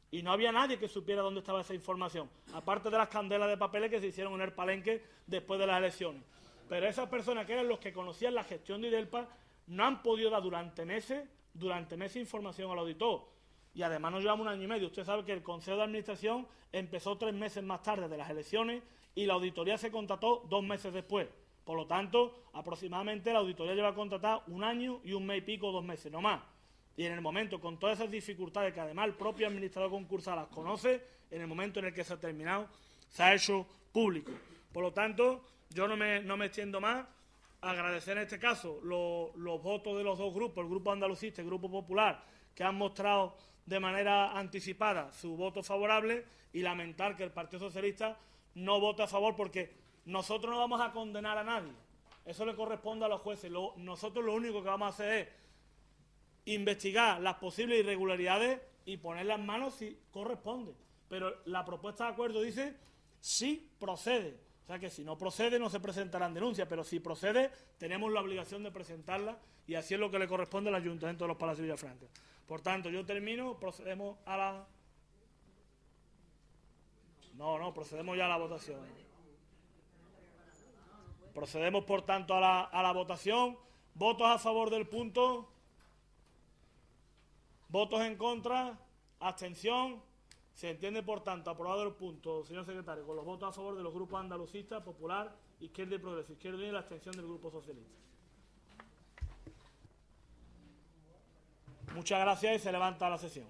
Y no había nadie que supiera dónde estaba esa información, aparte de las candelas de papeles que se hicieron en el Palenque después de las elecciones. Pero esas personas que eran los que conocían la gestión de IDELPA no han podido dar durante meses información al auditor. Y además nos llevamos un año y medio. Usted sabe que el Consejo de Administración empezó 3 meses más tarde de las elecciones y la auditoría se contrató 2 meses después. Por lo tanto, aproximadamente la auditoría lleva contratada 1 año y 1 mes y pico, 2 meses, no más. Y en el momento, con todas esas dificultades que además el propio administrador concursal las conoce, en el momento en el que se ha terminado, se ha hecho público. Por lo tanto, yo no me extiendo más. Agradecer en este caso los votos de los dos grupos, el Grupo Andalucista y el Grupo Popular, que han mostrado de manera anticipada su voto favorable, y lamentar que el Partido Socialista no vote a favor, porque nosotros no vamos a condenar a nadie. Eso le corresponde a los jueces. Nosotros lo único que vamos a hacer es investigar las posibles irregularidades y ponerlas en manos si corresponde. Pero la propuesta de acuerdo dice si procede. O sea que si no procede no se presentarán denuncias, pero si procede tenemos la obligación de presentarla, y así es lo que le corresponde al Ayuntamiento de Los Palacios de Villafranca. Por tanto, yo termino, procedemos a la... procedemos ya a la votación. Procedemos, por tanto, a la votación. ¿Votos a favor del punto? ¿Votos en contra? ¿Abstención? Se entiende, por tanto, aprobado el punto, señor secretario, con los votos a favor de los grupos andalucista, popular, Izquierda y Progreso, Izquierda Unida, y la abstención del Grupo Socialista. Muchas gracias y se levanta la sesión.